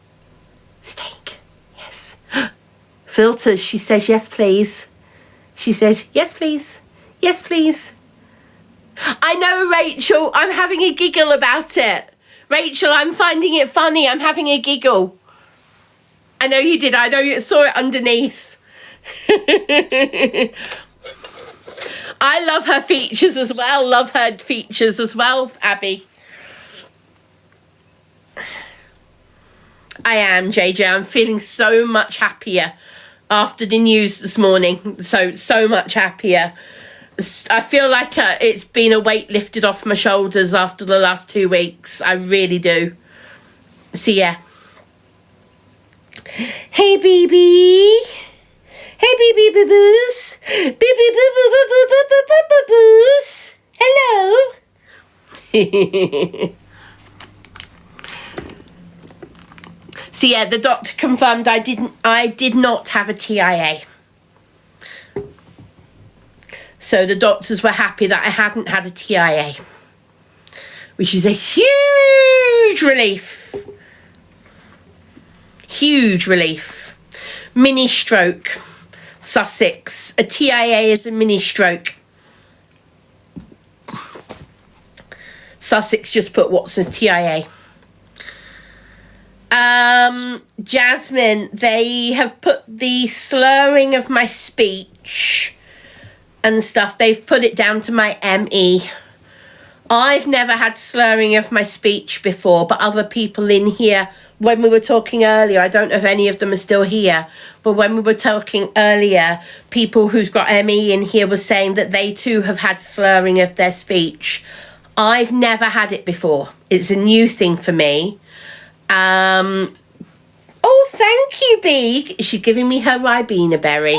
Steak. Yes. Filters, she says, yes, please. She says, yes, please. Yes, please. I know, Rachel. I'm having a giggle about it. Rachel, I'm finding it funny. I'm having a giggle. I know you did. I know you saw it underneath. I love her features as well. Love her features as well, Abby. I am, JJ. I'm feeling so much happier after the news this morning. So much happier. I feel like it's been a weight lifted off my shoulders after the last 2 weeks. I really do. So, yeah. Hey, baby. Hey, baby boo-boos. Baby boo-boo-boo-boo-boo-boo-boo-boos. Hello. So, yeah, the doctor confirmed I did not have a TIA. So the doctors were happy that I hadn't had a TIA, which is a huge relief. Huge relief. Mini stroke, Sussex. A TIA is a mini stroke. Sussex just put what's a TIA. Jasmine, they have put the slurring of my speech and stuff, they've put it down to my ME. I've never had slurring of my speech before, but other people in here, when we were talking earlier, I don't know if any of them are still here, but when we were talking earlier, people who's got ME in here were saying that they too have had slurring of their speech. I've never had it before. It's a new thing for me. Oh, thank you, Bee. She's giving me her Ribena berry.